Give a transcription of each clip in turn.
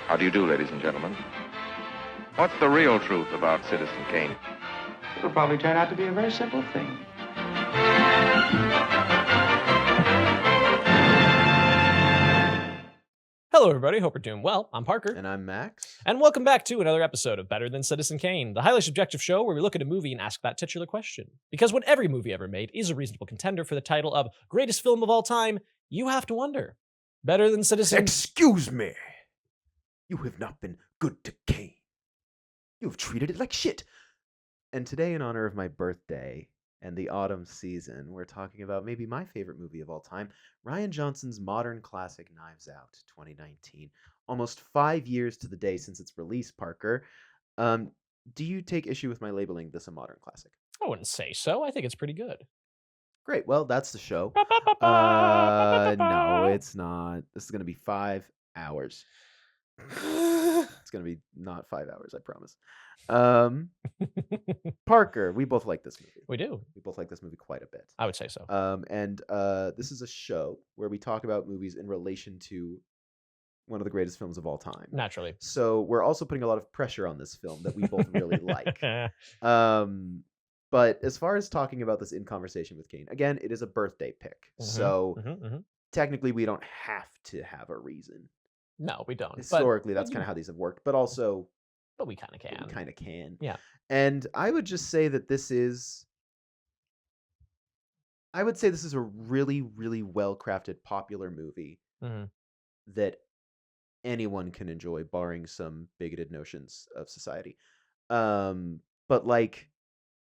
How do you do, ladies and gentlemen? What's the real truth about Citizen Kane? It'll probably turn out to be a very simple thing. Hello, everybody. Hope you're doing well. I'm Parker. And I'm Max. And welcome back to another episode of Better Than Citizen Kane, the highly subjective show where we look at a movie and ask that titular question. Because when every movie ever made is a reasonable contender for the title of greatest film of all time, you have to wonder. Better Than Citizen... Excuse me. You have not been good to Kane. You have treated it like shit. And today, in honor of my birthday and the autumn season, we're talking about maybe my favorite movie of all time, Rian Johnson's modern classic Knives Out 2019. Almost 5 years to the day since its release, Parker. Do you take issue with my labeling this a modern classic? I wouldn't say so. I think it's pretty good. Great. Well, that's the show. No, it's not. This is going to be 5 hours. It's going to be not 5 hours, I promise. Parker, we both like this movie. We do. We both like this movie quite a bit. I would say so. And this is a show where we talk about movies in relation to one of the greatest films of all time. Naturally. So we're also putting a lot of pressure on this film that we both really like. But as far as talking about this in conversation with Kane, again, it is a birthday pick. So technically we don't have to have a reason. No, we don't. Historically, that's kind of how these have worked. But also... But we kind of can. We kind of can. Yeah. And I would just say that this is... I would say this is a really, really well-crafted, popular movie that anyone can enjoy, barring some bigoted notions of society. But, like,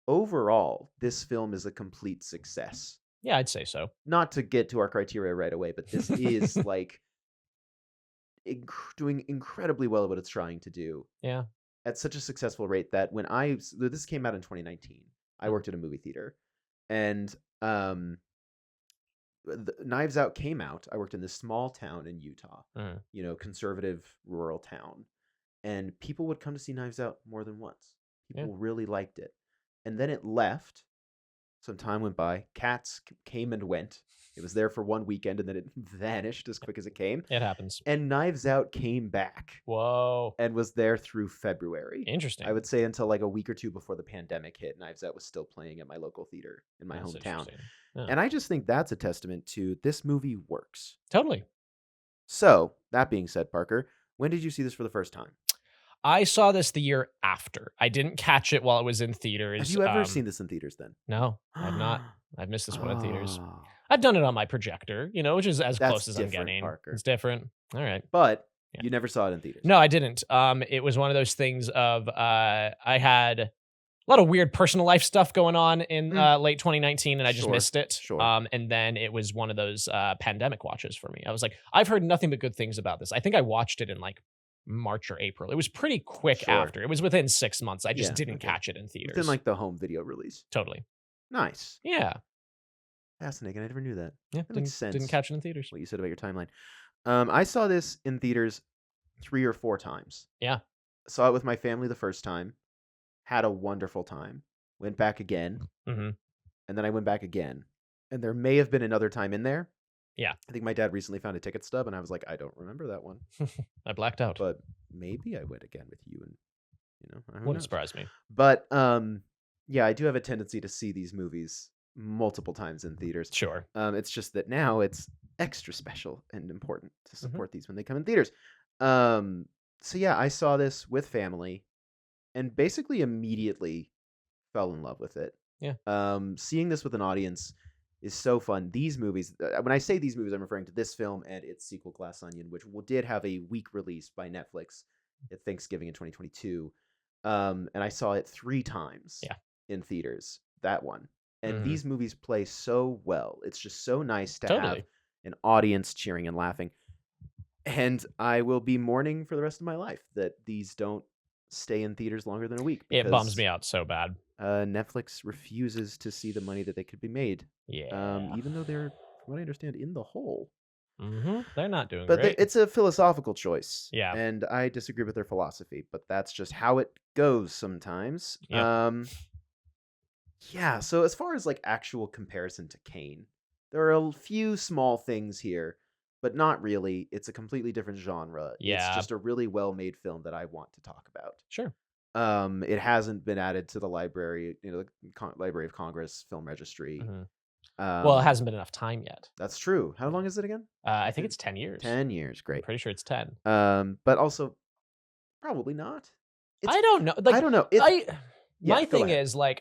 overall, this film is a complete success. Yeah, I'd say so. Not to get to our criteria right away, but this is, like... doing incredibly well at what it's trying to do. Yeah. At such a successful rate that when this came out in 2019, I worked at a movie theater, and Knives Out came out. I worked in this small town in Utah, conservative rural town, and people would come to see Knives Out more than once. People really liked it, and then it left. Some time went by. Cats came and went. It was there for one weekend, and then it vanished as quick as it came. It happens. And Knives Out came back. Whoa. And was there through February. Interesting. I would say until like a week or two before the pandemic hit, Knives Out was still playing at my local theater in my hometown. Yeah. And I just think that's a testament to this movie works. Totally. So, that being said, Parker, when did you see this for the first time? I saw this the year after. I didn't catch it while it was in theaters. Have you ever seen this in theaters then? No, I've not. I've missed this one in theaters. I've done it on my projector, which is as close as I'm getting. Parker. It's different. All right. But you never saw it in theaters. No, I didn't. It was one of those things of I had a lot of weird personal life stuff going on in late 2019, and I just missed it. Sure. And then it was one of those pandemic watches for me. I was like, I've heard nothing but good things about this. I think I watched it in like March or April. It was pretty quick after. It was within 6 months. I just didn't catch it in theaters. Within like the home video release. Totally. Nice. Yeah. Fascinating. I never knew that. Yeah, that makes sense. Didn't catch it in theaters. What you said about your timeline. I saw this in theaters 3 or 4 times. Yeah. Saw it with my family the first time. Had a wonderful time. Went back again. And then I went back again. And there may have been another time in there. Yeah. I think my dad recently found a ticket stub, and I was like, I don't remember that one. I blacked out. But maybe I went again with you, and wouldn't surprise me. But yeah, I do have a tendency to see these movies multiple times in theaters. Sure. It's just that now it's extra special and important to support these when they come in theaters. So yeah, I saw this with family and basically immediately fell in love with it. Yeah. Seeing this with an audience is so fun. These movies, when I say these movies, I'm referring to this film and its sequel, Glass Onion, which did have a week release by Netflix at Thanksgiving in 2022. And I saw it 3 times in theaters, that one. And these movies play so well. It's just so nice to have an audience cheering and laughing. And I will be mourning for the rest of my life that these don't stay in theaters longer than a week. It bums me out so bad. Netflix refuses to see the money that they could be made. Yeah. Even though they're, from what I understand, in the hole. They're not doing but great. It's a philosophical choice. Yeah. And I disagree with their philosophy, but that's just how it goes sometimes. Yep. Yeah, so as far as like actual comparison to Kane, there are a few small things here but not really. It's a completely different genre. Yeah. It's just a really well-made film that I want to talk about. Sure. It hasn't been added to the library, the Library of Congress film registry. Well, it hasn't been enough time yet. That's true. How long is it again? I think it's 10 years. 10 years. I'm Great. pretty sure it's 10. But also, probably not. I don't know. Like, I don't know. My thing is, like,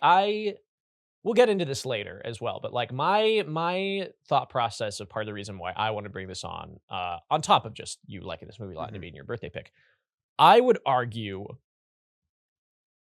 we'll get into this later as well, but like my thought process of part of the reason why I want to bring this on top of just you liking this movie a lot and it being your birthday pick, I would argue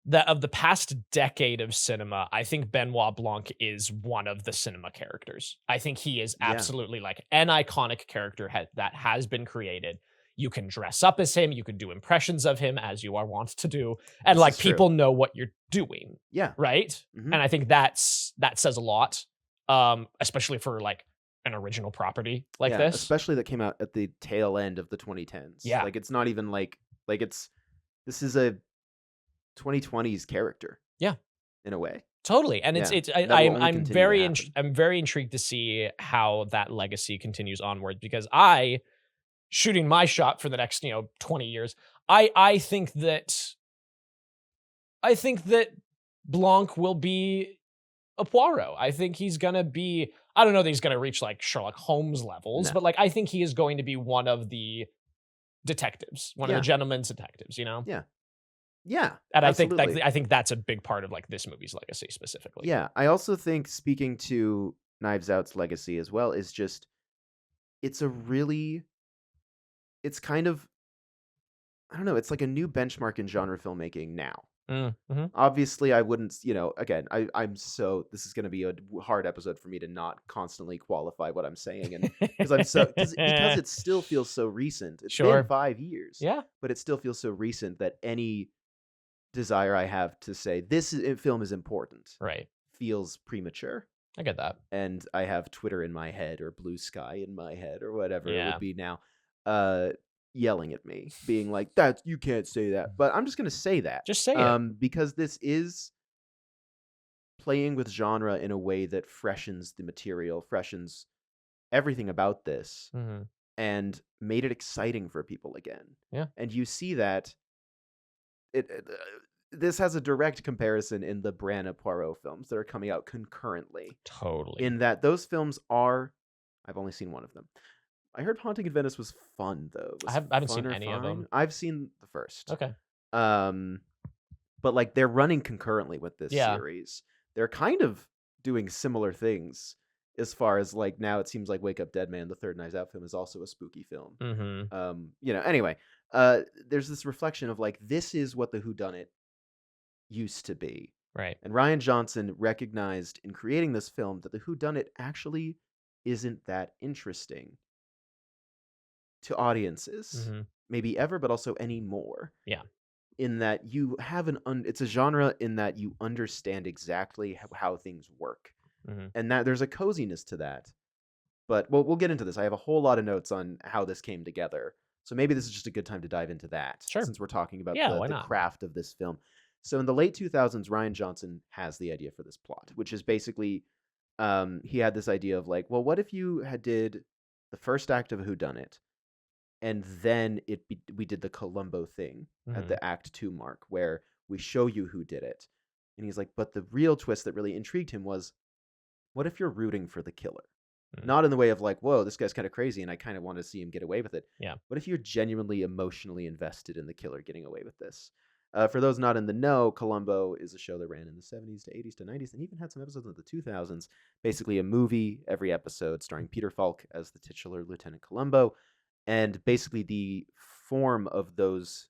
that of the past decade of cinema, I think Benoit Blanc is one of the cinema characters. I think he is absolutely like an iconic character that has been created. You can dress up as him, you can do impressions of him as you are wont to do, and like people know what you're doing. Yeah. Right? And I think that says a lot, especially for like an original property like this. Especially that came out at the tail end of the 2010s. Yeah. Like it's not even like this is a 2020s character. Yeah. In a way. Totally. And I'm very intrigued to see how that legacy continues onwards, because shooting my shot for the next 20 years, I think that Blanc will be a Poirot. I think he's gonna be, I don't know that he's gonna reach like Sherlock Holmes levels, but like I think he is going to be one of the detectives, one of the gentleman's detectives, Yeah. And absolutely. I think that's a big part of like this movie's legacy specifically. Yeah. I also think, speaking to Knives Out's legacy as well, is just it's kind of, I don't know, it's like a new benchmark in genre filmmaking now. Obviously, I wouldn't, again, this is going to be a hard episode for me to not constantly qualify what I'm saying, and because it still feels so recent. It's been 5 years, but it still feels so recent that any desire I have to say this film is important, right, feels premature. I get that, and I have Twitter in my head, or Blue Sky in my head, or whatever it would be now, yelling at me, being like, "That you can't say that," but I'm just gonna say that. Just say it, because this is playing with genre in a way that freshens the material, freshens everything about this, and made it exciting for people again. Yeah, and you see that this has a direct comparison in the Branagh Poirot films that are coming out concurrently. Totally, in that those films are, I've only seen one of them. I heard Haunting in Venice was fun, though. I haven't seen any of them. I've seen the first. Okay. But like they're running concurrently with this series. They're kind of doing similar things as far as like now it seems like Wake Up Dead Man, the third Knives Out film, is also a spooky film. Anyway, there's this reflection of like, this is what the whodunit used to be. Right. And Rian Johnson recognized in creating this film that the whodunit actually isn't that interesting to audiences, maybe ever, but also anymore. Yeah. In that you have it's a genre in that you understand exactly how things work, and that there's a coziness to that. But we'll get into this. I have a whole lot of notes on how this came together, so maybe this is just a good time to dive into that. Sure. Since we're talking about the craft of this film. So in the late 2000s, Rian Johnson has the idea for this plot, which is basically he had this idea of like, well, what if you did the first act of a whodunit, and then we did the Columbo thing at the Act 2 mark, where we show you who did it. And he's like, but the real twist that really intrigued him was, what if you're rooting for the killer? Not in the way of like, whoa, this guy's kind of crazy and I kind of want to see him get away with it. Yeah. What if you're genuinely emotionally invested in the killer getting away with this? For those not in the know, Columbo is a show that ran in the 70s to 80s to 90s, and even had some episodes in the 2000s. Basically a movie every episode starring Peter Falk as the titular Lieutenant Columbo. And basically the form of those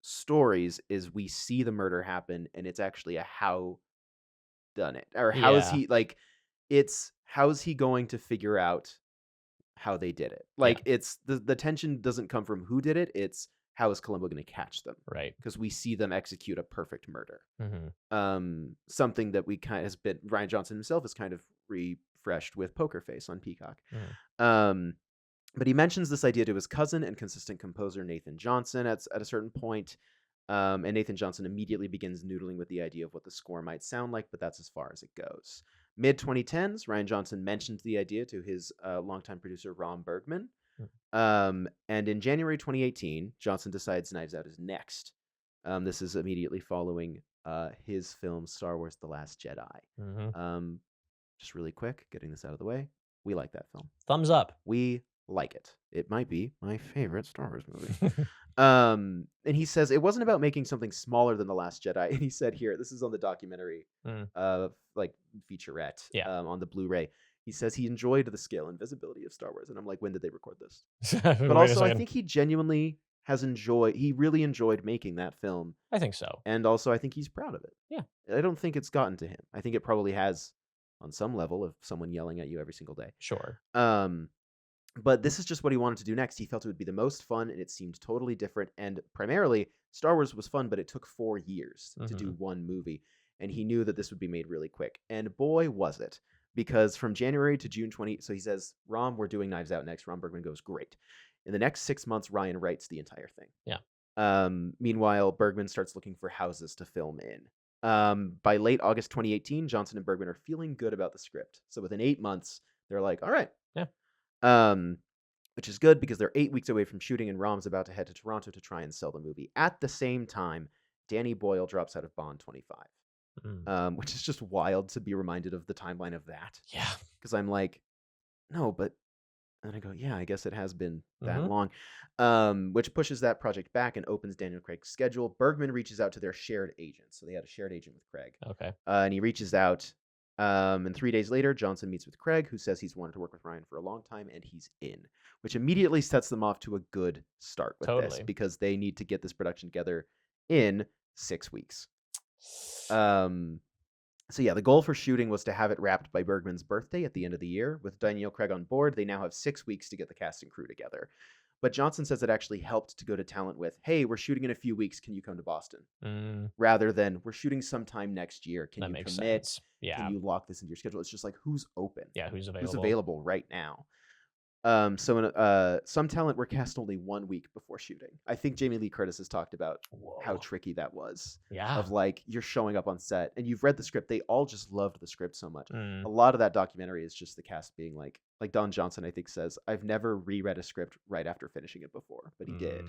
stories is we see the murder happen, and it's actually a how done it. Or how is he, like, it's how is he going to figure out how they did it? Like, it's the tension doesn't come from who did it, it's how is Columbo going to catch them? Right. Because we see them execute a perfect murder. Something that we kind of has been, Rian Johnson himself has kind of refreshed with Poker Face on Peacock. But he mentions this idea to his cousin and consistent composer Nathan Johnson at a certain point. And Nathan Johnson immediately begins noodling with the idea of what the score might sound like, but that's as far as it goes. Mid-2010s, Rian Johnson mentioned the idea to his longtime producer Ron Bergman, And in January 2018, Johnson decides Knives Out is next. This is immediately following his film Star Wars: The Last Jedi. Just really quick, getting this out of the way. We like that film. Thumbs up. We like it. It might be my favorite Star Wars movie. And he says it wasn't about making something smaller than The Last Jedi. And he said here, this is on the documentary, like featurette, on the Blu-ray. He says he enjoyed the scale and visibility of Star Wars. And I'm like, when did they record this? But also, I think he genuinely he really enjoyed making that film. I think so. And also, I think he's proud of it. Yeah. I don't think it's gotten to him. I think it probably has on some level of someone yelling at you every single day. Sure. But this is just what he wanted to do next. He felt it would be the most fun, and it seemed totally different. And primarily, Star Wars was fun, but it took 4 years to do one movie. And he knew that this would be made really quick. And boy, was it. Because from January to June 20, so he says, Rom, we're doing Knives Out next. Ron Bergman goes, great. In the next 6 months, Ryan writes the entire thing. Yeah. Meanwhile, Bergman starts looking for houses to film in. By late August 2018, Johnson and Bergman are feeling good about the script. So within 8 months, they're like, all right. Yeah. Which is good because they're 8 weeks away from shooting, and Rom's about to head to Toronto to try and sell the movie. At the same time, Danny Boyle drops out of Bond 25, which is just wild to be reminded of the timeline of that. Yeah. Because I'm like, no, but... And I go, yeah, I guess it has been that long, which pushes that project back and opens Daniel Craig's schedule. Bergman reaches out to their shared agent. So they had a shared agent with Craig. Okay. And he reaches out, and 3 days later, Johnson meets with Craig, who says he's wanted to work with Ryan for a long time, and he's in, which immediately sets them off to a good start with this, because they need to get this production together in 6 weeks. So yeah, the goal for shooting was to have it wrapped by Bergman's birthday at the end of the year. With Daniel Craig on board, they now have 6 weeks to get the cast and crew together. But Johnson says it actually helped to go to talent with, hey, we're shooting in a few weeks, can you come to Boston? Rather than, we're shooting sometime next year, can you commit? Sense. Yeah. Can you lock this into your schedule? It's just like, who's open? Yeah, who's available? Who's available right now? Some talent were cast only 1 week before shooting. I think Jamie Lee Curtis has talked about how tricky that was. Yeah. Of like, you're showing up on set and you've read the script. They all just loved the script so much. A lot of that documentary is just the cast being like Don Johnson, I think, says, I've never reread a script right after finishing it before, but he did.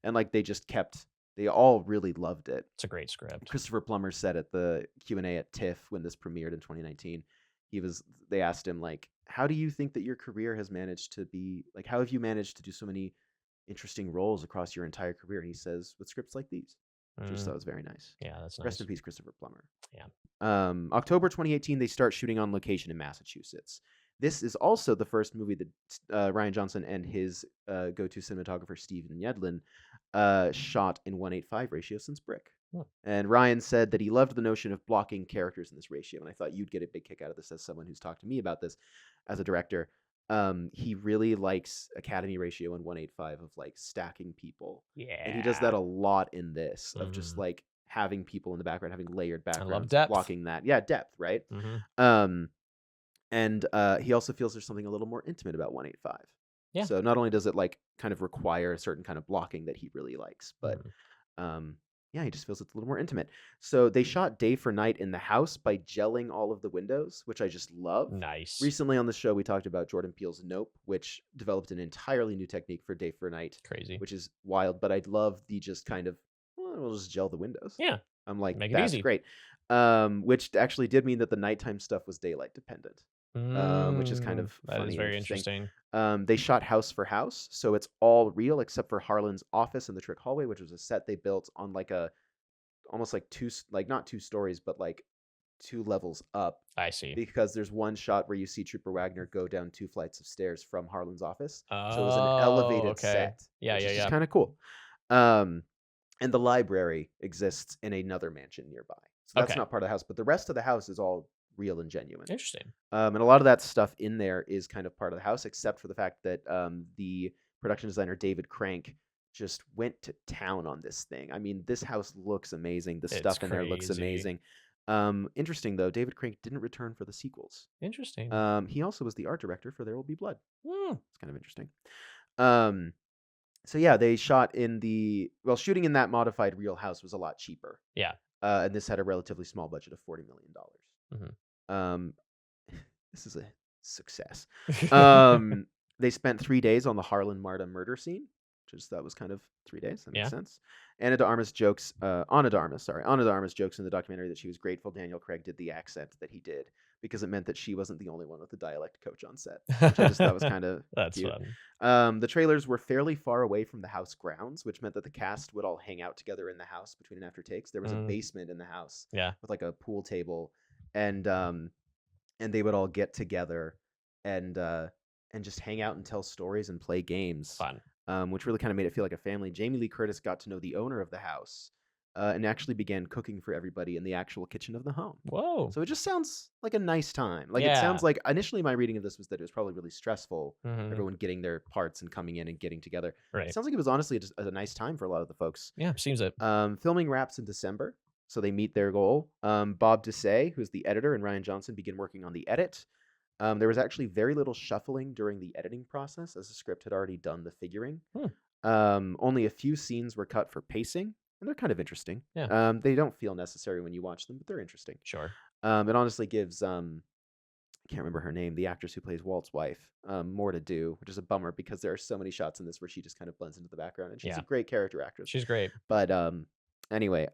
And like, they all really loved it. It's a great script. Christopher Plummer said at the Q&A at TIFF when this premiered in 2019, they asked him, like, how do you think that your career has managed to be, like, how have you managed to do so many interesting roles across your entire career? And he says, with scripts like these. Which I just thought was very nice. Yeah, that's nice. Rest in peace, Christopher Plummer. Yeah. October 2018, they start shooting on location in Massachusetts. This is also the first movie that Rian Johnson and his go-to cinematographer, Steven Yedlin, shot in 1:8:5 ratio since Brick. And Ryan said that he loved the notion of blocking characters in this ratio, and I thought you'd get a big kick out of this as someone who's talked to me about this as a director. He really likes Academy ratio in 1:8:5 of like stacking people. Yeah. And he does that a lot in this, of just like having people in the background, having layered backgrounds, I love depth. blocking that. Yeah, depth, right? And he also feels there's something a little more intimate about 1:8:5. Yeah. So not only does it like kind of require a certain kind of blocking that he really likes, but yeah, he just feels it's a little more intimate. So they shot day for night in the house by gelling all of the windows, which I just love. Nice. Recently on the show, we talked about Jordan Peele's Nope, which developed an entirely new technique for day for night. Crazy. Which is wild, but I love the just kind of, well, we'll just gel the windows. Yeah. I'm like, Make it that's easy. great. Which actually did mean that the nighttime stuff was daylight dependent. Which is kind of funny. That is very interesting. They shot house for house, so it's all real except for Harlan's office and the Trick Hallway, which was a set they built on like almost like not 2 stories, but like 2 levels up. I see. Because there's one shot where you see Trooper Wagner go down 2 flights of stairs from Harlan's office. So it was an elevated set. Yeah, which yeah, is yeah. kind of cool. And the library exists in another mansion nearby. So that's not part of the house, but the rest of the house is all real and genuine. Interesting. And a lot of that stuff in there is kind of part of the house, except for the fact that the production designer David Crank just went to town on this thing. I mean, this house looks amazing. The stuff in there looks amazing. Interesting though, David Crank didn't return for the sequels. Interesting. He also was the art director for There Will Be Blood. It's kind of interesting. So yeah, they shot shooting in that modified real house was a lot cheaper. Yeah. And this had a relatively small budget of $40 million. This is a success. They spent 3 days on the Harlan Marta murder scene, that was kind of 3 days. That makes Yeah. sense. Anna de Armas jokes in the documentary that she was grateful Daniel Craig did the accent that he did because it meant that she wasn't the only one with a dialect coach on set, which I just thought was kind of That's cute. fun. The trailers were fairly far away from the house grounds, which meant that the cast would all hang out together in the house between and after takes. There was a basement in the house with like a pool table, and they would all get together and just hang out and tell stories and play games. Fun. Which really kind of made it feel like a family. Jamie Lee Curtis got to know the owner of the house and actually began cooking for everybody in the actual kitchen of the home. Whoa. So it just sounds like a nice time. Like it sounds like initially my reading of this was that it was probably really stressful, everyone getting their parts and coming in and getting together. Right. It sounds like it was honestly just a nice time for a lot of the folks. Yeah, seems it. Filming wraps in December, so they meet their goal. Bob Desai, who's the editor, and Rian Johnson begin working on the edit. There was actually very little shuffling during the editing process, as the script had already done the figuring. Only a few scenes were cut for pacing, and they're kind of interesting. Yeah. They don't feel necessary when you watch them, but they're interesting. Sure. It honestly gives I can't remember her name, the actress who plays Walt's wife, more to do, which is a bummer because there are so many shots in this where she just kind of blends into the background, and she's a great character actress. She's great. But anyway,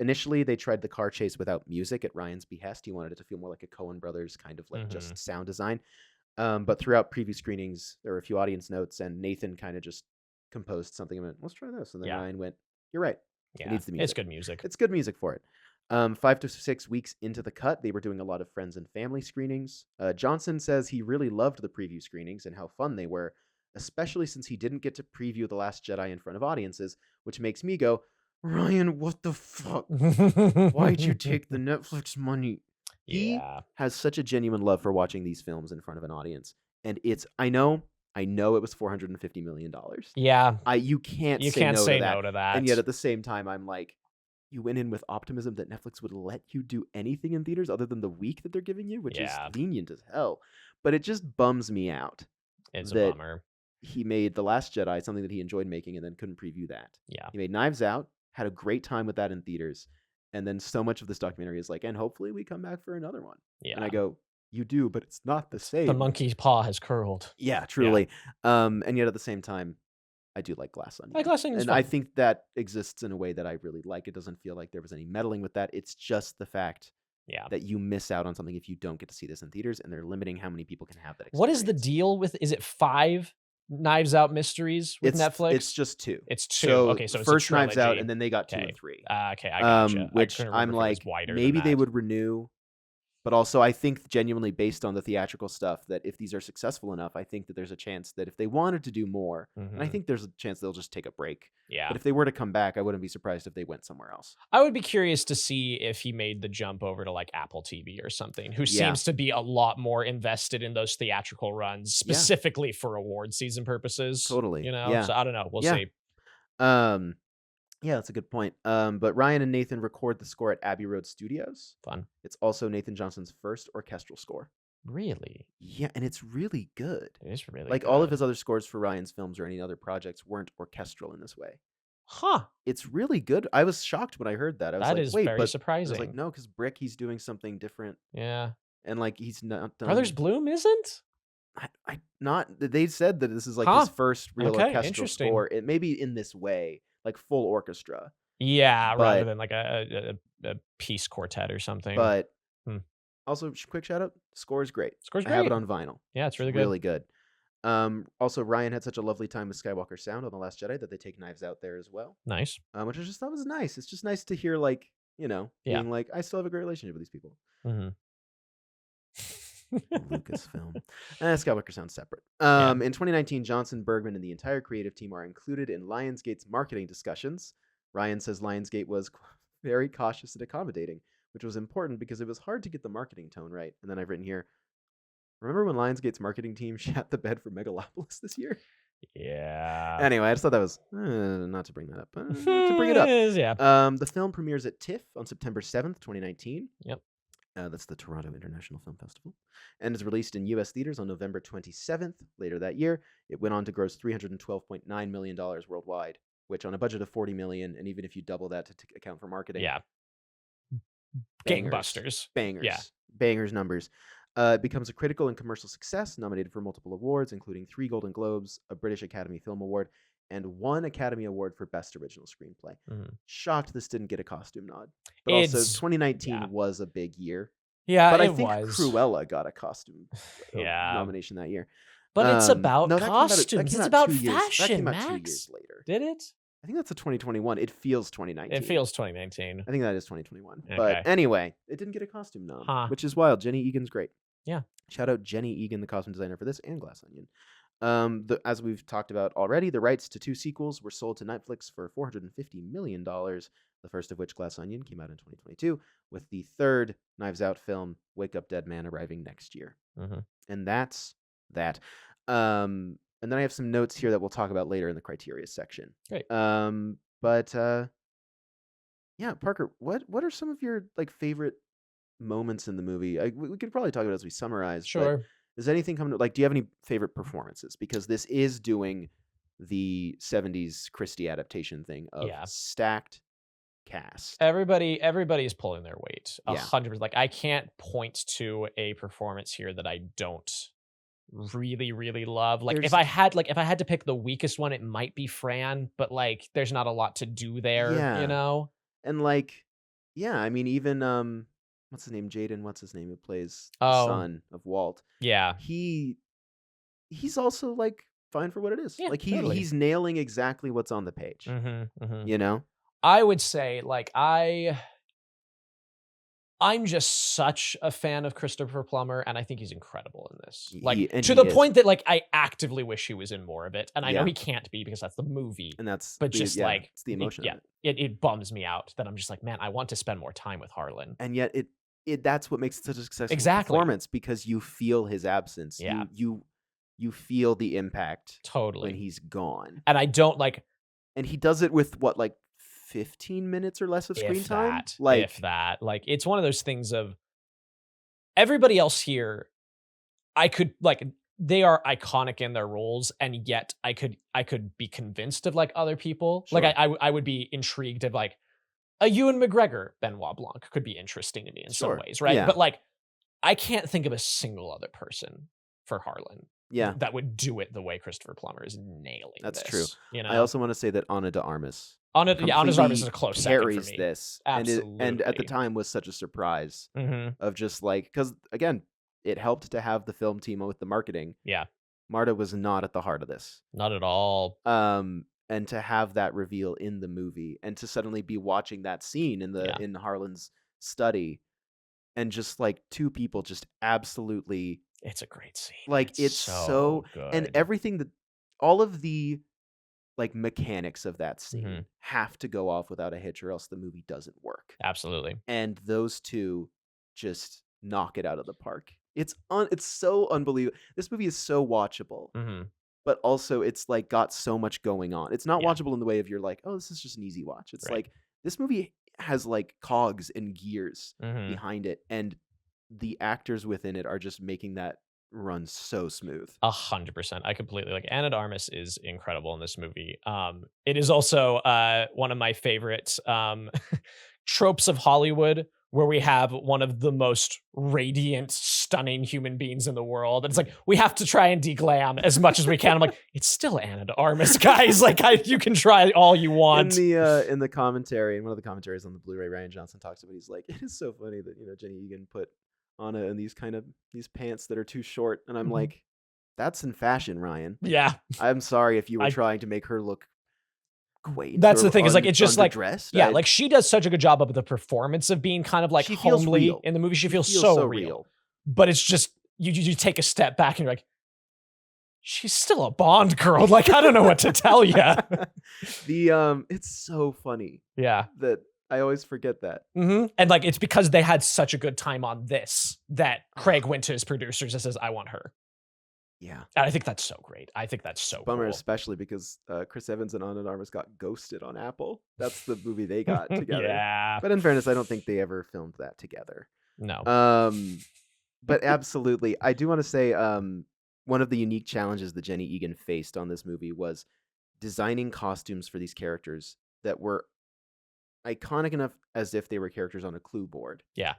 initially they tried the car chase without music at Ryan's behest. He wanted it to feel more like a Coen Brothers kind of like just sound design. But throughout preview screenings, there were a few audience notes, and Nathan kind of just composed something and went, let's try this. And then Ryan went, you're right. Yeah, it needs the music. It's good music. It's good music for it. 5 to 6 weeks into the cut, they were doing a lot of friends and family screenings. Johnson says he really loved the preview screenings and how fun they were, especially since he didn't get to preview The Last Jedi in front of audiences, which makes me go, Ryan, what the fuck? Why'd you take the Netflix money? He has such a genuine love for watching these films in front of an audience. And I know it was $450 million. Yeah. You can't say no to that. And yet at the same time, I'm like, you went in with optimism that Netflix would let you do anything in theaters other than the week that they're giving you, which is lenient as hell. But it just bums me out. It's a bummer. He made The Last Jedi, something that he enjoyed making, and then couldn't preview that. Yeah. He made Knives Out, had a great time with that in theaters. And then so much of this documentary is like, and hopefully we come back for another one. Yeah. And I go, you do, but it's not the same. The monkey's paw has curled. Yeah, truly. Yeah. And yet at the same time, I do like Glass Onion. Glass Onion is and fun. I think that exists in a way that I really like. It doesn't feel like there was any meddling with that. It's just the fact that you miss out on something if you don't get to see this in theaters, and they're limiting how many people can have that experience. What is the deal with, is it 5 Knives Out mysteries with Netflix? It's just 2. It's 2. So okay, so it's first a trilogy. Knives Out, and then they got 2 and 3. Okay, I gotcha. Which I'm like, maybe they would renew. But also, I think genuinely based on the theatrical stuff that if these are successful enough, I think that there's a chance that if they wanted to do more, and I think there's a chance they'll just take a break. Yeah. But if they were to come back, I wouldn't be surprised if they went somewhere else. I would be curious to see if he made the jump over to like Apple TV or something, who seems to be a lot more invested in those theatrical runs, specifically for award season purposes. Totally. You know, so I don't know. We'll see. Yeah, that's a good point. But Ryan and Nathan record the score at Abbey Road Studios. Fun. It's also Nathan Johnson's first orchestral score. Really? Yeah, and it's really good. It is really like good. All of his other scores for Ryan's films or any other projects weren't orchestral in this way. Huh. It's really good. I was shocked when I heard that. I was that like, is wait, very but surprising. I was like, no, because Brick, he's doing something different. Yeah. And like he's not done. Brothers Bloom isn't? I not. They said that this is like his first real orchestral score. It may be in this way, like full orchestra. Yeah, rather than like a piece quartet or something. But also, quick shout out, score is great. Score's great. I have it on vinyl. Yeah, it's really good. Really good. Also, Ryan had such a lovely time with Skywalker Sound on The Last Jedi that they take Knives Out there as well. Nice. Which I just thought was nice. It's just nice to hear, like, you know, being like, I still have a great relationship with these people. Lucasfilm. Skywalker Sound's separate. In 2019, Johnson, Bergman, and the entire creative team are included in Lionsgate's marketing discussions. Ryan says Lionsgate was very cautious and accommodating, which was important because it was hard to get the marketing tone right. And then I've written here, remember when Lionsgate's marketing team shat the bed for Megalopolis this year? Yeah. Anyway, I just thought that was, not to bring that up, to bring it up. Yeah. The film premieres at TIFF on September 7th, 2019. Yep. That's the Toronto International Film Festival, and is released in U.S. theaters on November 27th. Later that year, it went on to gross $312.9 million worldwide, which on a budget of $40 million, and even if you double that to account for marketing, gangbusters, bangers, yeah, bangers numbers. It becomes a critical and commercial success, nominated for multiple awards, including 3 Golden Globes, a British Academy Film Award, and 1 Academy Award for Best Original Screenplay. Shocked this didn't get a costume nod. But also, 2019 was a big year. Yeah, but I it think was. Cruella got a costume Yeah. nomination that year. But it's about no, that came out- that costumes. came It's out about 2 years- fashion, That came out Max. 2 years later. Did it? I think that's a 2021. It feels 2019. It feels 2019. I think that is 2021. Okay. But anyway, it didn't get a costume nom, Huh. which is wild. Jenny Egan's great. Yeah. Shout out Jenny Egan, the costume designer for this, and Glass Onion. As we've talked about already, the rights to 2 sequels were sold to Netflix for $450 million, the first of which, Glass Onion, came out in 2022, with the third Knives Out film, Wake Up Dead Man, arriving next year. And that's that. And then I have some notes here that we'll talk about later in the criteria section. Great. Yeah, Parker, what are some of your favorite moments in the movie? We could probably talk about it as we summarize. Sure. But does anything come to do you have any favorite performances? Because this is doing the 70s Christie adaptation thing of stacked cast. Everybody's pulling their weight. Yeah. 100%. Like, I can't point to a performance here that I don't really, really love. Like, if I had to pick the weakest one, it might be Fran, but there's not a lot to do there, you know? And I mean, even what's his name? Jaden, what's his name? Who plays the son of Walt. Yeah. He's also fine for what it is. Yeah, totally. He's nailing exactly what's on the page. You know? I would say I'm just such a fan of Christopher Plummer, and I think he's incredible in this. To the point that I actively wish he was in more of it. And I know he can't be because that's the movie. And that's it's the emotion. It bums me out that I'm just man, I want to spend more time with Harlan. And yet that's what makes it such a successful performance, because you feel his absence. Yeah. You feel the impact totally when he's gone. And I don't and he does it with 15 minutes or less of screen time? If that. It's one of those things of everybody else here, I could they are iconic in their roles, and yet I could be convinced of other people. Sure. I would be intrigued of a Ewan McGregor Benoit Blanc could be interesting to me in some ways, right? Yeah. But I can't think of a single other person for Harlan. Yeah. That would do it the way Christopher Plummer is nailing. That's this, true. You know? I also want to say that Ana de Armas Ana de Armas is a close second for carries me. this. Absolutely. And at the time was such a surprise of just because again, it helped to have the film team with the marketing. Yeah. Marta was not at the heart of this. Not at all. And to have that reveal in the movie, and to suddenly be watching that scene in Harlan's study, and just 2 people just absolutely, it's a great scene. It's so good. And everything that all of the mechanics of that scene have to go off without a hitch, or else the movie doesn't work. Absolutely. And those 2 just knock it out of the park. It's so unbelievable. This movie is so watchable. But also it's got so much going on. It's not watchable in the way of you're oh, this is just an easy watch. It's this movie has cogs and gears behind it, and the actors within it are just making that run so smooth. 100%. I completely Ana de Armas is incredible in this movie. It is also one of my favorite tropes of Hollywood, where we have one of the most radiant, stunning human beings in the world. And it's we have to try and deglam as much as we can. I'm it's still Ana de Armas, guys. you can try all you want. In the commentary, in one of the commentaries on the Blu-ray, Rian Johnson talks about, he's it is so funny that, Jenny Egan put Anna in these pants that are too short. And I'm that's in fashion, Ryan. Yeah. I'm sorry if you were trying to make her look quaint. That's the thing, is it's just underdressed. she does such a good job of the performance of being kind of she feels homely real. in the movie. She feels so real. But it's just you take a step back and you're she's still a Bond girl. I don't know what to tell you. It's so funny. Yeah. That I always forget that. And it's because they had such a good time on this that Craig went to his producers and says, I want her. Yeah. And I think that's so great. I think that's so bummer, cool. Especially because Chris Evans and Ana de Armas got ghosted on Apple. That's the movie they got together. Yeah. But in fairness, I don't think they ever filmed that together. No. But absolutely, I do want to say one of the unique challenges that Jenny Egan faced on this movie was designing costumes for these characters that were iconic enough as if they were characters on a clue board. Yeah.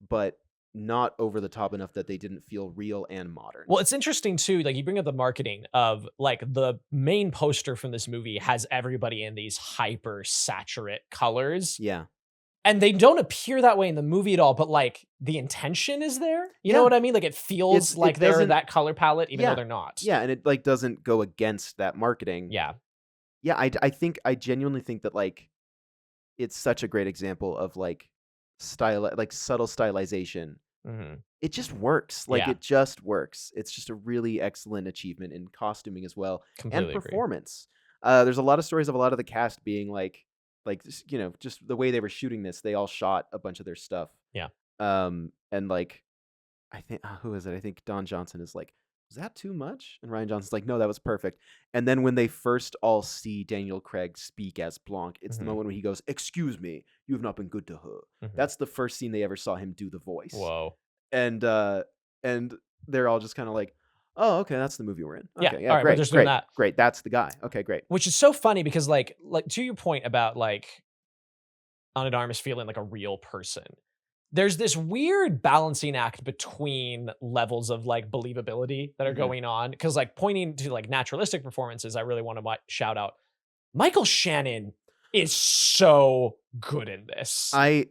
But not over the top enough that they didn't feel real and modern. Well, it's interesting too. Like you bring up the marketing of like the main poster from this movie has everybody in these hyper saturate colors. Yeah. And they don't appear that way in the movie at all, but like the intention is there. You know Yeah. what I mean? Like it feels like they're doesn't- that color palette, even Yeah. though they're not. Yeah, and it like doesn't go against that marketing. Yeah. Yeah, I genuinely think that like it's such a great example of like subtle stylization. Mm-hmm. It just works. Like Yeah. it just works. It's just a really excellent achievement in costuming as well Completely and agree. performance. There's a lot of stories of a lot of the cast being like you know, just the way they were shooting this, they all shot a bunch of their stuff. Yeah. And like I think who is it? I think Don Johnson is like, was that too much? And Rian Johnson's like, no, that was perfect. And then when they first all see Daniel Craig speak as Blanc, it's the Mhm. moment when he goes, "Excuse me, you have not been good to her." Mhm. That's the first scene they ever saw him do the voice. Whoa. And they're all just kind of like, "Oh, okay, that's the movie we're in." Yeah, Okay, all right, we're great, just doing great, that. great. That's the guy. Okay, great. Which is so funny because like to your point about like Ana de Armas feeling like a real person. There's this weird balancing act between levels of like believability that are Mhm. going on. Because like pointing to like naturalistic performances, I really want to shout out Michael Shannon is so good in this. I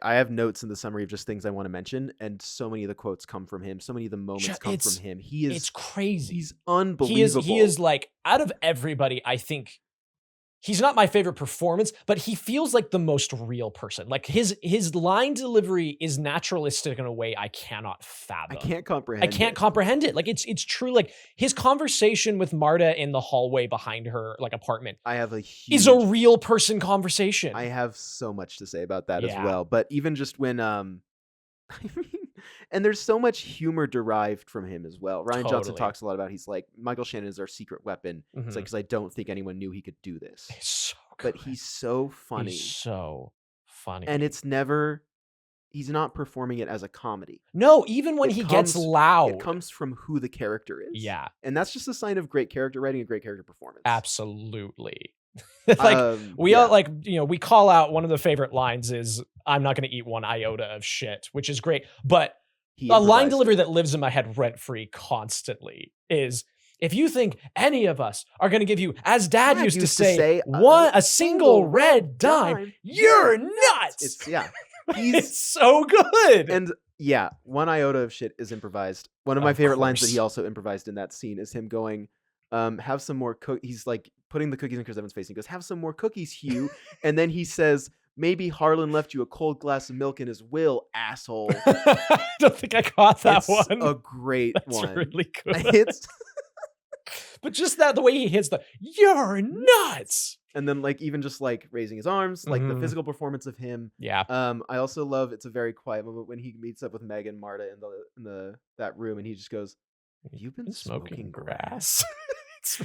have notes in the summary of just things I want to mention, and so many of the quotes come from him. So many of the moments come from him. He is It's crazy. he's unbelievable. He is like out of everybody, I think he's not my favorite performance, but he feels like the most real person. Like his line delivery is naturalistic in a way I cannot fathom. I can't comprehend. I can't comprehend it. Like it's true. Like his conversation with Marta in the hallway behind her like apartment I have a huge, is a real person conversation. I have so much to say about that as Yeah. well. But even just when I mean, and there's so much humor derived from him as well. Rian Johnson Totally. talks a lot about he's like, Michael Shannon is our secret weapon. It's Mhm. like, because I don't think anyone knew he could do this. He's so But good. he's so funny. He's so funny. And it's never, he's not performing it as a comedy. no, even when It he gets comes- loud. It comes from who the character is. Yeah, And that's just a sign of great character writing and great character performance. absolutely. Like we yeah. all like, you know, we call out one of the favorite lines is I'm not going to eat one iota of shit, which is great. But He a line improvised delivery it. that lives in my head rent free constantly is if you think any of us are going to give you, as dad used to say, a single red dime, you're nuts. It's yeah. It's so good. And yeah, one iota of shit is improvised. One of my Of favorite lines that course. he also improvised in that scene is him going, have some more he's like putting the cookies in Chris Evans' face. And he goes, have some more cookies, Hugh. And then he says, maybe Harlan left you a cold glass of milk in his will, asshole. I don't think I caught that It's one. a great That's one. really good. It's But just that the way he hits the you're nuts. and then like even just like raising his arms, like the Mhm. physical performance of him. Yeah. I also love it's a very quiet moment when he meets up with Meg and Marta in the that room, and he just goes, "Have you been smoking grass?"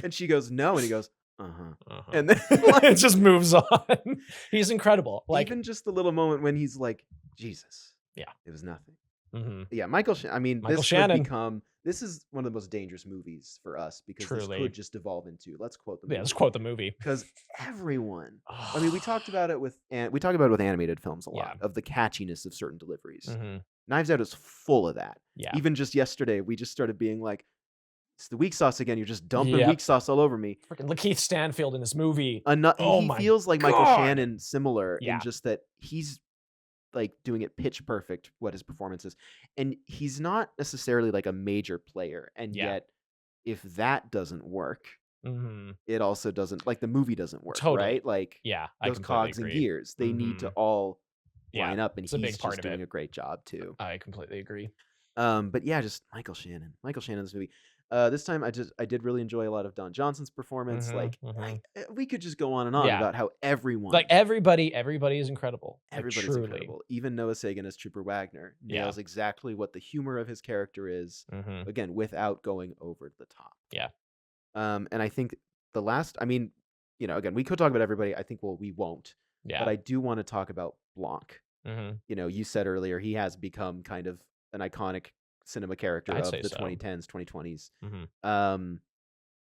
And she goes, "No," and he goes, "Uh-huh." Uh-huh. And then it just moves on. He's incredible. Like even just the little moment when he's like, "Jesus, Yeah. it was nothing." mhm. Yeah, I mean, Michael this Shannon. could become. This is one of the most dangerous movies for us because this Truly. could just devolve into. Let's quote the movie. Yeah, let's quote the movie. Because everyone. I mean, we talked about it with animated films a lot Yeah. of the catchiness of certain deliveries. Mhm. Knives Out is full of that. Yeah. Even just yesterday, we just started being like, "It's the weak sauce again. You're just dumping Yep. weak sauce all over me." Freaking Lakeith Stanfield in this movie. Oh He my feels like Michael God. Shannon similar Yeah. in just that he's like doing it pitch perfect what his performance is, and he's not necessarily like a major player, and Yeah. yet if that doesn't work, Mhm. it also doesn't like the movie doesn't work, Totally. right? Like Yeah, I those completely cogs agree. and gears, they need to Mhm. all Yeah, line up, and it's a big he's part just of doing it. a great job too. I completely agree. But yeah, just Michael Shannon in this movie. This time I did really enjoy a lot of Don Johnson's performance. Mhm, Like mhm. we could just go on and on Yeah. about how everyone, Like everybody is incredible. Like, everybody's truly. incredible. Even Noah Sagan as Trooper Wagner Yeah. nails exactly what the humor of his character is. Mhm. Again, without going over the top. Yeah. And I think the last, I mean, you know, again, we could talk about everybody. I think we won't. Yeah. But I do want to talk about Blanc. Mhm. You know, you said earlier he has become kind of an iconic cinema character I'd of say the so. 2010s, 2020s. Mhm.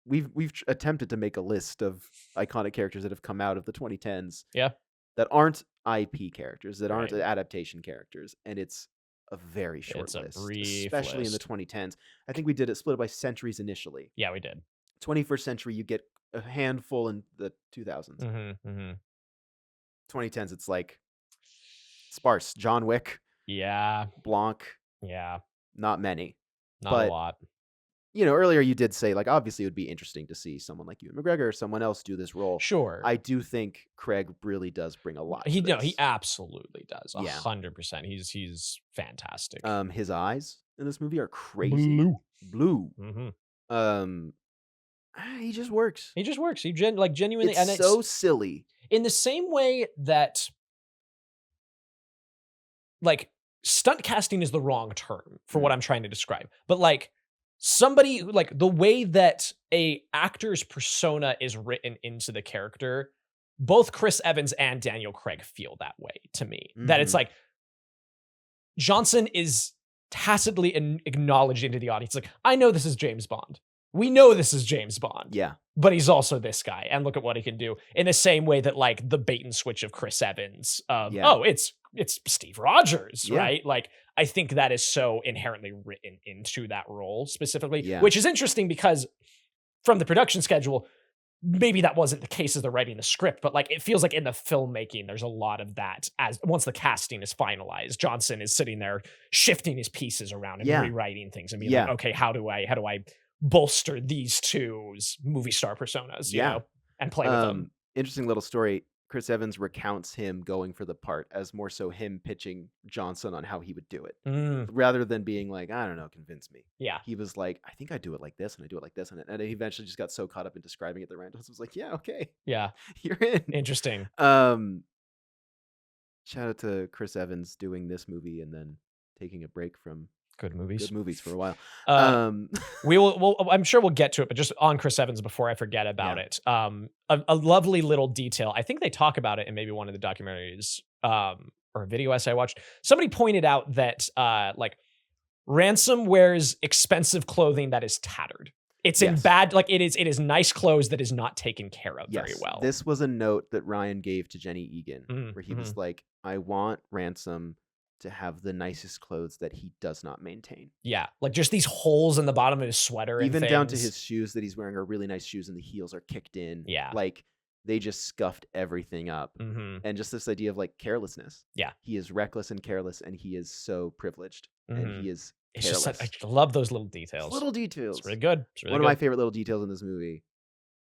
We've attempted to make a list of iconic characters that have come out of the 2010s. Yeah. That aren't IP characters, that aren't Right. adaptation characters, and it's a very short It's a list, brief especially in the list. 2010s. I think we did it split it by centuries initially. Yeah, we did. 21st century, you get a handful in the 2000s. 2010s, it's like sparse. John Wick, Yeah, Blanc, yeah, not many. not But a lot. earlier you did say, like, obviously it would be interesting to see someone like Ewan McGregor or someone else do this role. Sure. I do think Craig really does bring a lot. He to this. he absolutely does. Yeah. 100%. He's fantastic. His eyes in this movie are crazy. Blue. He just works. He just works. He genuinely, It's and so silly. in the same way that, like, stunt casting is the wrong term for what I'm trying to describe, but like somebody who, like, the way that a actor's persona is written into the character, both Chris Evans and Daniel Craig feel that way to me. That it's like Johnson is tacitly acknowledged into the audience, like, I know this is James Bond. We know this is James Bond. Yeah. But he's also this guy, and look at what he can do. In the same way that, like, the bait and switch of Chris Evans, oh, it's Steve Rogers, right? Like, I think that is so inherently written into that role specifically, which is interesting because from the production schedule, maybe that wasn't the case as they're writing the script, but like it feels like in the filmmaking, there's a lot of that. As once the casting is finalized, Johnson is sitting there shifting his pieces around and rewriting things and being like, okay, how do I bolster these two's movie star personas, you know, and play with them. Interesting little story. Chris Evans recounts him going for the part as more so him pitching Johnson on how he would do it, rather than being like, I don't know, convince me. Yeah. He was like, I think I do it like this, and I do it like this, and he eventually just got so caught up in describing it that Ryan Johnson was like, yeah, okay. Yeah. You're in. Interesting. Shout out to Chris Evans doing this movie and then taking a break from good movies for a while. We will. I'm sure we'll get to it, but just on Chris Evans before I forget about it. A lovely little detail. I think they talk about it in maybe one of the documentaries or a video essay I watched. Somebody pointed out that like Ransom wears expensive clothing that is tattered. It's in bad, like it is nice clothes that is not taken care of very well. This was a note that Ryan gave to Jenny Egan where he was like, I want Ransom to have the nicest clothes that he does not maintain. Yeah, like just these holes in the bottom of his sweater, even down to his shoes that he's wearing are really nice shoes, and the heels are kicked in. Yeah, like they just scuffed everything up, and just this idea of like carelessness. Yeah, he is reckless and careless, and he is so privileged, and he is. It's just I love those little details. Little details. It's really good. It's really One of my favorite little details in this movie,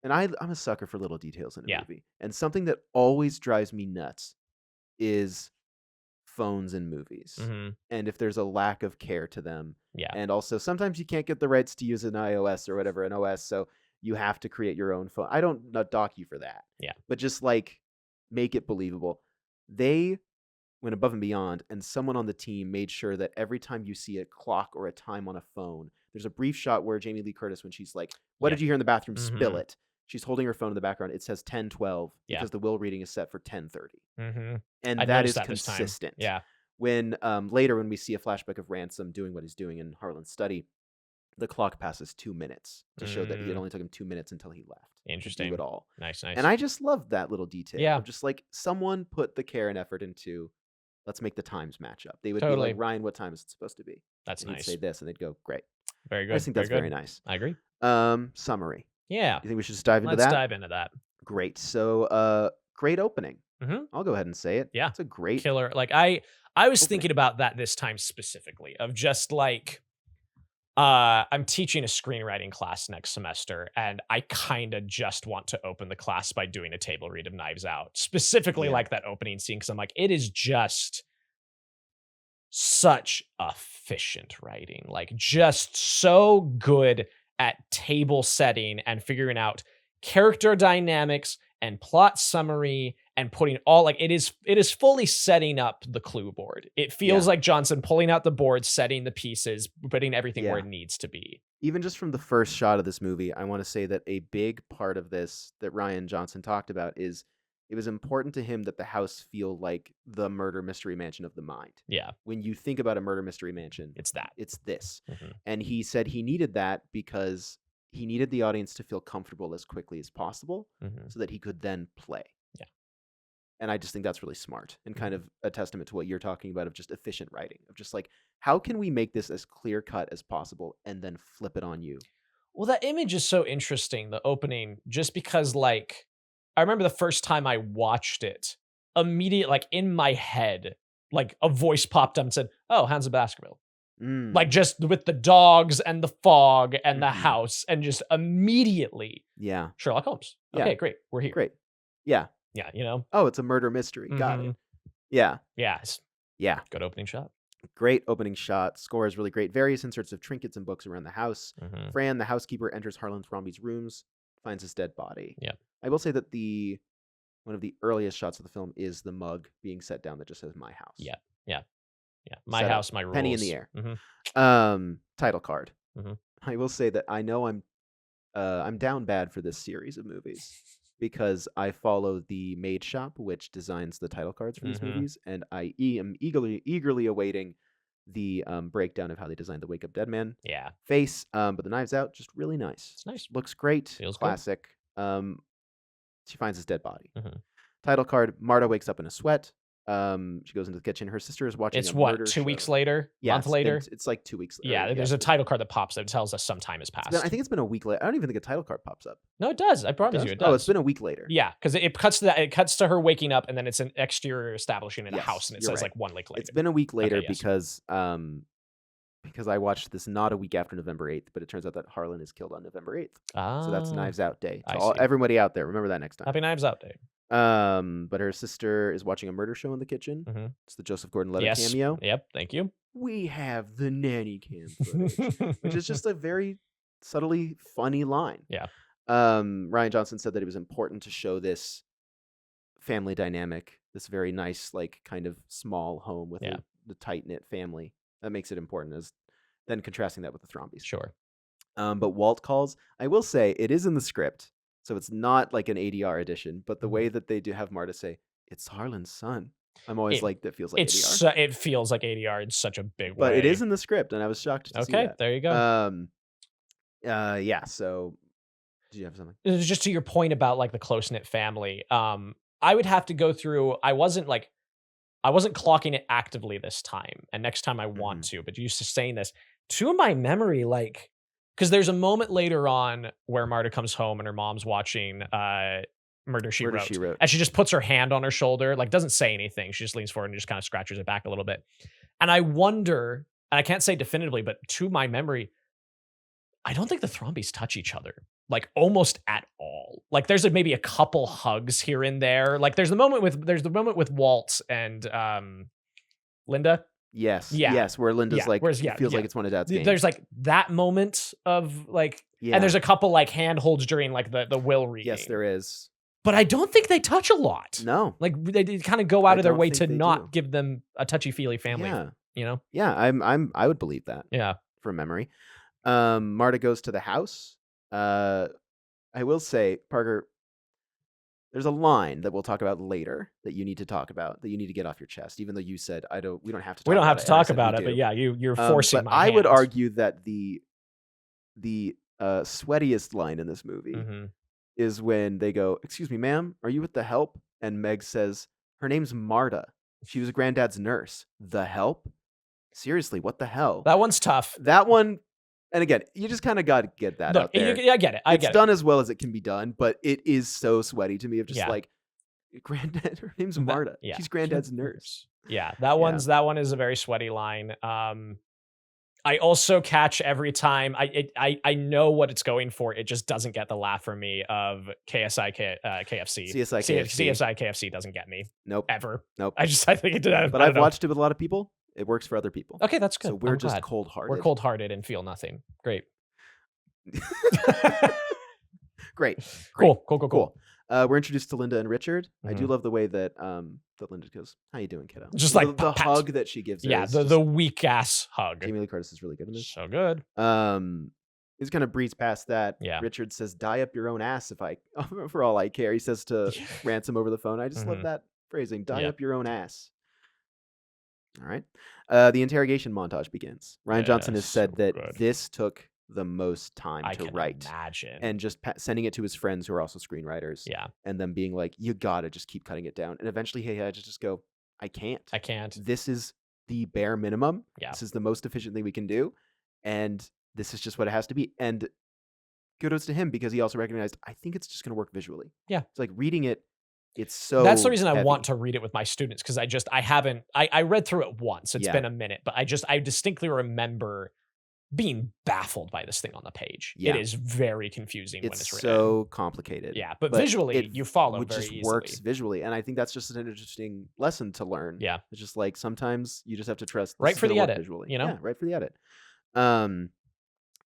and I'm a sucker for little details in a movie. And something that always drives me nuts is phones in movies, and if there's a lack of care to them. And also sometimes you can't get the rights to use an iOS or whatever, an OS, so you have to create your own phone. I don't dock you for that. But just like make it believable. They went above and beyond, and someone on the team made sure that every time you see a clock or a time on a phone, there's a brief shot where Jamie Lee Curtis, when she's like, what did you hear in the bathroom? Spill it. She's holding her phone in the background. It says 10:12 because the will reading is set for 10:30. And that is consistent. Yeah. When later when we see a flashback of Ransom doing what he's doing in Harlan's study, the clock passes 2 minutes to show that it only took him 2 minutes until he left. Interesting. To do it all. Nice. And I just love that little detail. Yeah. Just like someone put the care and effort into, let's make the times match up. They would be like, Ryan, what time is it supposed to be? That's and nice. He'd say this, and they'd go, great. Very good. I think that's very nice. I agree. Summary. Yeah. You think we should just dive into that? Let's dive into that. Great. So, great opening. I'll go ahead and say it. Yeah. It's a great killer. Like I was thinking about that this time specifically of just like, I'm teaching a screenwriting class next semester, and I kind of just want to open the class by doing a table read of Knives Out, specifically like that opening scene. Cause I'm like, it is just such efficient writing, like just so good at table setting and figuring out character dynamics and plot summary and putting all like it is fully setting up the clue board. It feels like Johnson pulling out the board, setting the pieces, putting everything where it needs to be. Even just from the first shot of this movie, I want to say that a big part of this that Rian Johnson talked about is it was important to him that the house feel like the murder mystery mansion of the mind. Yeah. When you think about a murder mystery mansion, it's that. It's this. And he said he needed that because he needed the audience to feel comfortable as quickly as possible so that he could then play. Yeah. And I just think that's really smart and kind of a testament to what you're talking about of just efficient writing, of just like, how can we make this as clear cut as possible and then flip it on you? Well, that image is so interesting, the opening, just because, like, I remember the first time I watched it, like, in my head, like, a voice popped up and said, "Oh, Hans of Baskerville." Like, just with the dogs and the fog and the house, and just immediately, Yeah. Sherlock Holmes. Yeah. Okay, great. We're here. Great. Yeah. Yeah, you know? Oh, it's a murder mystery. Got it. Yeah. Yes. Yeah. Good opening shot. Great opening shot. Score is really great. Various inserts of trinkets and books around the house. Mhm. Fran, the housekeeper, enters Harlan Thrombey's rooms, finds his dead body. Yep. I will say that one of the earliest shots of the film is the mug being set down that just says "My House." Yeah. My Set up. house, my rules. Penny in the air. Title card. I will say that I know I'm down bad for this series of movies because I follow the Maid Shop, which designs the title cards for these movies, and I am eagerly awaiting the breakdown of how they designed the Wake Up Dead Man face. But the Knives Out, just really nice. It's nice. Looks great. Feels classic. She finds his dead body. Title card: Marta wakes up in a sweat. She goes into the kitchen. Her sister is watching. It's a what, murder 2 show. weeks later? Yeah, Month later? It's like 2 weeks later. Yeah, there's a title card that pops that tells us some time has passed. I think it's been a week later. I don't even think a title card pops up. No, it does. I promise you, it does. Oh, it's been a week later. Yeah, because it cuts to that. It cuts to her waking up, and then it's an exterior establishing in a house, and it says like 1 week later. It's been a week later Okay, yes. because I watched this not a week after November 8th, but it turns out that Harlan is killed on November 8th. So that's Knives Out Day. To everybody out there, remember that next time. Happy Knives Out Day. But her sister is watching a murder show in the kitchen. It's the Joseph Gordon-Levitt cameo. Yep, thank you. We have the nanny cam footage, which is just a very subtly funny line. Yeah. Rian Johnson said that it was important to show this family dynamic, this very nice, like, kind of small home with the tight-knit family. That makes it important, as then contrasting that with the Thrombeys. Sure. But Walt calls. I will say it is in the script, so it's not like an ADR edition. But the way that they do have Marta say it's Harlan's son, I'm always that feels like ADR. It feels like ADR in such a big way. But it is in the script, and I was shocked to see that. Okay, there you go. Yeah. So, did you have something? Just to your point about like the close knit family, I would have to go through. I wasn't clocking it actively this time, and next time I want to. But you saying this to my memory, like, because there's a moment later on where Marta comes home and her mom's watching Murder She Wrote, and she just puts her hand on her shoulder, like doesn't say anything. She just leans forward and just kind of scratches it back a little bit. And I wonder, and I can't say definitively, but to my memory, I don't think the Thrombeys touch each other, like almost at all. Like there's maybe a couple hugs here and there. Like there's the moment with Walt and Linda. Yes. Where Linda's like, feels like it's one of Dad's games. There's like that moment of like, and there's a couple like handholds during like the will reading. Yes, there is. But I don't think they touch a lot. No. Like they kind of go out of their way to not give them a touchy-feely family. Yeah. You know? Yeah, I would believe that. Yeah. From memory. Marta goes to the house. I will say, Parker, there's a line that we'll talk about later that you need to talk about, that you need to get off your chest, even though you said we don't have to talk about it, but yeah, you're forcing my hand. I would argue that the sweatiest line in this movie is when they go, "Excuse me, ma'am, are you with the help?" And Meg says, "Her name's Marta. She was Granddad's nurse." The help? Seriously, what the hell? That one's tough. That one, and again, you just kind of got to get that out there. I get it. It's done as well as it can be done, but it is so sweaty to me of just like, Granddad, her name's Marta. She's Granddad's nurse. Yeah, that one is a very sweaty line. I also catch every time I know what it's going for. It just doesn't get the laugh from me of KFC. CSI KFC doesn't get me. Nope. Ever. Nope. I think it did. But I've watched it with a lot of people. It works for other people. Okay, that's good. So we're just cold-hearted. We're cold-hearted and feel nothing. Great. Great. Cool. We're introduced to Linda and Richard. I do love the way that that Linda goes, "How you doing, kiddo?" Just like the hug that she gives her. Yeah, the weak ass hug. Jamie Lee Curtis is really good in this. So good. He's kind of breeze past that. Yeah. Richard says, "Dye up your own ass for all I care." He says to Ransom over the phone. I just love that phrasing. Dye up your own ass. All right. The interrogation montage begins. Rian Johnson has said that this took the most time I to can write. imagine. And just sending it to his friends who are also screenwriters. Yeah. And them being like, you gotta just keep cutting it down. And eventually he had to just go, I can't. This is the bare minimum. Yeah. This is the most efficient thing we can do. And this is just what it has to be. And kudos to him because he also recognized, I think it's just going to work visually. Yeah. It's like reading it, it's so That's the reason I heavy. want to read it with my students, because I read through it once. It's been a minute, but I distinctly remember being baffled by this thing on the page. Yeah. It is very confusing when it's written. so complicated. Yeah, but visually, you follow it very just easily. works visually. And I think that's just an interesting lesson to learn. Yeah. It's just like sometimes you just have to trust. Right for the edit, visually. you know? Yeah, right for the edit.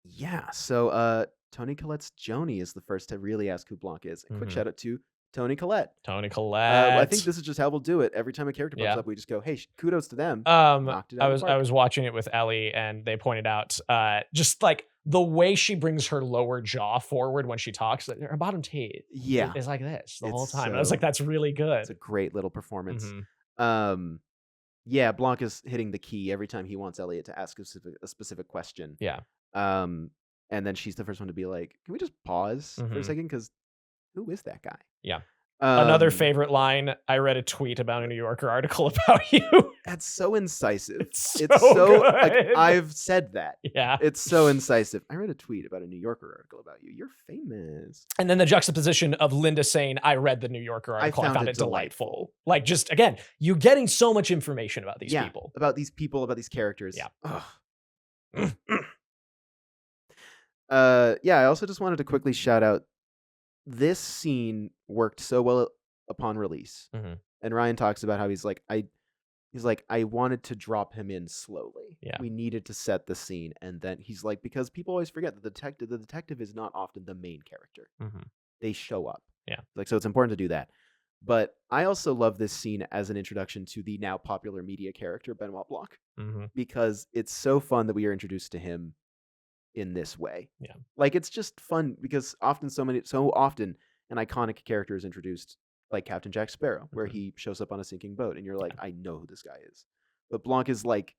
Yeah, so Toni Collette's Joni is the first to really ask who Blanc is. A quick shout out to Toni Collette. Toni Collette. I think this is just how we'll do it. Every time a character pops up, we just go, "Hey, kudos to them." Knocked it out of the park. I was watching it with Ellie, and they pointed out just like the way she brings her lower jaw forward when she talks. Like, her bottom teeth, is like this the whole time. And I was like, "That's really good." It's a great little performance. Yeah, Blanc is hitting the key every time he wants Elliot to ask a specific question. Yeah. And then she's the first one to be like, "Can we just pause for a second? Because who is that guy?" Yeah. Another favorite line, I read a tweet about a New Yorker article about you. That's so incisive. It's so good. Like, I've said that. Yeah. It's so incisive. I read a tweet about a New Yorker article about you. You're famous. And then the juxtaposition of Linda saying, I read the New Yorker article. I found it delightful. Like, just, again, you're getting so much information about these people. About these people, about these characters. Yeah. I also just wanted to quickly shout out, this scene worked so well upon release. And Ryan talks about how he's like, I wanted to drop him in slowly. Yeah. We needed to set the scene. And then he's like, because people always forget that the detective is not often the main character. They show up. Yeah. Like, so it's important to do that. But I also love this scene as an introduction to the now popular media character, Benoit Blanc. Because it's so fun that we are introduced to him in this way. Yeah. Like, it's just fun because so often an iconic character is introduced, like Captain Jack Sparrow, where he shows up on a sinking boat and you're like, I know who this guy is. But Blanc is like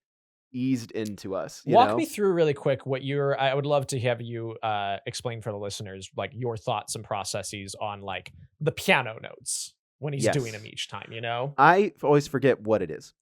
eased into us. Walk me through really quick I would love to have you explain for the listeners, like, your thoughts and processes on like the piano notes when he's doing them each time, you know? I always forget what it is.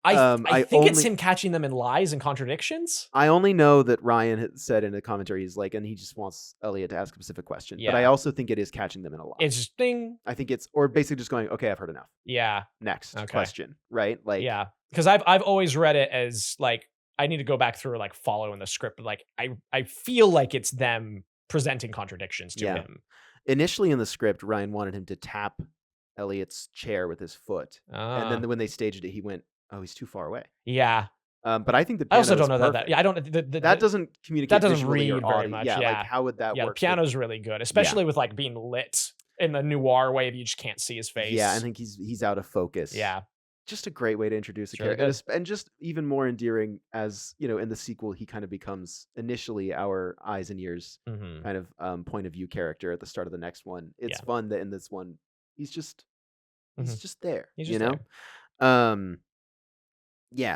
I think it's him catching them in lies and contradictions. I only know that Ryan had said in a commentary, he's like, and he just wants Elliot to ask a specific question. Yeah. But I also think it is catching them in a lie. It's ding. I think or basically just going, okay, I've heard enough. Yeah. Next question, right? Like, yeah, because I've always read it as like, I need to go back through like following the script. But like, I feel like it's them presenting contradictions to him. Initially in the script, Ryan wanted him to tap Elliot's chair with his foot, and then when they staged it, he went, "Oh, he's too far away." Yeah. But I think the I piano also don't know perfect. that. Yeah, I don't. That doesn't communicate. That doesn't visually read or very much. Yeah. Like, how would that work? Yeah, the piano's really good, especially with like being lit in the noir way. You just can't see his face. Yeah, I think he's out of focus. Yeah. Just a great way to introduce a character, and just even more endearing as, you know, in the sequel he kind of becomes initially our eyes and ears kind of point of view character at the start of the next one. It's fun that in this one he's just there. He's just there.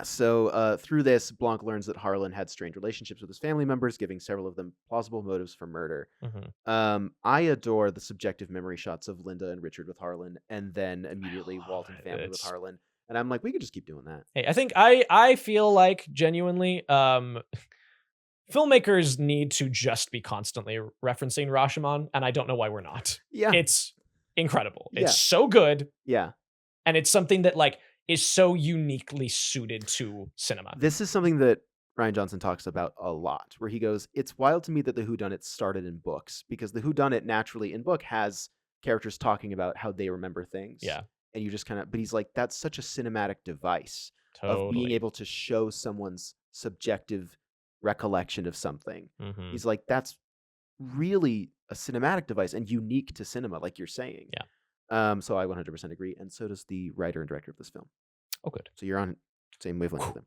So through this, Blanc learns that Harlan had strained relationships with his family members, giving several of them plausible motives for murder. I adore the subjective memory shots of Linda and Richard with Harlan, and then immediately Walton family with Harlan. And I'm like, we could just keep doing that. Hey, I think I feel like genuinely filmmakers need to just be constantly referencing Rashomon, and I don't know why we're not. Yeah. It's incredible. It's so good. Yeah. And it's something that like is so uniquely suited to cinema. This is something that Rian Johnson talks about a lot, where he goes, it's wild to me that the whodunit started in books, because the whodunit naturally in book has characters talking about how they remember things. Yeah. And you just kind of, but he's like, that's such a cinematic device of being able to show someone's subjective recollection of something. He's like, that's really a cinematic device and unique to cinema, like you're saying. Yeah. So I 100% agree. And so does the writer and director of this film. Oh, good. So you're on same wavelength with them.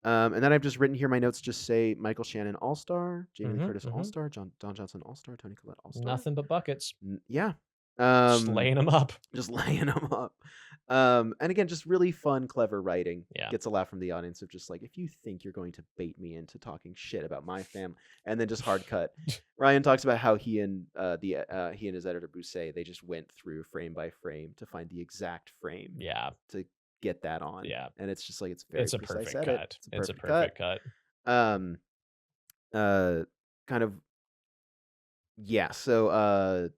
And then I've just written here, my notes just say Michael Shannon All-Star, Jamie Lee Curtis All-Star, Don Johnson All-Star, Toni Collette All-Star. Nothing but buckets. Yeah. Just laying them up. Just laying them up. And again, just really fun, clever writing. Yeah. Gets a laugh from the audience of just like, if you think you're going to bait me into talking shit about my family, and then just hard cut. Ryan talks about how he and his editor Bousset, they just went through frame by frame to find the exact frame. Yeah. To get that on. Yeah. And it's just like it's very a precise perfect edit. cut. It's a perfect cut. Kind of. Yeah. So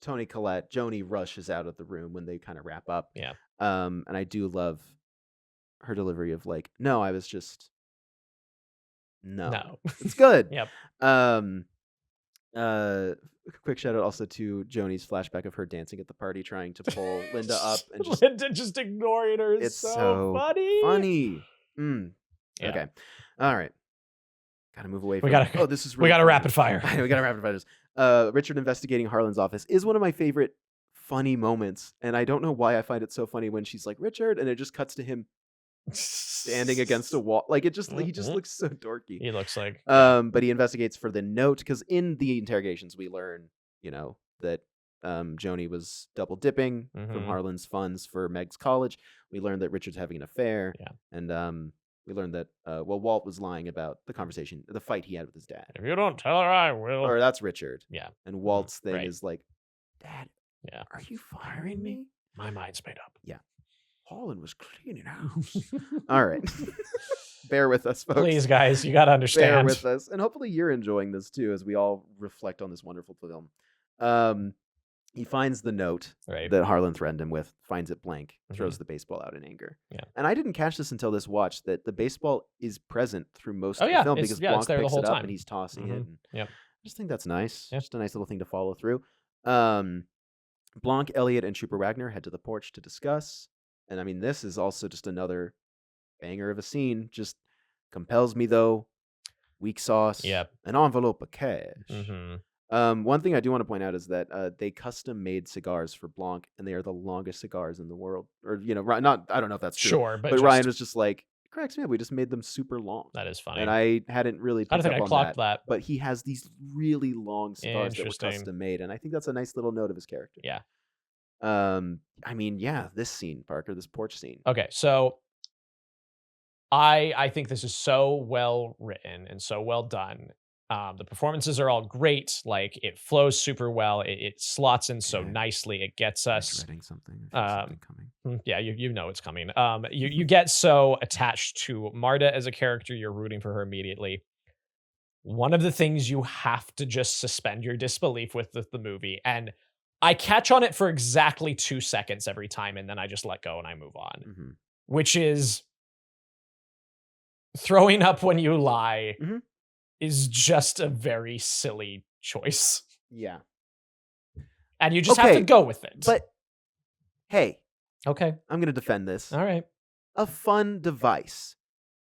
Toni Collette, Joni rushes out of the room when they kind of wrap up. Yeah. And I do love her delivery of like, no, I was just no. It's good. Yep. Quick shout out also to Joni's flashback of her dancing at the party trying to pull Linda up and just Linda just ignoring her. It's so funny. Yeah. Okay. All right. Gotta move away from this is really we gotta funny. rapid fire. We gotta rapid fire this. Richard investigating Harlan's office is one of my favorite funny moments, and I don't know why I find it so funny when she's like, Richard, and it just cuts to him standing against a wall. Like it just he just looks so dorky. He looks like but he investigates for the note, because in the interrogations we learn, that Joni was double dipping from Harlan's funds for Meg's college. We learned that Richard's having an affair. Yeah. And we learned that Walt was lying about the fight he had with his dad. If you don't tell her, I will. Or that's Richard. Yeah. And Walt's thing Right. is like, Dad, Yeah. are you firing me? My mind's made up. Yeah. Harlan was cleaning house. All right. Bear with us, folks. Please, guys, you gotta understand. Bear with us. And hopefully you're enjoying this too, as we all reflect on this wonderful film. He finds the note that Harlan threatened him with, finds it blank, throws the baseball out in anger. Yeah. And I didn't catch this until this watch, that the baseball is present through most of the yeah. film, because Blanc there the picks whole it up time. and he's tossing it. And Yep. I just think that's nice. Yeah. Just a nice little thing to follow through. Blanc, Elliot, and Trooper Wagner head to the porch to discuss. And I mean, this is also just another banger of a scene. Just compels me, though. Weak sauce. Yep. An envelope of cash. Mm-hmm. One thing I do want to point out is that they custom made cigars for Blanc, and they are the longest cigars in the world. Or I don't know if that's true. Sure, but Ryan was just like, it cracks me up. We just made them super long. That is funny. And I hadn't really picked I don't think up I on clocked that. But he has these really long cigars that were custom made, and I think that's a nice little note of his character. Yeah. I mean, yeah, this scene, Parker, this porch scene. Okay, so I think this is so well written and so well done. The performances are all great. Like, it flows super well. It slots in so nicely. It gets us. Dreading something. Something coming. Yeah, you know it's coming. You get so attached to Marta as a character. You're rooting for her immediately. One of the things you have to just suspend your disbelief with the movie, and I catch on it for exactly 2 seconds every time, and then I just let go and I move on, which is throwing up when you lie. Is just a very silly choice. Yeah. And you just have to go with it. But, hey. Okay. I'm going to defend this. All right. A fun device.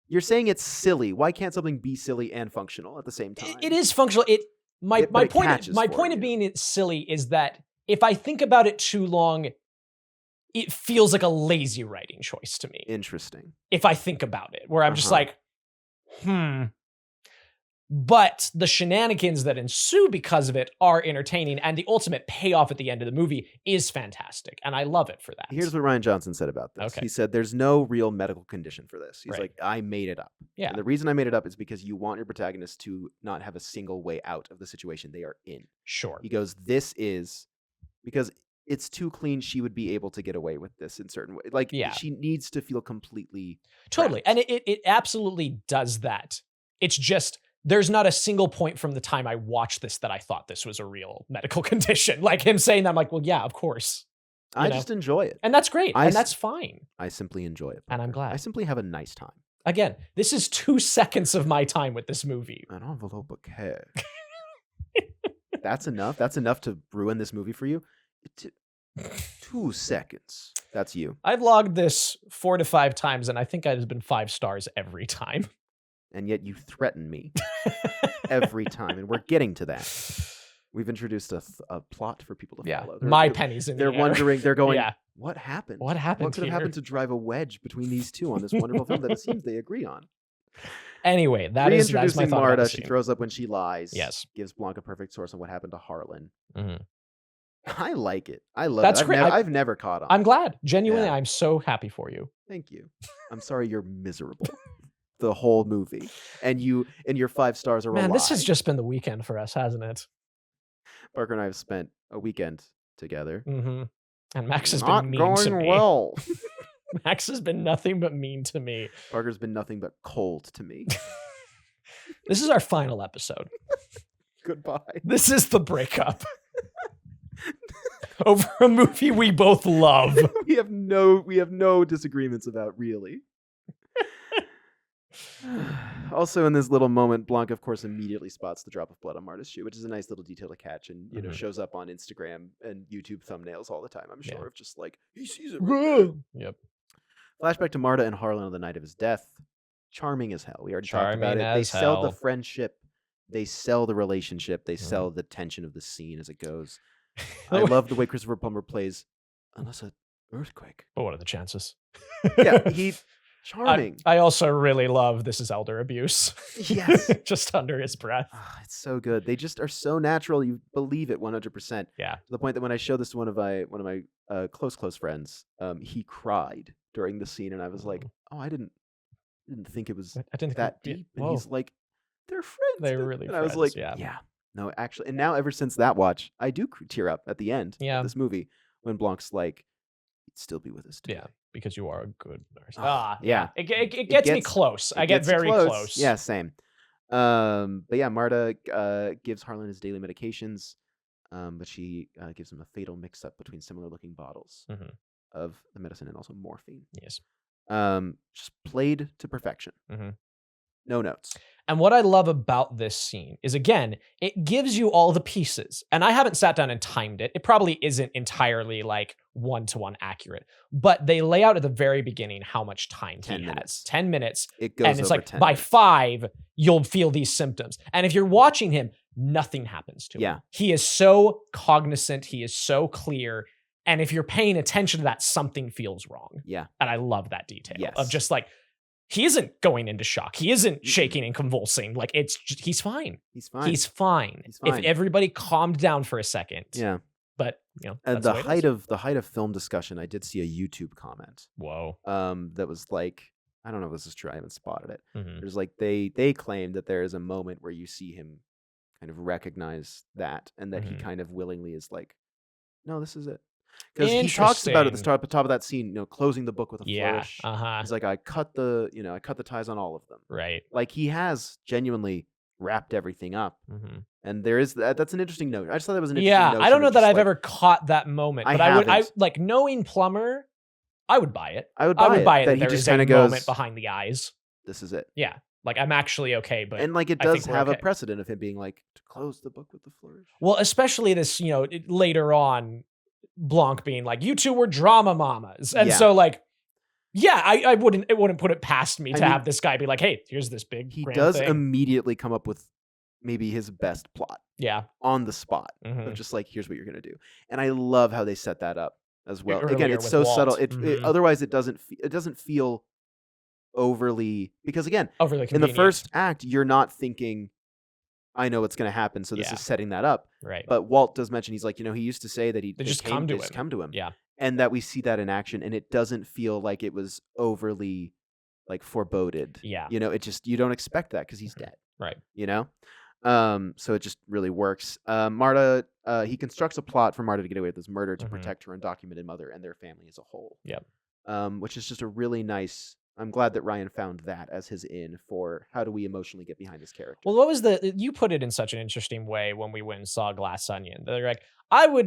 You're saying it's silly. Why can't something be silly and functional at the same time? It is functional. My point of being it silly is that if I think about it too long, it feels like a lazy writing choice to me. Interesting. If I think about it, where I'm just like, But the shenanigans that ensue because of it are entertaining, and the ultimate payoff at the end of the movie is fantastic, and I love it for that. Here's what Rian Johnson said about this. Okay. He said, there's no real medical condition for this. He's like, I made it up. Yeah. And the reason I made it up is because you want your protagonist to not have a single way out of the situation they are in. Sure. He goes, this is, because it's too clean, she would be able to get away with this in certain ways. Like, she needs to feel completely Totally. trapped. And it absolutely does that. It's just, there's not a single point from the time I watched this that I thought this was a real medical condition. Like him saying that, I'm like, well, yeah, of course. I just enjoy it. And that's great. And that's fine. I simply enjoy it. And I'm glad. I simply have a nice time. Again, this is 2 seconds of my time with this movie. An envelope of cash. That's enough? That's enough to ruin this movie for you? 2 seconds. That's you. I've logged this 4 to 5 times, and I think it has been 5 stars every time. And yet you threaten me every time, and we're getting to that. We've introduced a plot for people to follow. My pennies in the They're air. wondering, they're going, what happened? What happened What could have happened to drive a wedge between these two on this wonderful film that it seems they agree on? Anyway, that's my thought Marta. about the She scene. throws up when she lies. Yes. Gives Blanc a perfect source on what happened to Harlan. I like it. I love That's it. great. I've never caught on. I'm glad. Genuinely, Yeah. I'm so happy for you. Thank you. I'm sorry you're miserable. The whole movie, and your 5 stars are a Man, lie. this has just been the weekend for us, hasn't it? Parker and I have spent a weekend together. Mm-hmm. And Max has Not been mean going to me. well. Max has been nothing but mean to me. Parker's been nothing but cold to me. This is our final episode. Goodbye. This is the breakup. Over a movie we both love. we have no disagreements about, really. Also, in this little moment, Blanc, of course, immediately spots the drop of blood on Marta's shoe, which is a nice little detail to catch, and shows up on Instagram and YouTube thumbnails all the time. I'm sure of just like he sees it. Right there. Yep. Flashback to Marta and Harlan on the night of his death. Charming as hell. We already talked about it. They sell the friendship. They sell the relationship. They sell the tension of the scene as it goes. I love the way Christopher Plummer plays. Unless an earthquake. But what are the chances? Yeah, charming. I also really love this is elder abuse. Yes. Just under his breath. Oh, it's so good. They just are so natural. You believe it 100%. Yeah. To the point that when I showed this to one of my close friends, he cried during the scene, and I was like, "Oh, I didn't think it was that deep." And he's like, "They're friends. They're really and friends." I was like, yeah. No, actually, and now ever since that watch, I do tear up at the end of this movie when Blanc's like, "He'd still be with us today." Yeah, because you are a good nurse. Yeah. It gets me close. I get very close. Yeah, same. But yeah, Marta gives Harlan his daily medications, but she gives him a fatal mix-up between similar-looking bottles of the medicine and also morphine. Yes. Just played to perfection. No notes. And what I love about this scene is, again, it gives you all the pieces. And I haven't sat down and timed it. It probably isn't entirely like one-to-one accurate. But they lay out at the very beginning how much time he has. 10 minutes. It goes and it's over like 10 by minutes. 5, you'll feel these symptoms. And if you're watching him, nothing happens to him. Yeah. He is so cognizant. He is so clear. And if you're paying attention to that, something feels wrong. Yeah. And I love that detail Yes. of just like, he isn't going into shock. He isn't shaking and convulsing. Like he's fine. He's fine. He's fine. If everybody calmed down for a second. Yeah. But and the height of film discussion, I did see a YouTube comment. Whoa. That was like, I don't know if this is true. I haven't spotted it. Mm-hmm. There's like they claim that there is a moment where you see him kind of recognize that, and that he kind of willingly is like, no, this is it. Because he talks about it at the top of that scene, closing the book with a flourish. He's like, I cut the ties on all of them. Right. Like he has genuinely wrapped everything up. And there is that's an interesting note. I just thought that was an interesting note. I don't know that I've ever caught that moment, but I like knowing Plummer, I would buy it. I would buy it that he there just is a kind of goes moment behind the eyes. This is it. Yeah. Like I'm actually okay, but and like it does have a precedent of him being like to close the book with the flourish. Well, especially this, later on, Blanc being like, you two were drama mamas. And so like, it wouldn't put it past me to have this guy be like, hey, here's this big he grand does thing. Immediately come up with maybe his best plot. Yeah. On the spot. Of just like, here's what you're gonna do. And I love how they set that up as well. Earlier Again, it's so Walt. subtle. Otherwise it doesn't feel overly, because again, in the first act, you're not thinking, I know what's going to happen, so this is setting that up. Right. But Walt does mention, he's like, he used to say that they just come to him. Yeah. And that we see that in action, and it doesn't feel like it was overly like foreboded. Yeah. It just, you don't expect that because he's dead. Right. So it just really works. Marta, he constructs a plot for Marta to get away with this murder to protect her undocumented mother and their family as a whole. Yep. Which is just a really nice. I'm glad that Rian found that as his in for how do we emotionally get behind this character. Well, you put it in such an interesting way when we went and saw Glass Onion. They're like,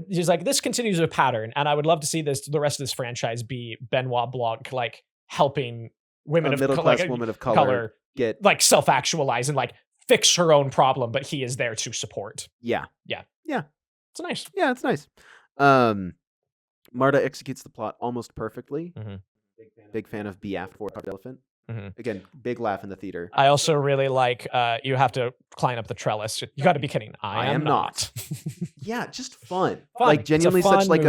he's like, this continues a pattern, and I would love to see the rest of this franchise be Benoit Blanc, like helping women of middle-class woman of color get like self-actualize and like fix her own problem, but he is there to support. Yeah. It's nice. Yeah, it's nice. Marta executes the plot almost perfectly. Big fan of B after Carved Elephant. Again, big laugh in the theater. I also really like you have to climb up the trellis. You got to be kidding. I am not. Yeah, just fun. Like genuinely such like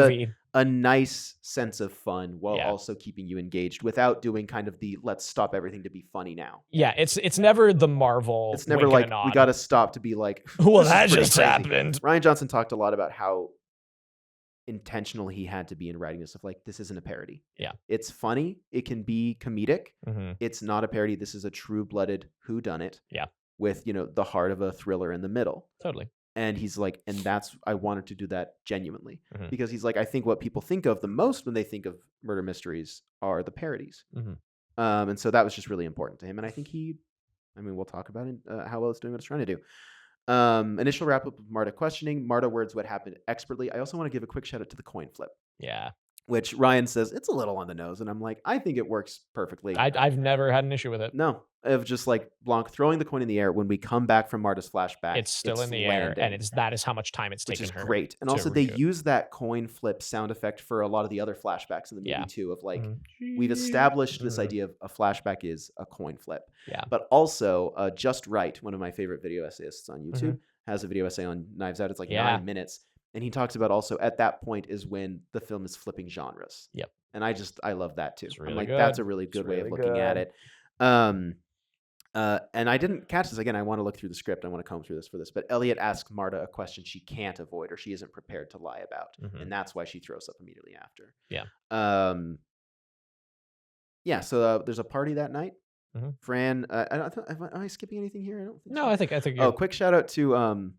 a nice sense of fun while also keeping you engaged without doing kind of the let's stop everything to be funny now. Yeah, it's never the Marvel. It's never like we got to stop to be like, well, that just happened. Rian Johnson talked a lot about how intentional he had to be in writing this stuff. Like, this isn't a parody. Yeah. It's funny. It can be comedic. Mm-hmm. It's not a parody. This is a true-blooded whodunit. Yeah. With, the heart of a thriller in the middle. Totally. And he's like, and that's, I wanted to do that genuinely. Mm-hmm. Because he's like, I think what people think of the most when they think of murder mysteries are the parodies. Mm-hmm. And so that was just really important to him. And I think we'll talk about it, how well it's doing what it's trying to do. Initial wrap up of Marta questioning. Marta words what happened expertly. I also want to give a quick shout out to the coin flip. Yeah. Which Ryan says it's a little on the nose, and I'm like, I think it works perfectly. I've never had an issue with it. No, of just like Blanc throwing the coin in the air. When we come back from Marta's flashback, it's still in the air, and that is how much time it's taken her. Which is great. And also they use that coin flip sound effect for a lot of the other flashbacks in the movie too. Of like, we've established this idea of a flashback is a coin flip. Yeah. But also, Just Right, one of my favorite video essayists on YouTube, has a video essay on Knives Out. It's like 9 minutes. And he talks about also at that point is when the film is flipping genres. Yep. And I love that too. Really I'm like, good. that's a really good way of looking at it. And I didn't catch this again. I want to look through the script. I want to comb through this for this. But Elliot asks Marta a question she can't avoid or she isn't prepared to lie about. And that's why she throws up immediately after. Yeah. So there's a party that night. Fran, am I skipping anything here? I don't think so. No, I think Oh, quick shout out to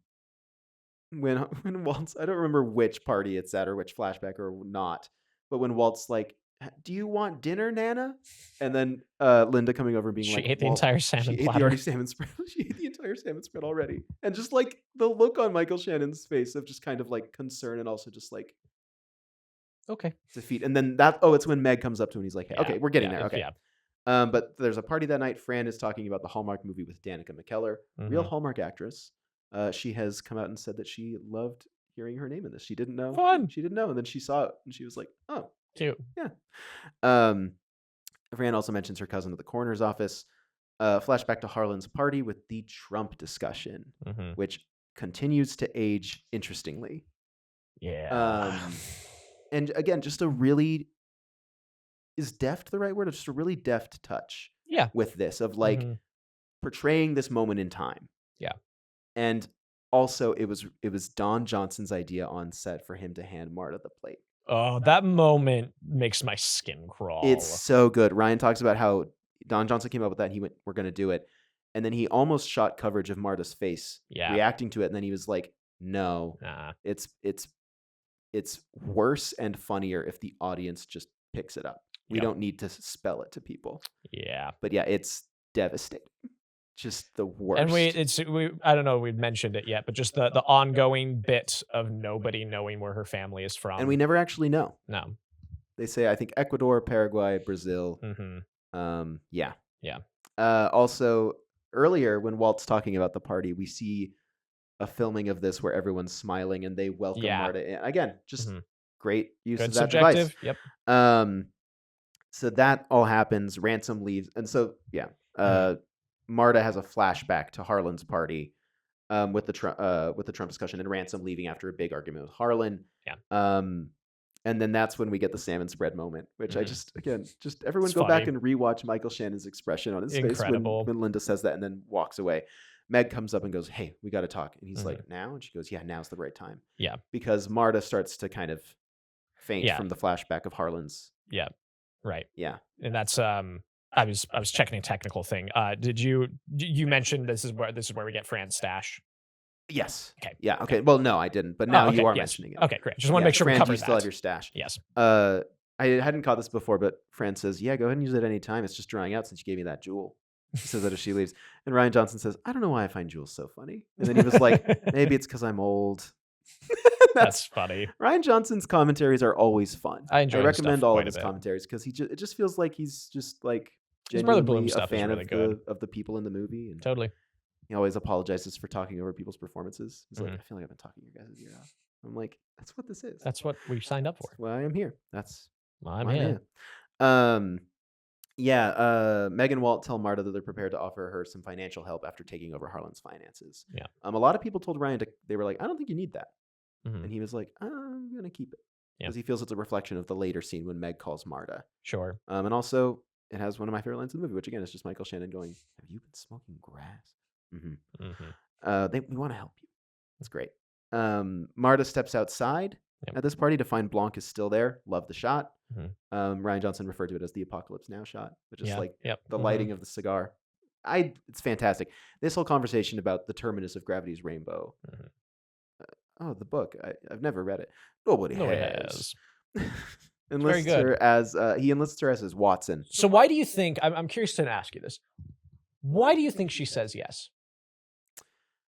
when Walt's, I don't remember which party it's at or which flashback or not, but when Walt's like, do you want dinner, Nana? And then Linda coming over and being like, she ate the entire salmon platter. She ate the salmon spread. She ate the entire salmon spread already. And just like the look on Michael Shannon's face of just kind of like concern and also just like okay, defeat. And then it's when Meg comes up to him and he's like, hey, okay, we're getting there. Okay. Yeah. But there's a party that night. Fran is talking about the Hallmark movie with Danica McKellar, real Hallmark actress. She has come out and said that she loved hearing her name in this. She didn't know. Fun. She didn't know. And then she saw it and she was like, oh. Cute. Yeah. Fran also mentions her cousin at the coroner's office. Flashback to Harlan's party with the Trump discussion, which continues to age interestingly. Yeah. And again, just a really... Is deft the right word? Just a really deft touch. Yeah. With this of like portraying this moment in time. Yeah. And also it was Don Johnson's idea on set for him to hand Marta the plate. Oh, that moment makes my skin crawl. It's so good. Ryan talks about how Don Johnson came up with that and he went, we're going to do it. And then he almost shot coverage of Marta's face reacting to it. And then he was like, no, it's worse and funnier if the audience just picks it up. We don't need to spell it to people. Yeah. But yeah, it's devastating. Just the worst. And I don't know if we've mentioned it yet, but just the ongoing bit of nobody knowing where her family is from. And we never actually know. No. They say, I think, Ecuador, Paraguay, Brazil. Yeah. Yeah. Also, earlier when Walt's talking about the party, we see a filming of this where everyone's smiling and they welcome Marta in. Again, just great use of that subjective device. Yep. So that all happens. Ransom leaves. And so, Marta has a flashback to Harlan's party with the Trump discussion and Ransom leaving after a big argument with Harlan. Yeah. And then that's when we get the salmon spread moment, which I just everyone It's go funny. back and rewatch Michael Shannon's expression on his Incredible. face when Linda says that and then walks away. Meg comes up and goes, hey, we got to talk. And he's like, now? And she goes, yeah, now's the right time. Yeah. Because Marta starts to kind of faint from the flashback of Harlan's. Yeah. Right. Yeah. And that's I was checking a technical thing. Did you mentioned this is where we get Fran's stash? Yes. Okay. Yeah. Okay. Well, no, I didn't, but now you are mentioning it. Okay, great. Just want to make sure Fran, we cover you that. still have your stash. Yes. I hadn't caught this before, but Fran says, yeah, go ahead and use it any time. It's just drying out since you gave me that jewel. She says that as she leaves. And Rian Johnson says, I don't know why I find jewels so funny. And then he was like, maybe it's because I'm old. That's funny. Rian Johnson's commentaries are always fun. I recommend all of his commentaries because it just feels like he's just like genuinely a fan of the people in the movie. And totally. He always apologizes for talking over people's performances. He's like, I feel like I've been talking your guys' ear off. I'm like, that's what this is. That's what we signed up for. That's why I'm here. That's why I'm here. Meg and Walt tell Marta that they're prepared to offer her some financial help after taking over Harlan's finances. Yeah. A lot of people told Ryan they were like, I don't think you need that. And he was like, I'm going to keep it. Because he feels it's a reflection of the later scene when Meg calls Marta. Sure. And also, it has one of my favorite lines in the movie, which again is just Michael Shannon going, have you been smoking grass? We want to help you. That's great. Marta steps outside at this party to find Blanc is still there. Love the shot. Mhm. Rian Johnson referred to it as the Apocalypse Now shot, which is like Yep. the lighting of the cigar. It's fantastic. This whole conversation about the terminus of gravity's rainbow. Mhm. The book. I've never read it. Nobody Nobody has. very enlists good. her as he enlists her as his Watson. So why do you think? I'm curious to ask you this. Why do you think she says yes?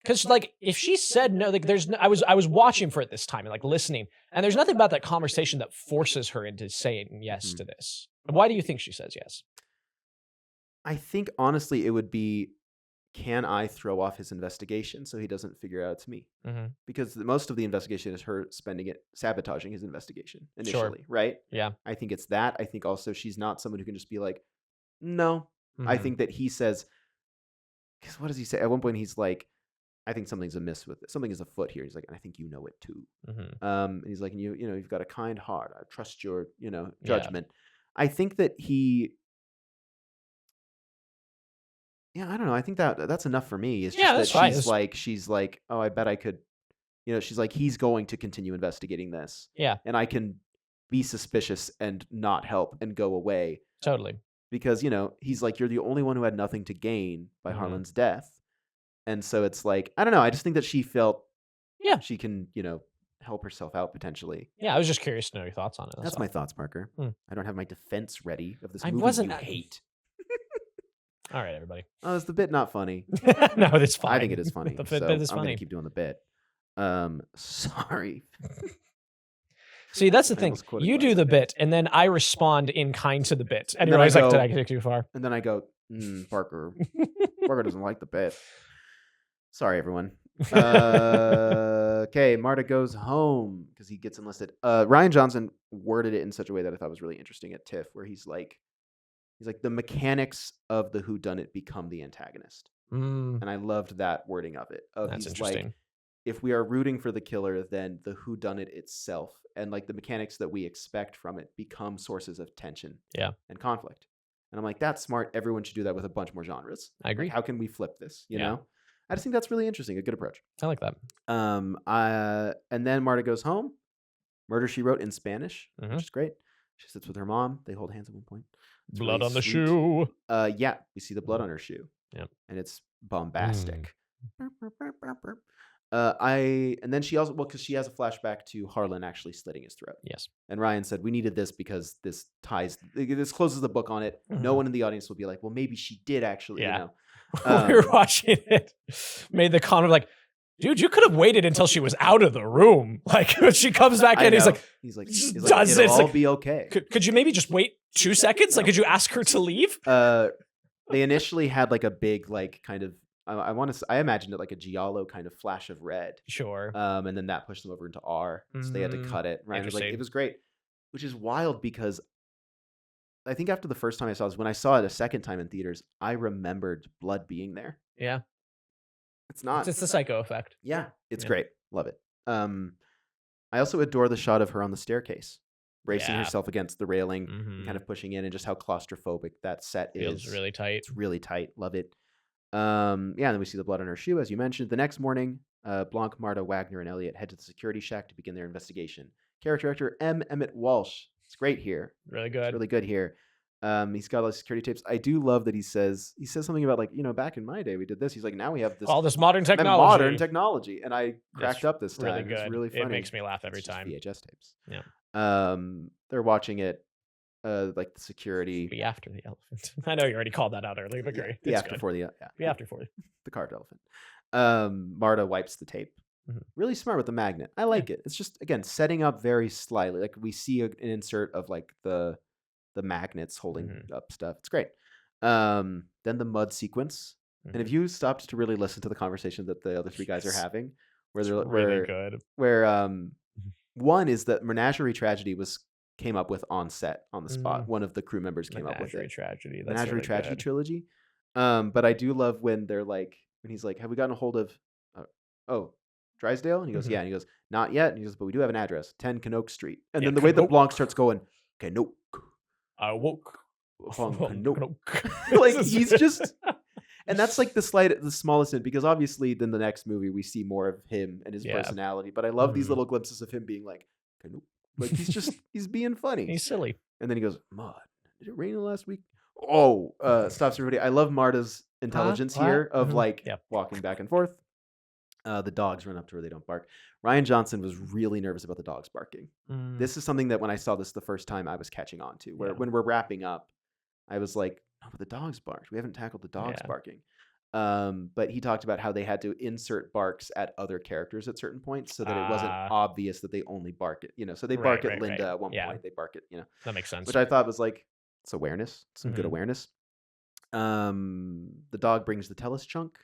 Because like if she said no, like there's no, I was watching for it this time and like listening, and there's nothing about that conversation that forces her into saying yes to this. Why do you think she says yes? I think honestly it would be, can I throw off his investigation so he doesn't figure out it's me? Because most of the investigation is her spending it sabotaging his investigation initially, right? Yeah. I think it's that. I think also she's not someone who can just be like, no. I think that he says, because what does he say? At one point he's like, I think something's amiss with it. Something is afoot here. He's like, and I think you know it too. And he's like, and you've got a kind heart. I trust your, judgment. I think that I don't know. I think that's enough for me. It's just that she's like, oh, I bet I could, she's like, he's going to continue investigating this. Yeah. And I can be suspicious and not help and go away. Totally. Because, he's like, you're the only one who had nothing to gain by Harlan's death. And so it's like, I don't know. I just think that she felt she can, help herself out potentially. Yeah, I was just curious to know your thoughts on it. That's my thoughts, Parker. I don't have my defense ready of this movie wasn't- you hate. All right, everybody. Oh, is the bit not funny? No, it's fine. I think it is funny. The so bit is I'm funny. going to keep doing the bit. Sorry. See, that's the I thing. almost quoted You myself. do the bit, and then I respond in kind to the bit. And And you're then I always like, go- did I get too far? And then I go, Parker. Parker doesn't like the bit. Sorry, everyone. Okay, Marta goes home because he gets enlisted. Rian Johnson worded it in such a way that I thought was really interesting at TIFF, where he's like, the mechanics of the whodunit become the antagonist. And I loved that wording of it. That's He's interesting. Like, if we are rooting for the killer, then the whodunit itself and like the mechanics that we expect from it become sources of tension and conflict. And I'm like, that's smart. Everyone should do that with a bunch more genres. I agree. Like, how can we flip this? You Yeah. know? I just think that's really interesting. A good approach. I like that. And then Marta goes home. Murder, She Wrote in Spanish, which is great. She sits with her mom. They hold hands at one point. It's Blood really on the sweet. shoe. Yeah, we see the blood on her shoe. Yep. And it's bombastic. And then she also, because she has a flashback to Harlan actually slitting his throat. Yes. And Ryan said, we needed this because this closes the book on it. No one in the audience will be like, well, maybe she did actually, Yeah. We were watching it, made the comment like, dude, you could have waited until she was out of the room. Like when she comes back in, he's like, does it'll it? all be okay. Could you maybe just wait 2 seconds? Like, could you ask her to leave? They initially had like a big, like kind of, I imagined it like a giallo kind of flash of red. Sure. And then that pushed them over into R. So they had to cut it. Ryan was like, it was great, which is wild because I think after the first time I saw this, when I saw it a second time in theaters, I remembered blood being there. Yeah. It's not. It's the Psycho effect. Yeah. It's great. Love it. I also adore the shot of her on the staircase, bracing herself against the railing, and kind of pushing in, and just how claustrophobic that set Feels really tight. It's really tight. Love it. And then we see the blood on her shoe, as you mentioned. The next morning, Blanc, Marta, Wagner, and Elliot head to the security shack to begin their investigation. Character actor M. Emmett Walsh. It's great here. Really good. It's really good here. He's got all the security tapes. I do love that he says something about like, back in my day we did this. He's like, now we have this all this modern technology. And I cracked up this time. Really good. It's really funny. It makes me laugh every It's just time. VHS tapes. Yeah. They're watching it. Like the security. Be after the elephant. I know you already called that out earlier, but great. Be after for the Be after for the carved elephant. Marta wipes the tape. Really smart with the magnet. I like it. It's just again setting up very slyly. Like we see an insert of like the magnets holding up stuff. It's great. Then the mud sequence. And if you stopped to really listen to the conversation that the other three guys are having, where they're really good. Where one is that Menagerie Tragedy came up with on set on the spot. One of the crew members came up with it. Tragedy. That's Menagerie really Tragedy good. trilogy. But I do love when they're like, when he's like, have we gotten a hold of Drysdale? And he goes, yeah. And he goes, not yet. And he goes, but we do have an address, 10 Canoke Street. And then the way that Blanc starts going, Canoke. I woke. Canoke. Like he's just, and that's like the smallest hint, because obviously then the next movie we see more of him and his personality. But I love these little glimpses of him being like, I know. Like he's being funny. He's silly. And then he goes, Maud, did it rain last week? Oh, stops everybody. I love Marta's intelligence What? here of like Yep. walking back and forth. The dogs run up to her, they don't bark. Rian Johnson was really nervous about the dogs barking. This is something that when I saw this the first time, I was catching on to. Where when we're wrapping up, I was like, "Oh, but the dogs barked. We haven't tackled the dogs barking." But he talked about how they had to insert barks at other characters at certain points so that it wasn't obvious that they only bark at, so they bark at Linda at one point. They bark at, That makes sense. which I thought was like, it's awareness, some good awareness. The dog brings the Tellus chunk.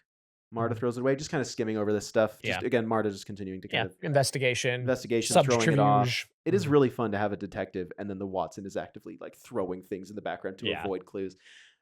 Marta throws it away, just kind of skimming over this stuff. Just, again, Marta just continuing to kind of investigation, throwing it off. subterfuge. It is really fun to have a detective, and then the Watson is actively like throwing things in the background to avoid clues.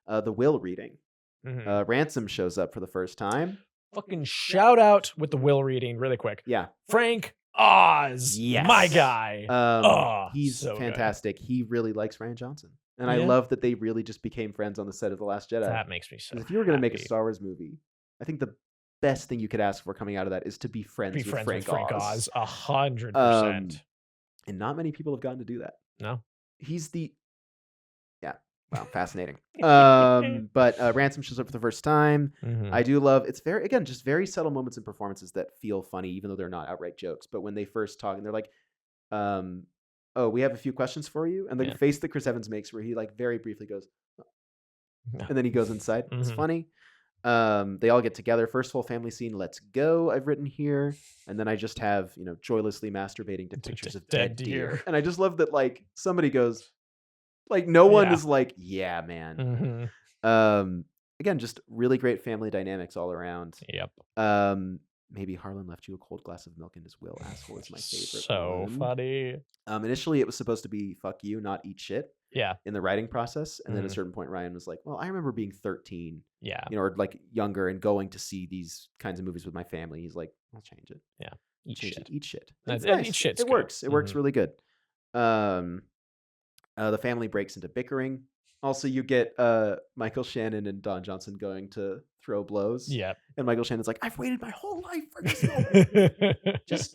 The will reading. Ransom shows up for the first time. Fucking shout out with the will reading really quick. Yeah. Frank Oz. Yes. My guy. He's so fantastic. He really likes Rian Johnson. And I Yeah. love that they really just became friends on the set of The Last Jedi. That makes me so 'Cause if you were going to make a happy. Star Wars movie, I think the best thing you could ask for coming out of that is to be friends with Frank Oz. 100%. And not many people have gotten to do that. No. He's the... Yeah. Wow, fascinating. But Ransom shows up for the first time. I do love... It's very, again, just very subtle moments and performances that feel funny, even though they're not outright jokes. But when they first talk, and they're like, oh, we have a few questions for you. And the face that Chris Evans makes where he like very briefly goes... And then he goes inside. It's funny. They all get together. First full family scene. Let's go. I've written here, and then I just have joylessly masturbating to pictures of dead deer. And I just love that like somebody goes, like no one is like, yeah, man. Again, just really great family dynamics all around. Yep. Maybe Harlan left you a cold glass of milk in his will. Asshole is my favorite. So one. funny. Initially, it was supposed to be fuck you, not eat shit. Yeah. In the writing process, and then at a certain point, Ryan was like, "Well, I remember being 13, Yeah. or like younger, and going to see these kinds of movies with my family." He's like, "I'll change it. Yeah. Eat Change shit. it. Eat shit. That's It's nice. eat shit's It good. works. It works really good." The family breaks into bickering. Also, you get Michael Shannon and Don Johnson going to throw blows. Yeah. And Michael Shannon's like, "I've waited my whole life for this moment." Just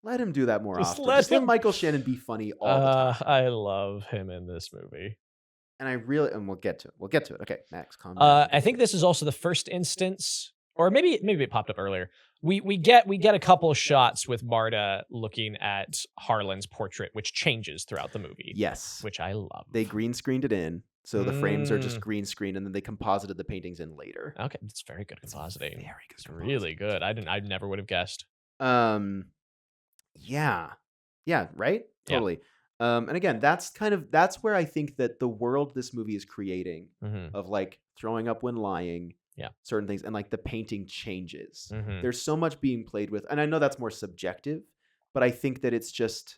let him do that more often. Just let Michael Shannon be funny all the time. I love him in this movie. And we'll get to it. We'll get to it. Okay, Max, calm down. I think this is also the first instance, or maybe it popped up earlier. We get a couple shots with Marta looking at Harlan's portrait, which changes throughout the movie. Yes. Which I love. They green screened it in. So the frames are just green screen, and then they composited the paintings in later. Okay, it's very good compositing. Very good. It's really good. I never would have guessed. Yeah, right? Yeah. Totally. And again, that's where I think that the world this movie is creating of like throwing up when lying, certain things, and like the painting changes. There's so much being played with, and I know that's more subjective, but I think that it's just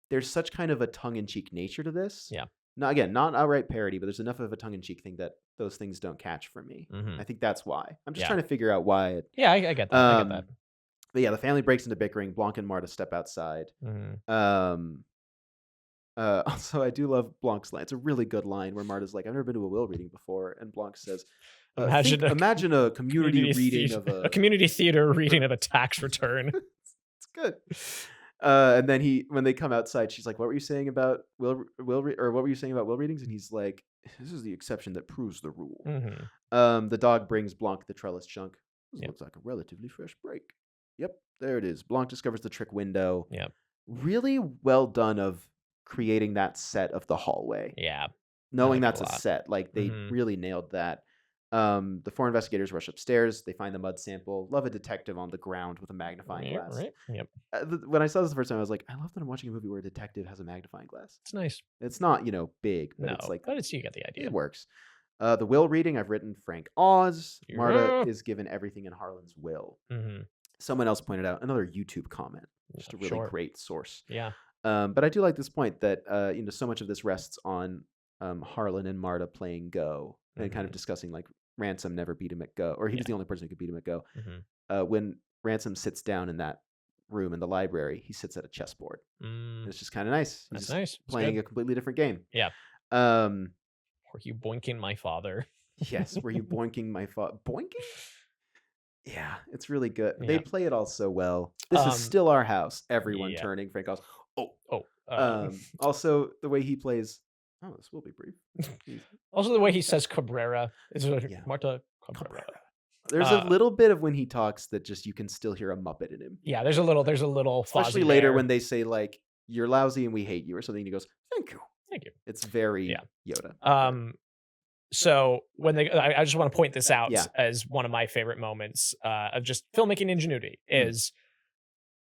there's such kind of a tongue-in-cheek nature to this. Yeah. Not outright parody, but there's enough of a tongue-in-cheek thing that those things don't catch for me. I think that's why. I'm just trying to figure out why it... Yeah, I get that. I get that. But yeah, the family breaks into bickering. Blanc and Marta step outside. Also, I do love Blanc's line. It's a really good line where Marta's like, "I've never been to a will reading before," and Blanc says, "Imagine a community reading of a community theater reading of a tax return." It's good. And then when they come outside, she's like, "What were you saying about what were you saying about will readings?" And he's like, "This is the exception that proves the rule." The dog brings Blanc the trellis chunk. This looks like a relatively fresh break. Yep, there it is. Blanc discovers the trick window. Yep. Really well done of creating that set of the hallway. Yeah. Knowing like it that's a a lot. set. Like they really nailed that. The 4 investigators rush upstairs. They find the mud sample. Love a detective on the ground with a magnifying glass. Right. Yep. When I saw this the first time, I was like, I love that I'm watching a movie where a detective has a magnifying glass. It's nice. It's not, big, but No, it's like, but you get the idea. it works. The will reading, I've written Frank Oz. Marta is given everything in Harlan's will. Someone else pointed out another YouTube comment. Just a really great source. Yeah. But I do like this point that so much of this rests on Harlan and Marta playing Go and kind of discussing like Ransom never beat him at Go, or he was the only person who could beat him at Go. When Ransom sits down in that room in the library, he sits at a chessboard. And it's just kind of nice. That's nice. Playing a completely different game. Yeah. Were you boinking my father? Yes. Were you boinking my father? Boinking? Yeah, it's really good. Yeah. They play it all so well. This is still our house. Everyone yeah. turning. Frank goes, oh. Oh. Also, the way he plays. Oh, this will be brief. Also, the way he says Cabrera is like, Yeah. Marta Cabrera. There's a little bit of when he talks that just you can still hear a Muppet in him. Yeah, there's a little Especially Fozzie later there. when they say like, "You're lousy and we hate you" or something. And he goes, "Thank you." Thank you. It's very Yoda. So when I just want to point this out Yeah. as one of my favorite moments of just filmmaking ingenuity is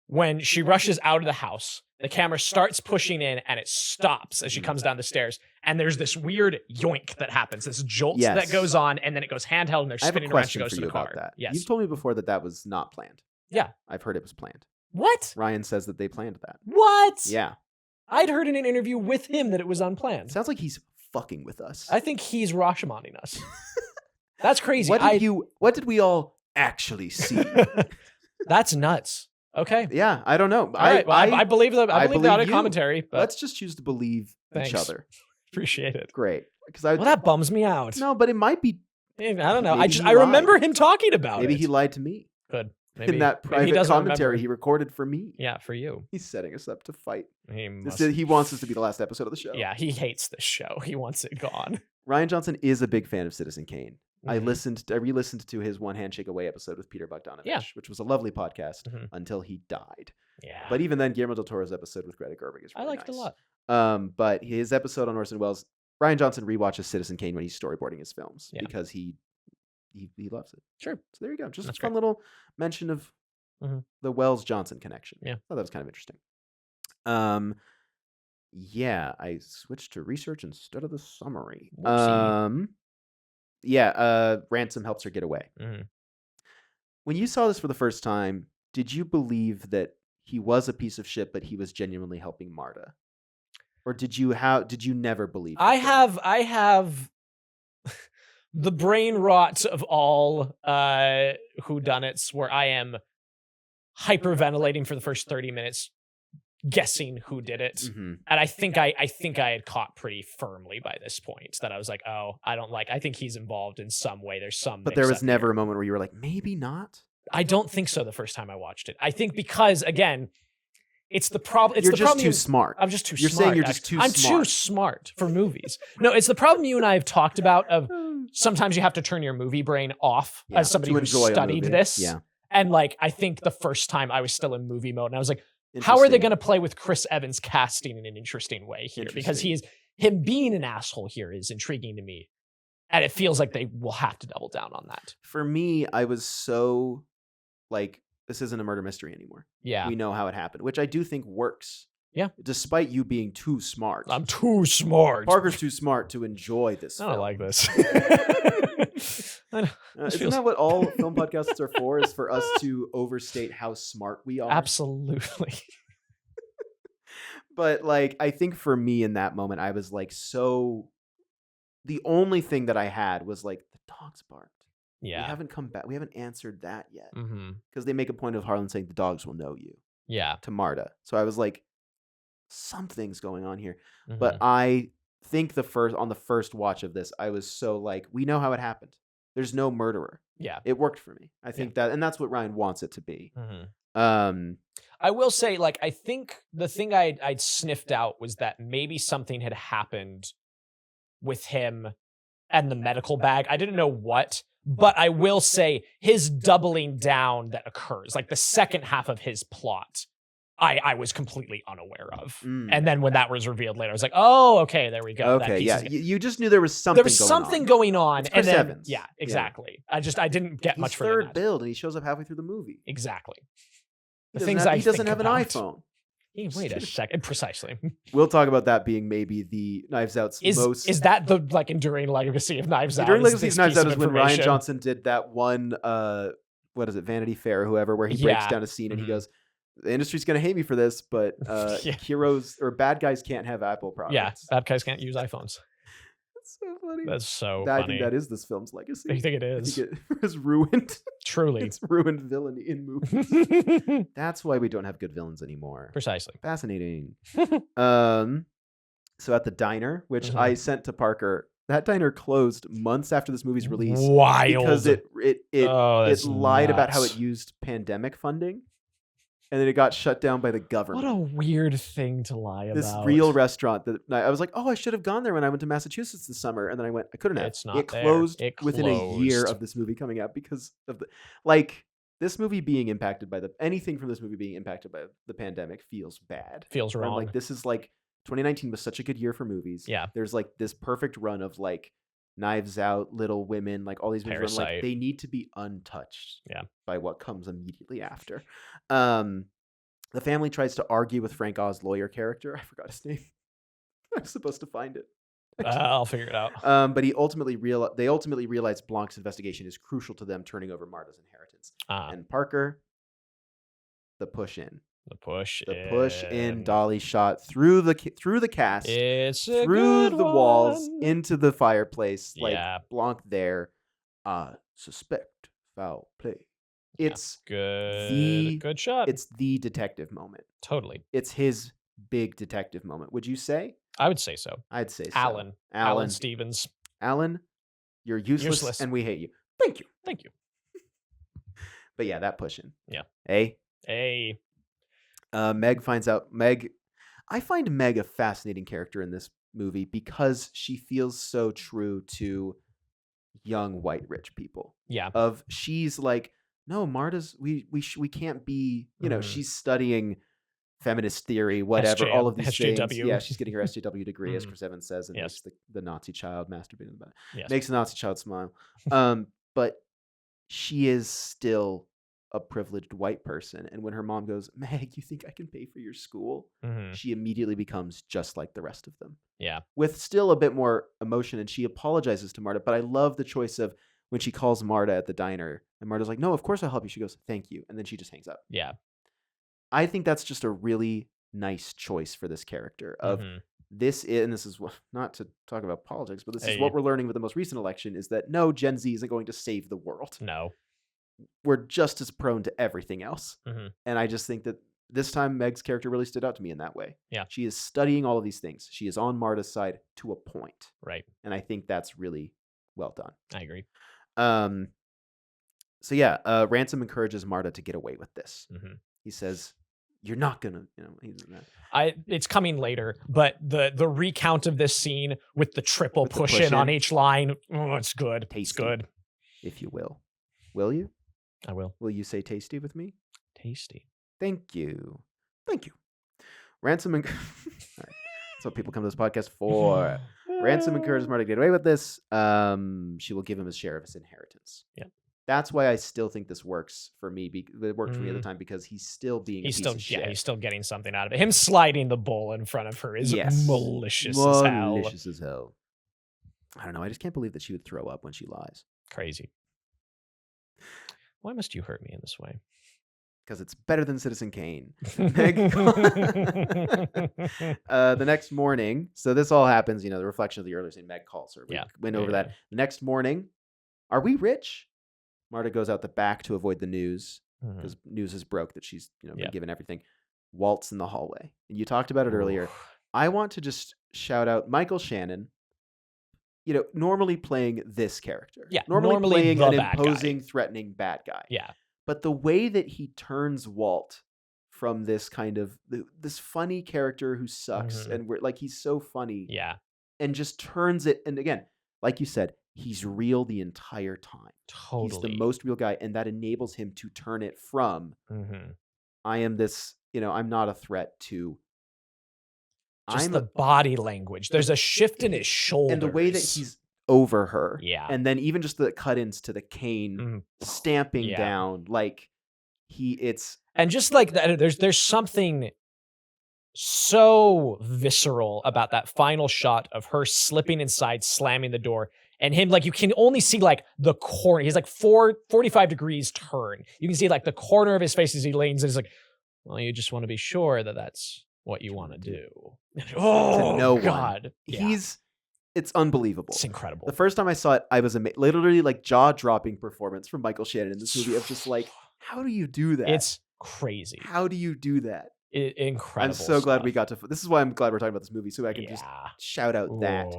when she rushes out of the house, the camera starts pushing in and it stops as she comes down the stairs. And there's this weird yoink that happens, this jolt that goes on, and then it goes handheld and they're spinning around. She goes to the car. About that. Yes. You've told me before that was not planned. Yeah. I've heard it was planned. What? Ryan says that they planned that. What? Yeah. I'd heard in an interview with him that it was unplanned. Sounds like he's fucking with us. I think he's Rashomonning us. That's crazy. What did we all actually see? That's nuts. Okay. Yeah, I don't know. I believe the audio you. commentary. But let's just choose to believe each other. Appreciate it. Great. Well, that bums me out. No, but it might be. I don't know. Maybe I remember him talking about Maybe it. he lied to me. Good. Maybe, in that private commentary he recorded for me. Yeah, for you. He's setting us up to fight. He He wants this to be the last episode of the show. Yeah, he hates this show. He wants it gone. Rian Johnson is a big fan of Citizen Kane. Mm-hmm. I re-listened to his One Handshake Away episode with Peter Bogdanovich, which was a lovely podcast until he died. Yeah. But even then, Guillermo del Toro's episode with Greta Gerwig is really I liked nice. it a lot. But his episode on Orson Welles, Rian Johnson rewatches Citizen Kane when he's storyboarding his films because he loves it. Sure. So there you go. Just That's a fun little mention of the Wells-Johnson connection. Yeah. I thought that was kind of interesting. Yeah, I switched to research instead of the summary. Whoopsie. Ransom helps her get away. Mm-hmm. When you saw this for the first time, did you believe that he was a piece of shit, but he was genuinely helping Marta? Or did you never believe I have the brain rot of all whodunits where I am hyperventilating for the first 30 minutes guessing who did it. Mm-hmm. And I think I had caught pretty firmly by this point that I was like, oh, I think he's involved in some way. There's some But there was never a moment where you were like, maybe not? I don't think so the first time I watched it. I think because, again, it's the problem. You're just too smart. I'm just too smart. You're saying you're just too smart. I'm too smart for movies. No, it's the problem you and I have talked about of sometimes you have to turn your movie brain off as somebody who studied this. Yeah. And like, I think the first time I was still in movie mode and I was like, how are they going to play with Chris Evans casting in an interesting way here? Because him being an asshole here is intriguing to me. And it feels like they will have to double down on that. For me, I was so like, this isn't a murder mystery anymore. Yeah. We know how it happened, which I do think works. Yeah. Despite you being too smart. I'm too smart. Parker's too smart to enjoy this film. I don't like this. Isn't that what all film podcasts are for? Is for us to overstate how smart we are? Absolutely. But like, I think for me in that moment, I was like, the only thing that I had was like, the dogs barked. Yeah. We haven't come back. We haven't answered that yet. Mm-hmm. Because they make a point of Harlan saying the dogs will know you. Yeah. To Marta. So I was like, something's going on here. Mm-hmm. But I think on the first watch of this, I was so like, we know how it happened. There's no murderer. Yeah. It worked for me. I think that, and that's what Ryan wants it to be. Mm-hmm. I will say, like, I think the thing I'd sniffed out was that maybe something had happened with him and the medical bag. I didn't know what, but I will say his doubling down that occurs, like the second half of his plot, I was completely unaware of. And then when that was revealed later, I was like, oh, okay, there we go. Okay, yeah. You just knew there was something going on. There was something going on. It's Chris Evans. Yeah, exactly. Yeah. I didn't get much further. He's third build, and he shows up halfway through the movie. Exactly. He doesn't have an iPhone. Wait a second. Precisely. We'll talk about that being maybe the Knives Out's most... Is that the like enduring legacy of Knives Out? Enduring legacy of Knives Out is when Rian Johnson did that one, what is it, Vanity Fair or whoever, where he breaks down a scene and he goes, the industry's going to hate me for this, but heroes or bad guys can't have Apple products. Yeah, bad guys can't use iPhones. That's so funny. That's so funny. I think that is this film's legacy. I think it is. I think it was ruined. Truly. It's ruined villainy in movies. That's why we don't have good villains anymore. Precisely. Fascinating. So at the diner, which I sent to Parker That diner closed months after this movie's release. Wild. Because it that's lied about how nuts. it used pandemic funding, and then it got shut down by the government. What a weird thing to lie about. This real restaurant that I was like, oh, I should have gone there when I went to Massachusetts this summer, and then I couldn't have. It's not it there. closed It within a year closed. of this movie coming out because of this movie being impacted by anything from this movie being impacted by the pandemic feels bad. Feels wrong. Like this is like 2019 was such a good year for movies. Yeah. There's like this perfect run of like Knives Out, Little Women, like all these movies. Parasite. Like they need to be untouched. Yeah. By what comes immediately after. The family tries to argue with Frank Oz's lawyer character. I forgot his name. I'm supposed to find it. I'll figure it out. But they ultimately realize Blanc's investigation is crucial to them turning over Marta's inheritance. And Parker, the push in. The push in dolly shot through the cast, it's through the walls one. into the fireplace. Like Yeah. Blanc there. Suspect foul play. It's good. Good shot. It's the detective moment. Totally. It's his big detective moment. Would you say? I would say so. I'd say so. Alan Stevens. Alan, you're useless and we hate you. Thank you. Thank you. But yeah, that pushing. Yeah. Hey. Meg finds out. I find Meg a fascinating character in this movie because she feels so true to young white rich people. Yeah. She's like, no, Marta's we can't be, she's studying feminist theory, whatever, all of these SJW. things. Yeah, she's getting her SJW degree, as Chris Evans says, and Yes. makes the Nazi child masturbating about it. Yes. Makes the Nazi child smile. But she is still a privileged white person. And when her mom goes, Meg, you think I can pay for your school? She immediately becomes just like the rest of them. Yeah. With still a bit more emotion, and she apologizes to Marta. But I love the choice of when she calls Marta at the diner, and Marta's like, no, of course I'll help you. She goes, thank you. And then she just hangs up. Yeah. I think that's just a really nice choice for this character of this is not to talk about politics, but this is what we're learning with the most recent election is that no, Gen Z isn't going to save the world. No. We're just as prone to everything else. And I just think that this time Meg's character really stood out to me in that way. Yeah. She is studying all of these things. She is on Marta's side to a point. Right. And I think that's really well done. I agree. So yeah, Ransom encourages Marta to get away with this. He says, you're not gonna, it's coming later, but the recount of this scene with the triple push in on each line, it's good. Tasty, it's good. If you will. Will you? I will. Will you say tasty with me? Tasty. Thank you. Ransom and that's what people come to this podcast for. Ransom encourages Marta to get away with this. She will give him his share of his inheritance. Yeah. That's why I still think this works for me. It worked for me at the time because he's still being a piece of shit. Yeah, he's still getting something out of it. Him sliding the bowl in front of her is malicious as hell. Malicious as hell. I don't know. I just can't believe that she would throw up when she lies. Crazy. Why must you hurt me in this way? Because it's better than Citizen Kane. The next morning, so this all happens, the reflection of the earlier scene, Meg calls her. We went over that. The next morning, are we rich? Marta goes out the back to avoid the news because news is broke that she's been given everything. Walt's in the hallway. And you talked about it earlier. I want to just shout out Michael Shannon, normally playing this character. Yeah. Normally playing an imposing, threatening bad guy. Yeah. But the way that he turns Walt from this kind of this funny character who sucks and he's so funny. Yeah. And just turns it. And again, like you said, he's real the entire time. Totally. He's the most real guy. And that enables him to turn it from I am this, I'm not a threat to just the body language. There's a shift in his shoulders. And the way that he's over her. Yeah. And then even just the cut-ins to the cane stamping down. And just like that, there's something so visceral about that final shot of her slipping inside, slamming the door, and him, you can only see, the corner. He's 45 degrees turn. You can see, the corner of his face as he leans, and he's like, well, you just want to be sure that that's what you want to do. Oh, to no God. One. Yeah. It's unbelievable. It's incredible. The first time I saw it, I was literally jaw-dropping performance from Michael Shannon in this movie of just how do you do that? It's crazy. How do you do that? Incredible. I'm so glad we got to. This is why I'm glad we're talking about this movie, so I can just shout out that.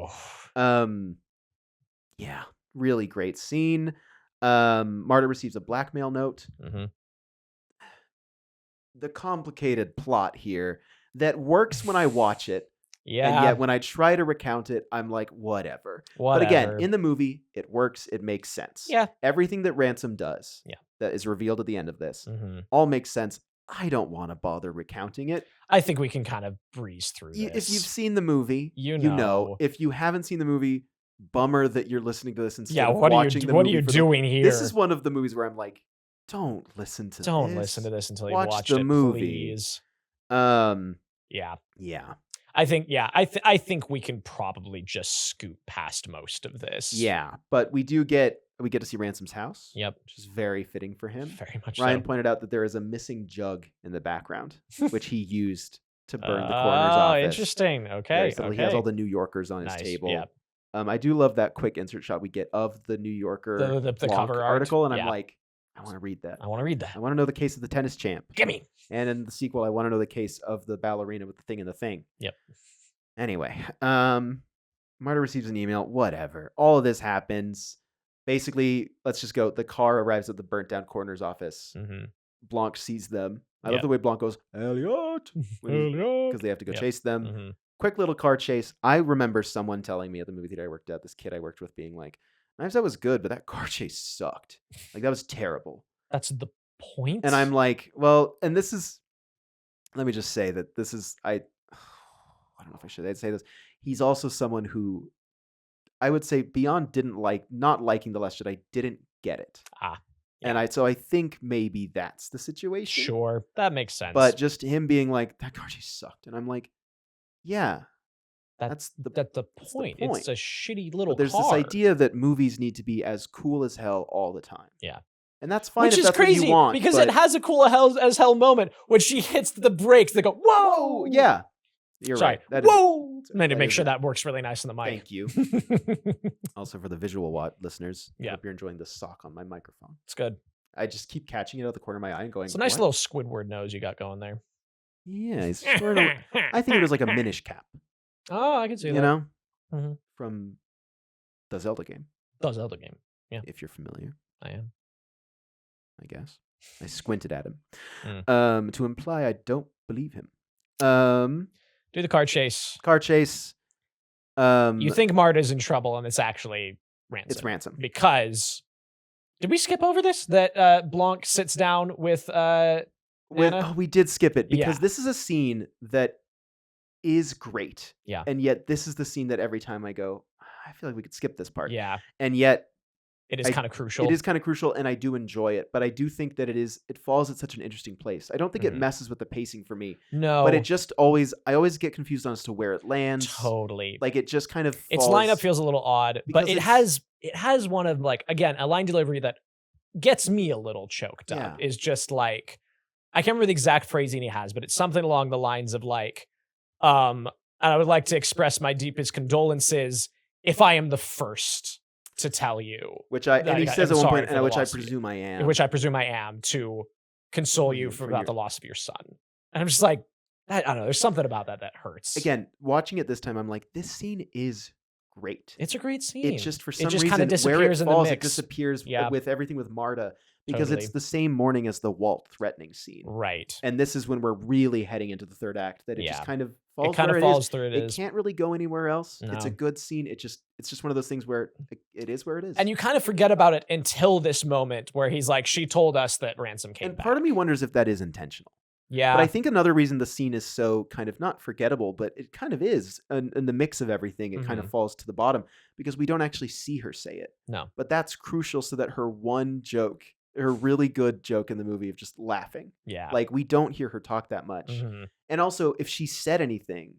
Yeah, really great scene. Marta receives a blackmail note. Mm-hmm. The complicated plot here that works when I watch it, Yeah. and yet when I try to recount it, I'm like, whatever. But again, in the movie, it works. It makes sense. Yeah. Everything that Ransom does, Yeah. that is revealed at the end of this, Mm-hmm. all makes sense. I don't want to bother recounting it. I think we can kind of breeze through this. If you've seen the movie, you know. If you haven't seen the movie, bummer that you're listening to this instead of what watching the movie. What are you doing here? This is one of the movies where I'm like, don't listen to this until you watch watch the it, movie. Please. Yeah. I think we can probably just scoot past most of this. Yeah, but we get to see Ransom's house. Yep. Which is very fitting for him. Very much Ryan so. pointed out that there is a missing jug in the background, which he used to burn the coroner's office. Oh, interesting. Okay. He has all the New Yorkers on his table. Yep. I do love that quick insert shot we get of the New Yorker the cover article, and I'm like, I want to read that. I want to read that. I want to know the case of the tennis champ. Gimme. And in the sequel, I want to know the case of the ballerina with the thing in the thing. Yep. Anyway, Marta receives an email. Whatever. All of this happens. Basically, let's just go. The car arrives at the burnt down coroner's office. Mm-hmm. Blanc sees them. I love the way Blanc goes, Elliot, because they have to go chase them. Mm-hmm. Quick little car chase. I remember someone telling me at the movie theater I worked at, this kid I worked with being like, Knives Out was good, but that car chase sucked. Like, that was terrible. That's the point. And I'm like, well, and this is, let me just say that this is, I don't know if I should say this. He's also someone who I would say beyond not liking The Last Jedi, didn't get it. Yeah. And I think maybe that's the situation. Sure. That makes sense. But just him being like, that car chase sucked. And I'm like, yeah. That's the point. It's a shitty little but there's car. this idea that movies need to be as cool as hell all the time. Yeah. And that's fine. Which if is that's crazy what you want, because it has a cool as hell moment when she hits the brakes. They go, whoa! Yeah. You're Sorry. right. Whoa! I need to make sure that works really nice in the mic. Thank you. Also for the visual listeners, I hope you're enjoying the sock on my microphone. It's good. I just keep catching it out of the corner of my eye and going, it's a nice little Squidward nose you got going there. Yeah. I think it was like a Minish cap. Oh, I can see that. You know? Mm-hmm. From the Zelda game. The Zelda game. Yeah. If you're familiar. I am. I guess. I squinted at him. Mm. To imply I don't believe him. Do the car chase. You think Marta's in trouble and it's actually Ransom. It's Ransom. Because did we skip over this? That Blanc sits down with Anna? We did skip it because this is a scene that is great. Yeah. And yet this is the scene that every time I go, I feel like we could skip this part. Yeah. And yet it is kind of crucial. It is kind of crucial, and I do enjoy it, but I do think that it falls at such an interesting place. I don't think it messes with the pacing for me. No. But I always get confused on as to where it lands. Totally. Like it just kind of falls. Its lineup feels a little odd, but it has one of like, again, a line delivery that gets me a little choked up. Is just like, I can't remember the exact phrasing he has, but it's something along the lines of like, and I would like to express my deepest condolences if I am the first to tell you. And he says at one point, which I presume I am. Which I presume I am, to console you about the loss of your son. And I'm just like, I don't know, there's something about that hurts. Again, watching it this time, I'm like, this scene is great. It's a great scene. It just, for some reason, kind of disappears where it in falls, the it mix. disappears with everything with Marta. Because Totally. it's the same morning as the Walt threatening scene. Right. And this is when we're really heading into the third act, that it just kind of falls it kind where of falls through it can't really go anywhere else. No. It's a good scene. It's just one of those things where it is where it is. And you kind of forget about it until this moment where he's like, she told us that Ransom came back. And part of me wonders if that is intentional. Yeah. But I think another reason the scene is so kind of not forgettable, but it kind of is. In the mix of everything, it kind of falls to the bottom because we don't actually see her say it. No. But that's crucial so that her one joke, her really good joke in the movie of just laughing. Yeah. Like, we don't hear her talk that much. Mm-hmm. And also, if she said anything,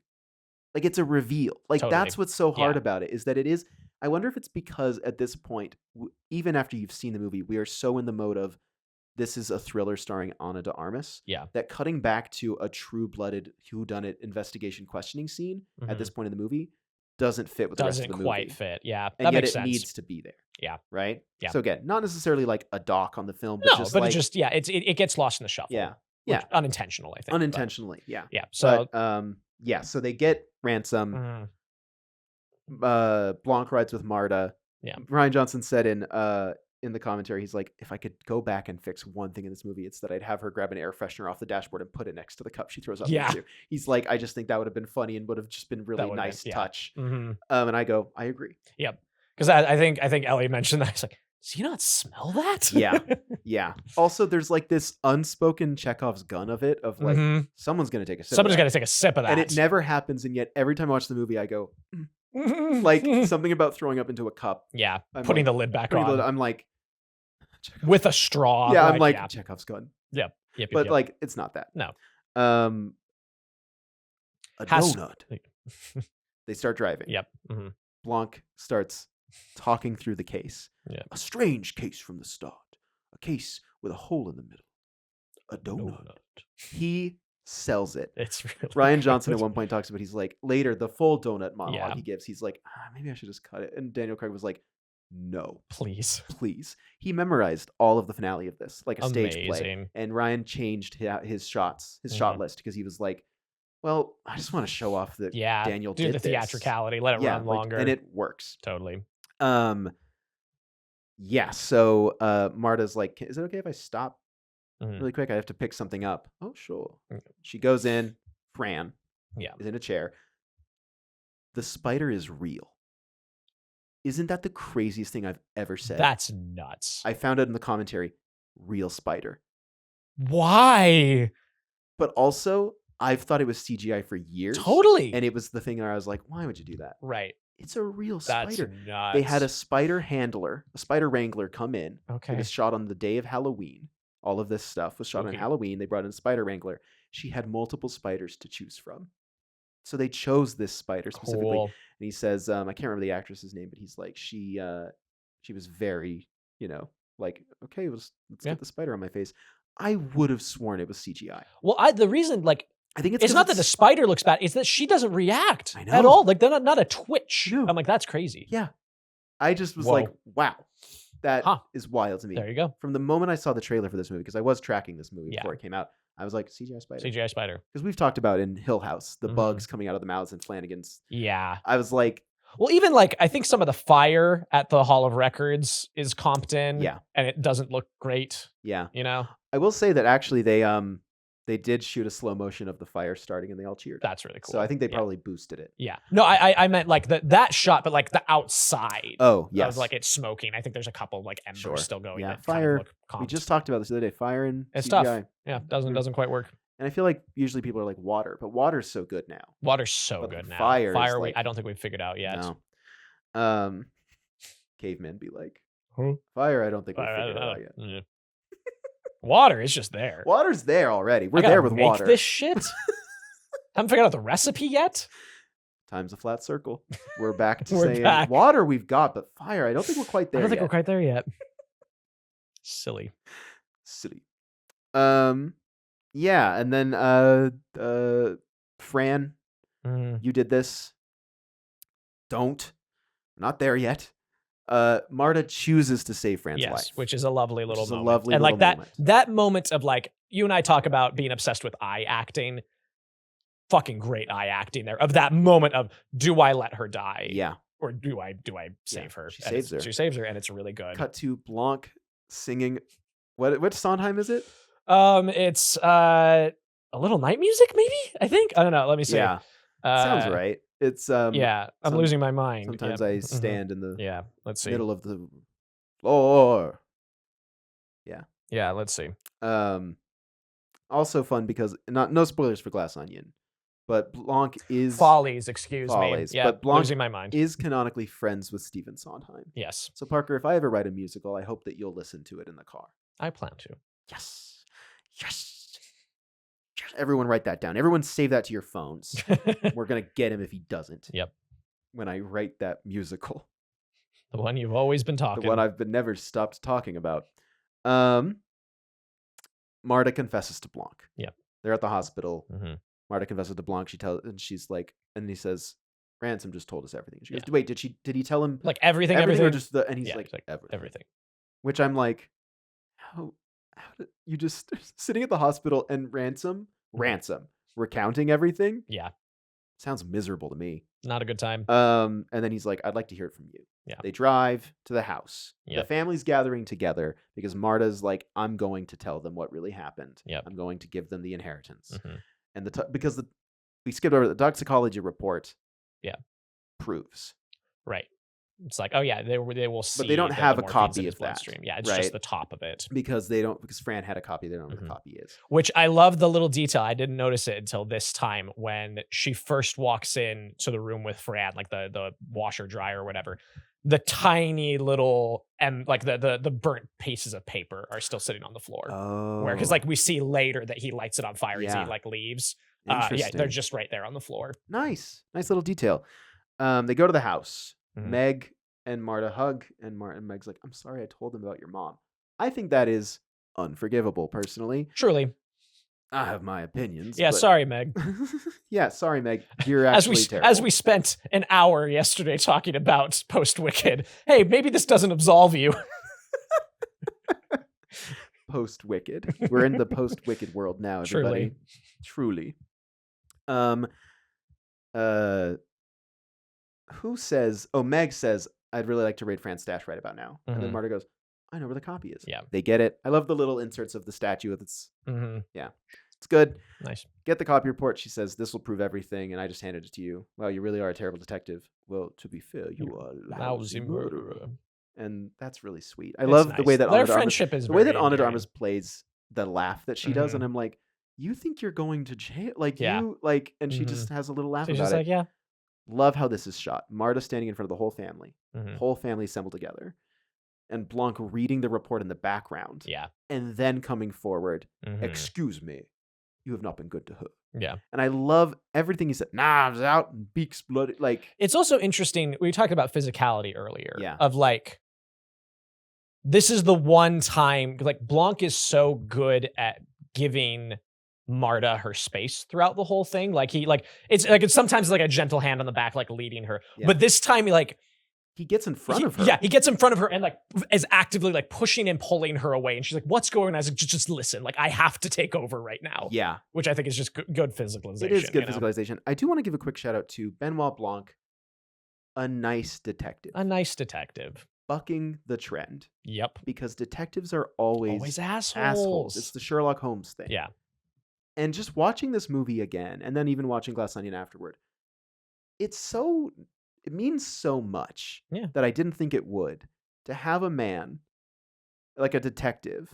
like, it's a reveal. Like, that's what's so hard about it, is that it is. I wonder if it's because at this point, even after you've seen the movie, we are so in the mode of, this is a thriller starring Ana de Armas. Yeah. That cutting back to a true-blooded whodunit investigation questioning scene at this point in the movie doesn't fit with the rest of the movie. Doesn't quite fit. Yeah. And that yet makes it sense. needs to be there. Yeah. Right? Yeah. So again, not necessarily like a doc on the film, but it gets lost in the shuffle. Yeah. Yeah. Unintentional, I think. Unintentionally, yeah. Yeah. So so they get Ransom. Blanc rides with Marta. Yeah. Rian Johnson said in the commentary, he's like, if I could go back and fix one thing in this movie, it's that I'd have her grab an air freshener off the dashboard and put it next to the cup she throws up Yeah. into. He's like, I just think that would have been funny and would have just been really nice touch. Mm-hmm. And I go, I agree. Yep. Because I think Ellie mentioned that. He's like, does he not smell that? Yeah. Yeah. Also, there's like this unspoken Chekhov's gun of it, of like, Mhm. someone's going to take a sip. Somebody's got to take a sip of that. And it never happens. And yet every time I watch the movie, I go, like something about throwing up into a cup. Yeah. I'm Putting like, the lid back on. I'm like, with a straw. Yeah, right? I'm like, yeah. Chekhov's gun. Yep. Yep. But yep. like, it's not that. No. A donut. They start driving. Yep. Mm-hmm. Blanc starts talking through the case. Yeah. A strange case from the start. A case with a hole in the middle. A donut. He sells it. It's really Rian Johnson at one point talks about, he's like, later, the full donut monologue Yeah. he gives, he's like, maybe I should just cut it. And Daniel Craig was like, no. Please. He memorized all of the finale of this, like a stage play. Amazing. And Ryan changed his shots, his shot list, because he was like, well, I just want to show off that Daniel do did the this. theatricality, let it run longer. And it works. Totally. Yeah, so Marta's like, is it okay if I stop really quick? I have to pick something up. Oh, sure. She goes in. Fran is in a chair. The spider is real. Isn't that the craziest thing I've ever said? That's nuts. I found it in the commentary. Real spider. Why? But also, I've thought it was CGI for years. Totally. And it was the thing where I was like, why would you do that? Right. It's a real That's spider. nuts. They had a spider handler, a spider wrangler come in. Okay. It was shot on the day of Halloween. All of this stuff was shot on Halloween. They brought in a spider wrangler. She had multiple spiders to choose from. So they chose this spider specifically. Cool. And he says, I can't remember the actress's name, but he's like, she was very, like, okay, let's get the spider on my face. I would have sworn it was CGI. Well, the reason, like, I think it's not that the spider looks bad. It's that she doesn't react I know. at all. Like, they're not a twitch. No. I'm like, that's crazy. Yeah. I just was Whoa. like, wow, that is wild to me. There you go. From the moment I saw the trailer for this movie, because I was tracking this movie before it came out, I was like, CGI spider. CGI spider. Because we've talked about in Hill House, the bugs coming out of the mouths in Flanagan's. Yeah. I was like... Well, even like, I think some of the fire at the Hall of Records is Compton. Yeah. And it doesn't look great. Yeah. You know? I will say that actually they did shoot a slow motion of the fire starting and they all cheered. That's really cool. So I think they probably boosted it. Yeah. No, I meant like that shot, but like the outside. Oh, yes. Of like it's smoking. I think there's a couple like embers still going. Yeah, that fire. Kind of look We just talked about this the other day. Fire and it's CGI. tough. Yeah, doesn't quite work. And I feel like usually people are like water, but water's so good now. Water's so but good now. Fire, I don't think we've figured out yet. No. Cavemen be like, huh? Fire, I don't think we've figured it out yet. Yeah. Water is just there. Water's there already. We're there with water. This shit. Haven't figured out the recipe yet. Time's a flat circle. We're back to We're saying back. water we've got, but fire, I don't think we're quite there I don't think yet. we're quite there yet. Silly. Yeah, and then Fran, you did this. Don't. We're not there yet. Marta chooses to save Fran's life. Which is a lovely little Which is a moment. lovely and like little moment. that moment of like, you and I talk about being obsessed with eye acting. Fucking great eye acting there. Of that moment of, do I let her die? Yeah. Or do I save her? She saves her. She saves her, and it's really good. Cut to Blanc singing. Which Sondheim is it? It's a little night music, maybe. I think. I don't know. Let me see. Yeah, sounds right. It's yeah. I'm losing my mind. Sometimes I stand in the Let's see. middle of the floor. Yeah. Yeah. Let's see. Also fun because no spoilers for Glass Onion, but Blanc is Follies. Excuse me. Yeah. But Blanc losing my mind. is canonically friends with Stephen Sondheim. Yes. So Parker, if I ever write a musical, I hope that you'll listen to it in the car. I plan to. Yes. Everyone write that down. Everyone save that to your phones. We're going to get him if he doesn't. Yep. When I write that musical. The one you've always been talking. The one I've never stopped talking about. Marta confesses to Blanc. Yep. They're at the hospital. Mm-hmm. Marta confesses to Blanc. She's like, and he says, Ransom just told us everything. She goes, wait, did he tell him like everything? Or just and he's like everything. Which I'm like, how did you just sitting at the hospital and Ransom recounting everything? Yeah. Sounds miserable to me. Not a good time. And then he's like, I'd like to hear it from you. Yeah. They drive to the house. Yep. The family's gathering together because Marta's like, I'm going to tell them what really happened. Yep. I'm going to give them the inheritance. Mhm. And we skipped over the toxicology report. Yeah. Proves. Right. It's like, oh yeah, they will see. But they don't that have the a morphine's copy in his of that, bloodstream. Yeah, it's right? just the top of it. Because Fran had a copy. They don't know what the copy is. Which I love the little detail. I didn't notice it until this time when she first walks in to the room with Fran, like the washer dryer or whatever. The tiny little and like the burnt pieces of paper are still sitting on the floor. Oh. Because like we see later that he lights it on fire as he Yeah. like leaves. Interesting. Yeah, they're just right there on the floor. Nice little detail. They go to the house. Mhm. Meg and Marta hug, and Meg's like, I'm sorry I told them about your mom. I think that is unforgivable, personally. Truly. I have my opinions. Yeah, but... sorry, Meg. Yeah, sorry, Meg. You're actually terrible. As we spent an hour yesterday talking about post-Wicked. Hey, maybe this doesn't absolve you. Post-Wicked. We're in the post-Wicked world now, everybody. Truly. Who says... Oh, Meg says, I'd really like to raid Fran's stash right about now. And then Marta goes, I know where the copy is. Yeah. They get it. I love the little inserts of the statue. It's Yeah. It's good. Nice. Get the copy report. She says, this will prove everything, and I just handed it to you. Wow, you really are a terrible detective. Well, to be fair, you are a lousy murderer. And that's really sweet. I love the way that their friendship is very Anna de endearing. Armas plays the laugh that she does, and I'm like, you think you're going to jail? Like, and she just has a little laugh She's about just it. like, yeah. Love how this is shot. Marta standing in front of the whole family. Whole family assembled together. And Blanc reading the report in the background. Yeah. And then coming forward. Excuse me. You have not been good to her. Yeah. And I love everything he said. Knives out and beaks bloody. Like, it's also interesting. We talked about physicality earlier. Yeah. Of like, this is the one time, like, Blanc is so good at giving Marta her space throughout the whole thing. Like, it's sometimes like a gentle hand on the back, like leading her. Yeah. But this time, he gets in front of her. Yeah, he gets in front of her and like is actively like pushing and pulling her away. And she's like, what's going on? I was like, just listen. Like, I have to take over right now. Yeah. Which I think is just good physicalization. It is good physicalization. I do want to give a quick shout out to Benoit Blanc, a nice detective. Bucking the trend. Yep. Because detectives are always assholes. It's the Sherlock Holmes thing. Yeah. And just watching this movie again, and then even watching Glass Onion afterward, it means so much that I didn't think it would to have a man, like a detective,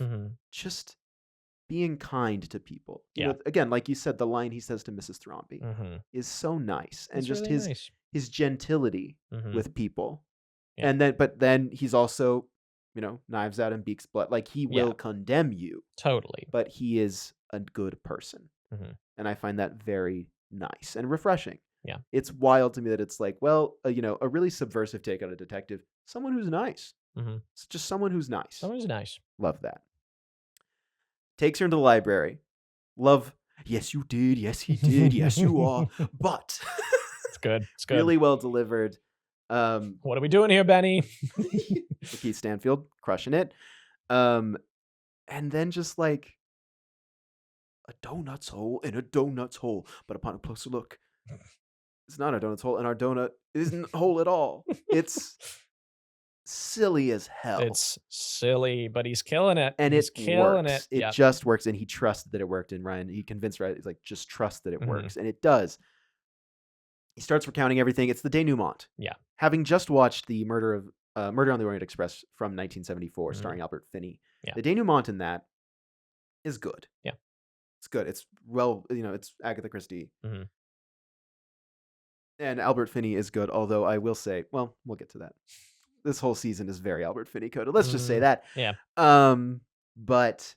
just being kind to people. Yeah. You know, again, like you said, the line he says to Mrs. Thrombey is so nice. And just really his gentility with people. Yeah. But then he's also, knives out and beaks blood. Like, he will condemn you. Totally. But he is a good person. And I find that very nice and refreshing. Yeah. It's wild to me that it's like, well, a really subversive take on a detective. Someone who's nice. It's just someone who's nice. Someone who's nice. Love that. Takes her into the library. Love, yes, you did. Yes, he did. Yes, you are. But. It's good. It's good. Really well delivered. What are we doing here, Benny? Keith Stanfield, crushing it. And then just like, a donut's hole in a donut's hole. But upon a closer look, it's not a donut's hole, and our donut isn't a hole at all. It's silly as hell. It's silly, but he's killing it. And he's killing works. It just works, and he trusted that it worked. And Ryan, he convinced Ryan, he's like, just trust that it works. And it does. He starts recounting everything. It's the denouement. Yeah. Having just watched the Murder on the Orient Express from 1974, starring Albert Finney. Yeah. The denouement in that is good. Yeah. It's good. It's it's Agatha Christie. And Albert Finney is good, although I will say, well, we'll get to that. This whole season is very Albert Finney coded. Let's just say that. Yeah. But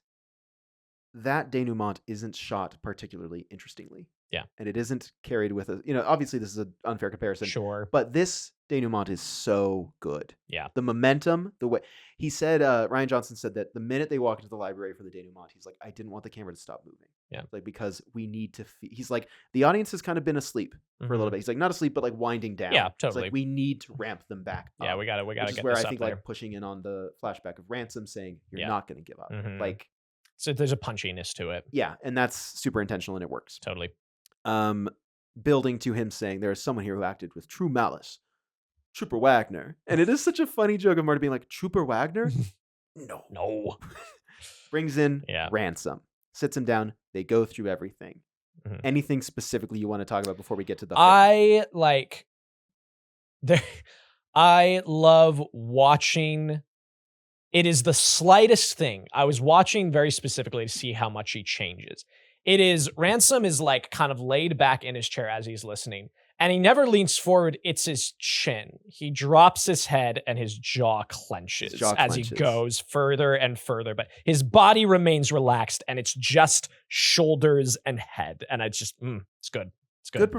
that denouement isn't shot particularly interestingly. Yeah. And it isn't carried with obviously this is an unfair comparison. Sure. But this denouement is so good. Yeah. The momentum, the way he said, Rian Johnson said that the minute they walk into the library for the denouement, he's like, I didn't want the camera to stop moving. Yeah. Like, because we need to he's like, the audience has kind of been asleep for a little bit. He's like, not asleep, but like winding down. Yeah, totally. It's like, we need to ramp them back up. Yeah, we gotta which get is where this I think up there. like pushing in on the flashback of Ransom saying you're not going to give up. Like, so there's a punchiness to it. Yeah, and that's super intentional and it works. Totally. building to him saying, there is someone here who acted with true malice. Trooper Wagner. And it is such a funny joke of Marta being like, Trooper Wagner? No. Brings in Yeah. Ransom. Sits him down. They go through everything. Mhm. Anything specifically you want to talk about before we get to the I love watching. It is the slightest thing. I was watching very specifically to see how much he changes. It is Ransom is like kind of laid back in his chair as he's listening, and he never leans forward. It's his chin. He drops his head and his jaw clenches as he goes further and further, but his body remains relaxed and it's just shoulders and head. And it's just, it's good. It's good.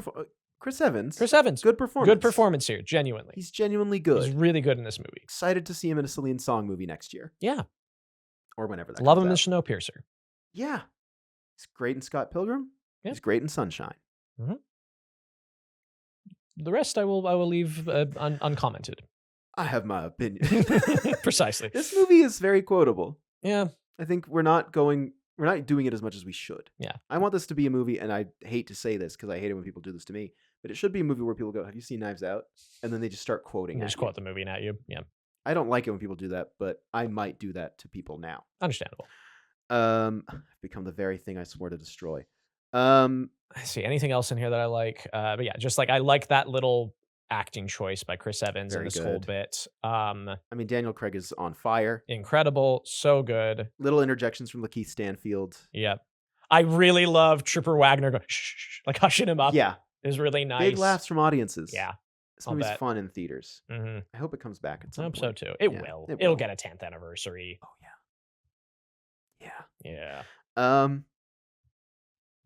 Chris Evans. Good performance. Good performance here, genuinely. He's genuinely good. He's really good in this movie. Excited to see him in a Celine Song movie next year. Yeah. Or whenever that Love comes him in out. Snowpiercer. Yeah. He's great in Scott Pilgrim. Yeah. He's great in Sunshine. Mm-hmm. The rest I will leave uncommented. I have my opinion. Precisely. This movie is very quotable. Yeah. I think we're not doing it as much as we should. Yeah. I want this to be a movie, and I hate to say this because I hate it when people do this to me, but it should be a movie where people go, have you seen Knives Out? And then they just start quoting it. Just quote the movie at you. Yeah. I don't like it when people do that, but I might do that to people now. Understandable. I've become the very thing I swore to destroy. I see anything else in here that I like. But yeah, just like I like that little acting choice by Chris Evans in this whole bit. I mean, Daniel Craig is on fire. Incredible. So good. Little interjections from Lakeith Stanfield. Yep. I really love Trooper Wagner going, shh, like hushing him up. Yeah. It was really nice. Big laughs from audiences. Yeah. This movie's fun in theaters. Mm-hmm. I hope it comes back at some point. I hope so too. It will. It'll get a 10th anniversary. Oh, yeah. Yeah. Yeah.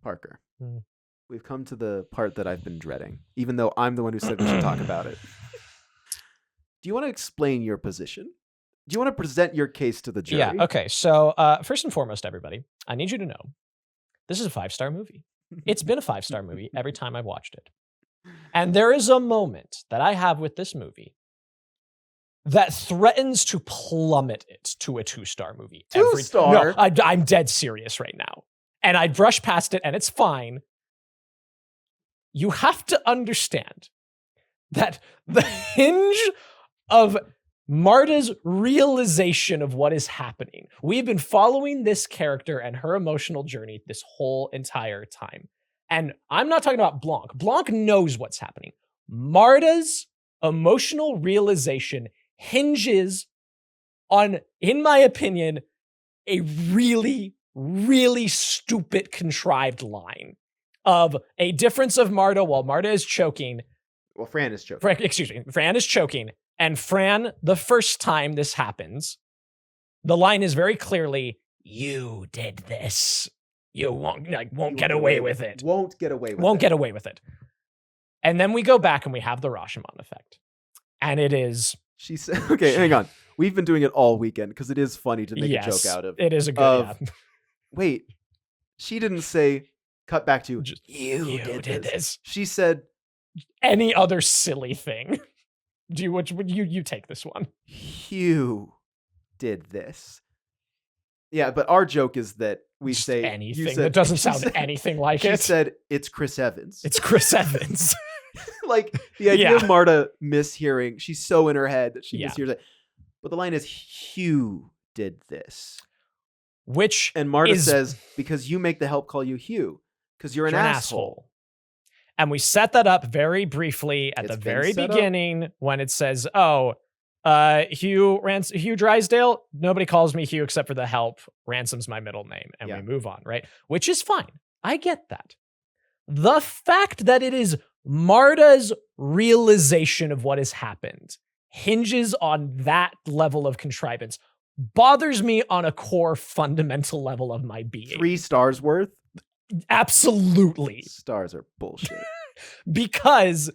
Parker. We've come to the part that I've been dreading, even though I'm the one who said we should talk about it. Do you want to explain your position? Do you want to present your case to the jury? Yeah, okay. So first and foremost, everybody, I need you to know this is a 5-star movie. It's been a 5-star movie every time I've watched it. And there is a moment that I have with this movie that threatens to plummet it to a 2-star movie. 2-star? No, I'm dead serious right now. And I brush past it and it's fine. You have to understand that the hinge of Marta's realization of what is happening. We've been following this character and her emotional journey this whole entire time. And I'm not talking about Blanc. Blanc knows what's happening. Marta's emotional realization hinges on, in my opinion, a really, really stupid contrived line of a difference of Marta while Marta is choking. Well, Fran is choking. Fran is choking. And Fran, the first time this happens, the line is very clearly, you did this. You won't get away with it. Won't get away with it. And then we go back and we have the Rashomon effect. And it is... She said, okay, hang on. We've been doing it all weekend because it is funny to make a joke out of. It is a good... Wait, she didn't say, cut back to, just, you did this. She said... Any other silly thing. You take this one. You did this. Yeah, but our joke is that we just say anything that doesn't sound anything like it. She said it's Chris Evans. It's Chris Evans. Like the idea of Marta mishearing, she's so in her head that she mishears it. But the line is, Hugh did this. And Marta says, because you make the help call you Hugh, because you're an asshole. And we set that up very briefly at the very beginning when it says, Hugh Drysdale, nobody calls me Hugh except for the help. Ransom's my middle name. And we move on, right? Which is fine. I get that. The fact that it is Marta's realization of what has happened hinges on that level of contrivance bothers me on a core fundamental level of my being. 3 stars worth? Absolutely. Stars are bullshit. Because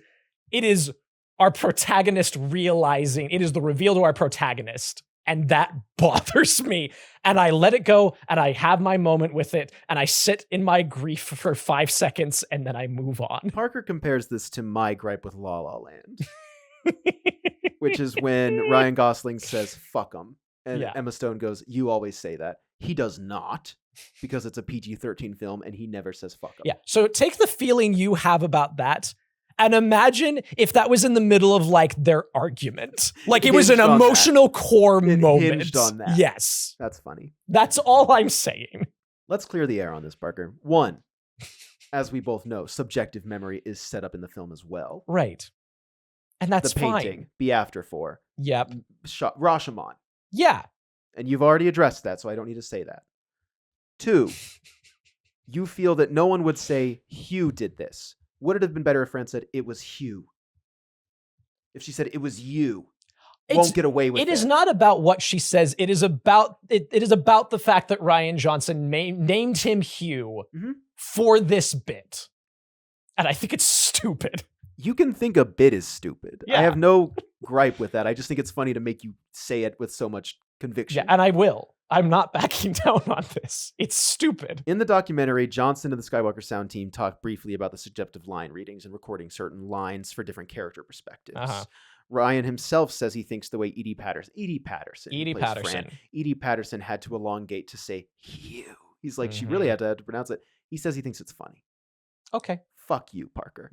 it is our protagonist realizing, it is the reveal to our protagonist, and that bothers me. And I let it go, and I have my moment with it, and I sit in my grief for 5 seconds, and then I move on. Parker compares this to my gripe with La La Land, which is when Ryan Gosling says, fuck him. And Emma Stone goes, you always say that. He does not. because it's a PG-13 film and he never says fuck 'em. Yeah. So take the feeling you have about that and imagine if that was in the middle of like their argument. Like it was an Hinged on emotional core It moment. hinged on that. Yes. That's funny. That's all I'm saying. Let's clear the air on this, Parker. One, as we both know, subjective memory is set up in the film as well. Right. And that's the painting, fine. Be After For, Yep. Rashomon. Yeah. And you've already addressed that, so I don't need to say that. Two, you feel that no one would say Hugh did this. Would it have been better if Fran said it was Hugh? If she said it was you, won't get away with it. It is not about what she says. It is about it is about the fact that Rian Johnson named him Hugh for this bit. And I think it's stupid. You can think a bit is stupid. Yeah. I have no gripe with that. I just think it's funny to make you say it with so much conviction. Yeah, and I will. I'm not backing down on this. It's stupid. In the documentary, Johnson and the Skywalker sound team talked briefly about the subjective line readings and recording certain lines for different character perspectives. Ryan himself says he thinks the way Edie Patterson had to elongate to say Hugh. He's like, she really had to pronounce it. He says he thinks it's funny. Okay. Fuck you, Parker.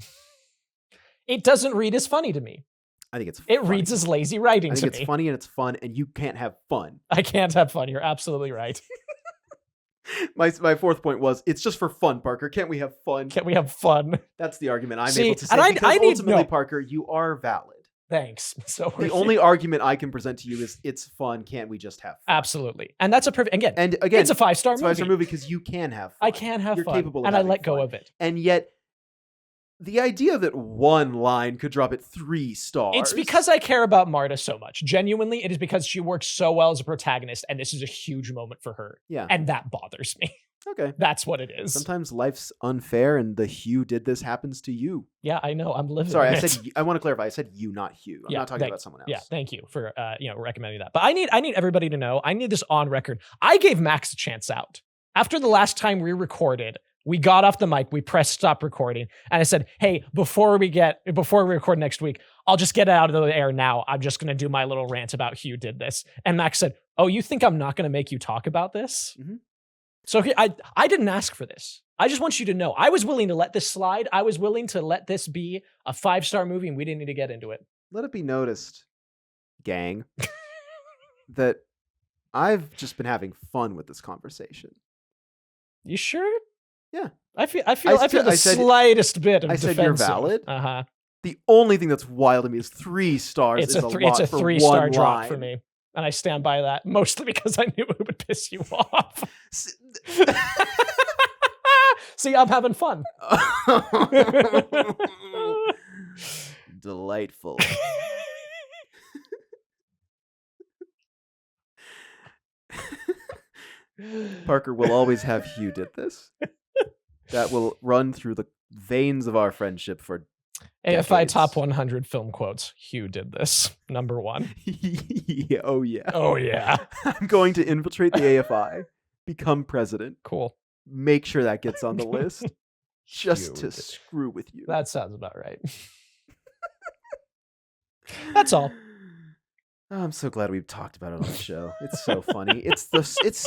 It doesn't read as funny to me. I think it's It funny. reads as lazy writing I to think me. it's funny and it's fun, and you can't have fun. I can't have fun. You're absolutely right. My fourth point was, it's just for fun, Parker. Can't we have fun? Can't we have fun? That's the argument I'm See, able to say. and I need ultimately, Parker, you are valid. Thanks. So The only argument I can present to you is it's fun. Can't we just have fun? Absolutely. And that's a perfect, again, it's a 5-star movie. It's a 5-star movie because you can have fun. I can have You're fun. capable of and I having let go fun. of it. And yet, the idea that one line could drop it 3 stars. It's because I care about Marta so much. Genuinely, it is because she works so well as a protagonist, and this is a huge moment for her. Yeah. And that bothers me. Okay. That's what it is. Sometimes life's unfair, and the Hugh did this happens to you. Yeah, I know. I'm living Sorry, it. I want to clarify. I said you, not Hugh. I'm not talking about someone else. Yeah, thank you for recommending that. But I need everybody to know. I need this on record. I gave Max a chance out. After the last time we recorded, we got off the mic, we pressed stop recording, and I said, hey, before we record next week, I'll just get it out of the air now. I'm just going to do my little rant about Hugh did this. And Max said, oh, you think I'm not going to make you talk about this? Mm-hmm. So I didn't ask for this. I just want you to know, I was willing to let this slide. I was willing to let this be a 5-star movie, and we didn't need to get into it. Let it be noticed, gang, that I've just been having fun with this conversation. You sure? Yeah. I feel the slightest bit of I said you're defensive. valid. Uh-huh. The only thing that's wild to me is 3 stars. It's is a a lot for 3-star one drop line. for me. And I stand by that, mostly because I knew it would piss you off. See, I'm having fun. Delightful. Parker will always have Hugh did this. That will run through the veins of our friendship for AFI decades. Top 100 film quotes. Hugh did this. Number 1. Yeah, oh yeah. Oh yeah. I'm going to infiltrate the AFI, become president, Cool. make sure that gets on the list, just to Hugh. screw with you. That sounds about right. That's all. Oh, I'm so glad we've talked about it on the show. It's so funny. It's so funny. It's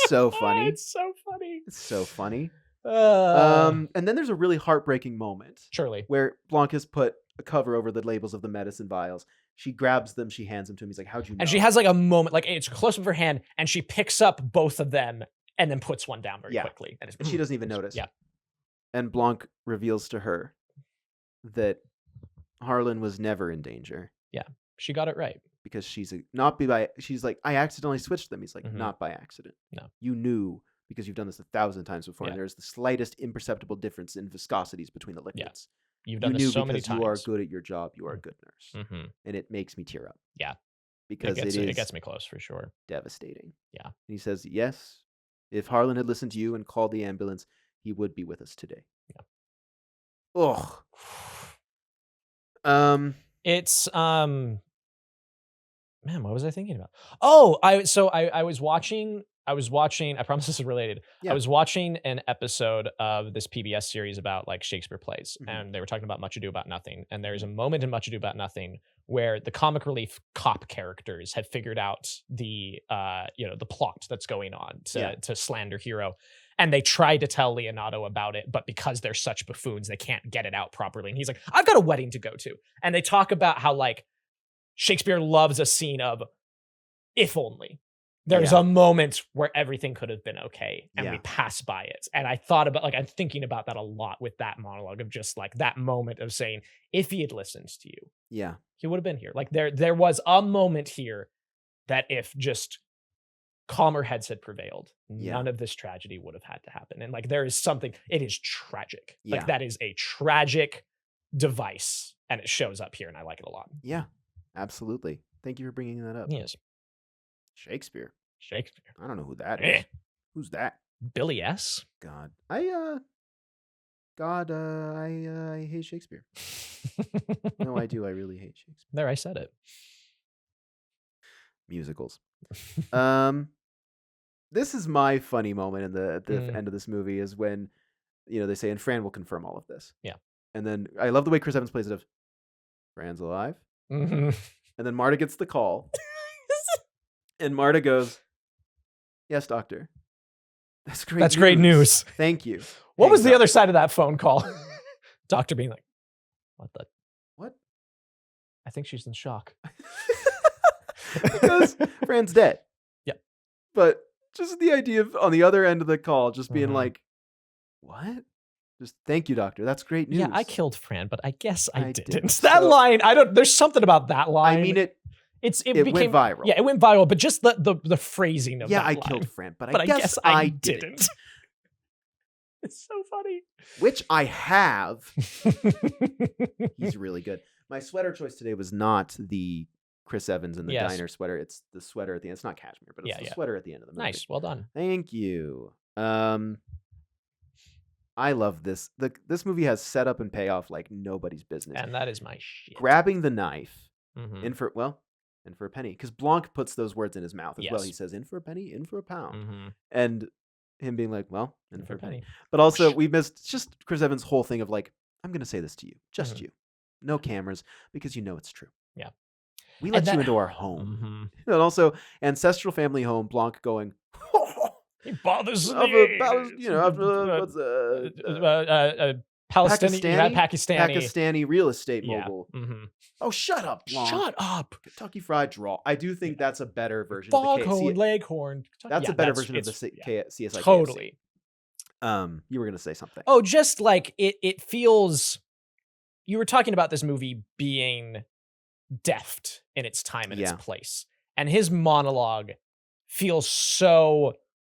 so funny. It's so funny. And then there's a really heartbreaking moment Surely. where Blanca's put a cover over the labels of the medicine vials. She grabs them, she hands them to him. He's like, how'd you know? And she has like a moment, like it's close up of her hand, and she picks up both of them and then puts one down very quickly. And she doesn't even notice. Yeah. And Blanc reveals to her that Harlan was never in danger. Yeah. She got it right. Because she's like, I accidentally switched them. He's like, not by accident. No. You knew because you've done this 1,000 times before, Yeah. and there's the slightest imperceptible difference in viscosities between the liquids. You've done this so many times. You are good at your job. You are a good nurse. Mm-hmm. And it makes me tear up. Yeah. Because it gets me close for sure. Devastating. Yeah. And he says, yes, if Harlan had listened to you and called the ambulance, he would be with us today. Yeah. Ugh. It's man, what was I thinking about? Oh, I was watching, I promise this is related. Yeah. I was watching an episode of this PBS series about like Shakespeare plays, and they were talking about Much Ado About Nothing. And there's a moment in Much Ado About Nothing where the comic relief cop characters had figured out the the plot that's going on to slander hero. And they try to tell Leonardo about it, but because they're such buffoons, they can't get it out properly. And he's like, I've got a wedding to go to. And they talk about how like Shakespeare loves a scene of if only. There's a moment where everything could have been okay and we pass by it. And I thought about, like, I'm thinking about that a lot with that monologue of just like that moment of saying, if he had listened to you, he would have been here. Like there was a moment here that if just calmer heads had prevailed, none of this tragedy would have had to happen. And like, there is something, it is tragic. Like that is a tragic device and it shows up here and I like it a lot. Yeah, absolutely. Thank you for bringing that up. Yes. Shakespeare. I don't know who that is. Who's that? Billy S. God, I hate Shakespeare. No, I do. I really hate Shakespeare. There, I said it. Musicals. This is my funny moment at the end of this movie is when, they say, and Fran will confirm all of this. Yeah. And then I love the way Chris Evans plays it of, Fran's alive. Mm-hmm. And then Marta gets the call. And Marta goes, yes, doctor. That's great. That's great news. Thank you. What was the other side of that phone call? Doctor being like, what? I think she's in shock. Because Fran's dead. Yeah. But just the idea of on the other end of the call, just being like, what? Just thank you, doctor. That's great news. Yeah, I killed Fran, but I guess I didn't. So, that line, there's something about that line. I mean, it became, went viral. Yeah, it went viral, but just the phrasing of that I line. killed Fran, but I guess I didn't. It's so funny. Which I have. He's really good. My sweater choice today was not the Chris Evans and the diner sweater. It's the sweater at the end. It's not cashmere, but it's the sweater at the end of the movie. Nice. Well done. Thank you. I love this. This movie has setup and payoff like nobody's business. And that is my shit. Grabbing the knife in for a penny. Because Blanc puts those words in his mouth as well. He says, in for a penny, in for a pound. Mm-hmm. And him being like, well, in for a penny. But also, we missed just Chris Evans' whole thing of like, I'm going to say this to you. Just you. No cameras, because you know it's true. Yeah. We let you into our home. And also, ancestral family home, Blanc going, he bothers me. Pakistani real estate mogul. Mm-hmm. Oh, shut up, Blanc. Shut up. Kentucky Fried Draw. I do think that's a better version Foghorn, of the Leghorn. That's a better version of the CSI. Totally. KFC. You were going to say something. Oh, just like it feels... You were talking about this movie being deft in its time and its place. And his monologue feels so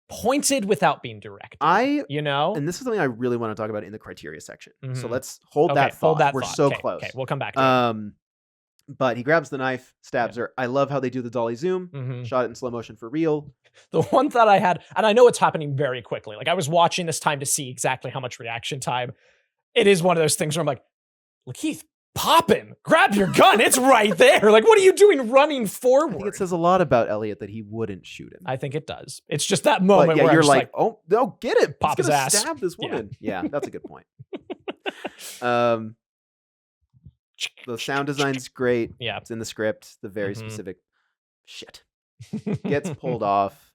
pointed without being direct. And this is something I really want to talk about in the criteria section. So let's hold that thought. We're so close. Okay, we'll come back to it. But he grabs the knife, stabs her. I love how they do the dolly zoom. Shot it in slow motion for real. The one thought I had, and I know it's happening very quickly. Like I was watching this time to see exactly how much reaction time. It is one of those things where I'm like, look, he's popping. Grab your gun. It's right there. Like, what are you doing running forward? I think it says a lot about Elliot that he wouldn't shoot him. I think it does. It's just that moment where you're like, oh, no, get it. Pop his ass. Stab this woman. Yeah, that's a good point. The sound design's great. Yeah. It's in the script. The very specific shit gets pulled off.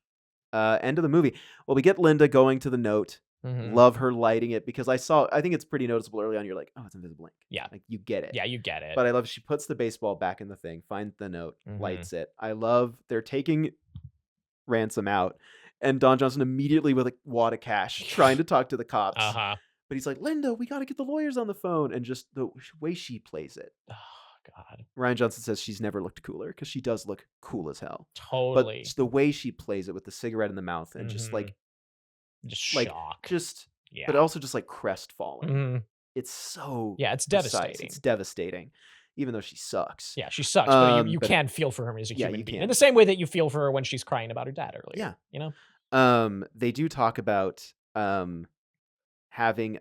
End of the movie. Well, we get Linda going to the note. Love her lighting it because I think it's pretty noticeable early on. You're like, oh, it's invisible ink. Yeah. Like you get it. Yeah, you get it. But I love she puts the baseball back in the thing, finds the note, lights it. I love they're taking Ransom out and Don Johnson immediately with a wad of cash trying to talk to the cops. But he's like, Linda, we got to get the lawyers on the phone. And just the way she plays it. Oh, God. Rian Johnson says she's never looked cooler because she does look cool as hell. Totally. But the way she plays it with the cigarette in the mouth and just like, shock. But also just like crestfallen. It's so it's precise. devastating. It's devastating, even though she sucks. Yeah, she sucks, but you can feel for her as a human being. In the same way that you feel for her when she's crying about her dad earlier. Yeah. You know? They do talk about having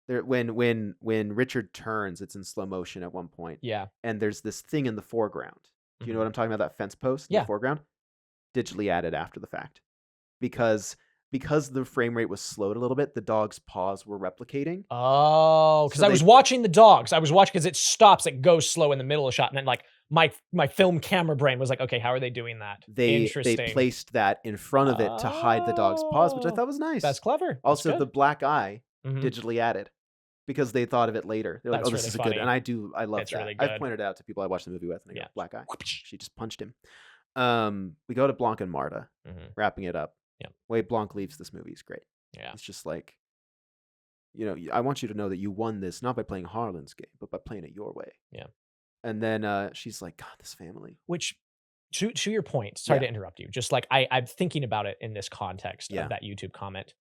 when Richard turns, it's in slow motion at one point. Yeah. And there's this thing in the foreground. Do you know what I'm talking about? That fence post in the foreground? Digitally added after the fact. Because the frame rate was slowed a little bit, the dog's paws were replicating. Oh, because I was watching the dogs. I was watching because it stops, it goes slow in the middle of the shot, and then like my film camera brain was like, okay, how are they doing that? They Interesting. placed that in front of it to hide the dog's paws, which I thought was nice. That's clever. That's Also, good. the black eye Mhm. digitally added because they thought of it later. They're like, That's "Oh, this really is a funny. good," and I love It's that. really I've good. pointed it out to people I watched the movie with, and I go, Yeah. "Black eye." She just punched him. We go to Blanc and Marta, Mhm. wrapping it up. Yep. Way Blanc leaves this movie is great. Yeah. It's just like, I want you to know that you won this not by playing Harlan's game, but by playing it your way. Yeah. And then she's like, God, this family. Which, to your point, sorry Yeah. to interrupt you, just like I'm thinking about it in this context Yeah. of that YouTube comment,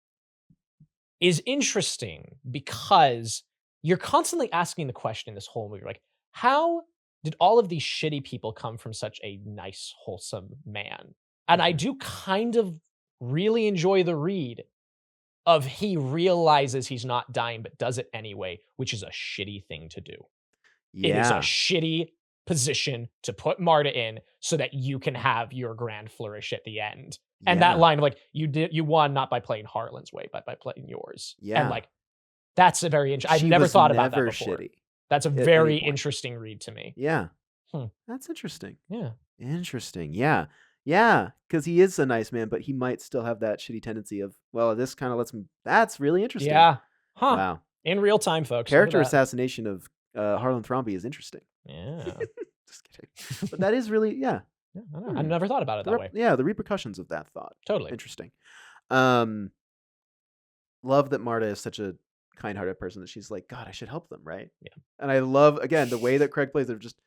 is interesting because you're constantly asking the question in this whole movie, like, how did all of these shitty people come from such a nice, wholesome man? And I do kind of really enjoy the read of he realizes he's not dying, but does it anyway, which is a shitty thing to do. It is a Yeah. shitty position to put Marta in so that you can have your grand flourish at the end. And that Yeah. line of like, you won not by playing Harlan's way, but by playing yours. Yeah. And like, that's a very interesting. I've She never was thought about that never before. shitty That's a at any very point. interesting read to me. Yeah. Hmm. That's interesting. Yeah. Interesting. Yeah. Yeah. Because he is a nice man, but he might still have that shitty tendency of, well, this kind of lets him. That's really interesting. Yeah. Huh. Wow. In real time, folks. Character Look at that. assassination of Harlan Thrombey is interesting. Yeah. Just kidding. But that is really, yeah. Yeah, I don't know. I've never thought about it that way. Yeah, the repercussions of that thought. Totally. Interesting. Love that Marta is such a kind-hearted person that she's like, God, I should help them, right? Yeah. And I love, again, the way that Craig plays it. Just,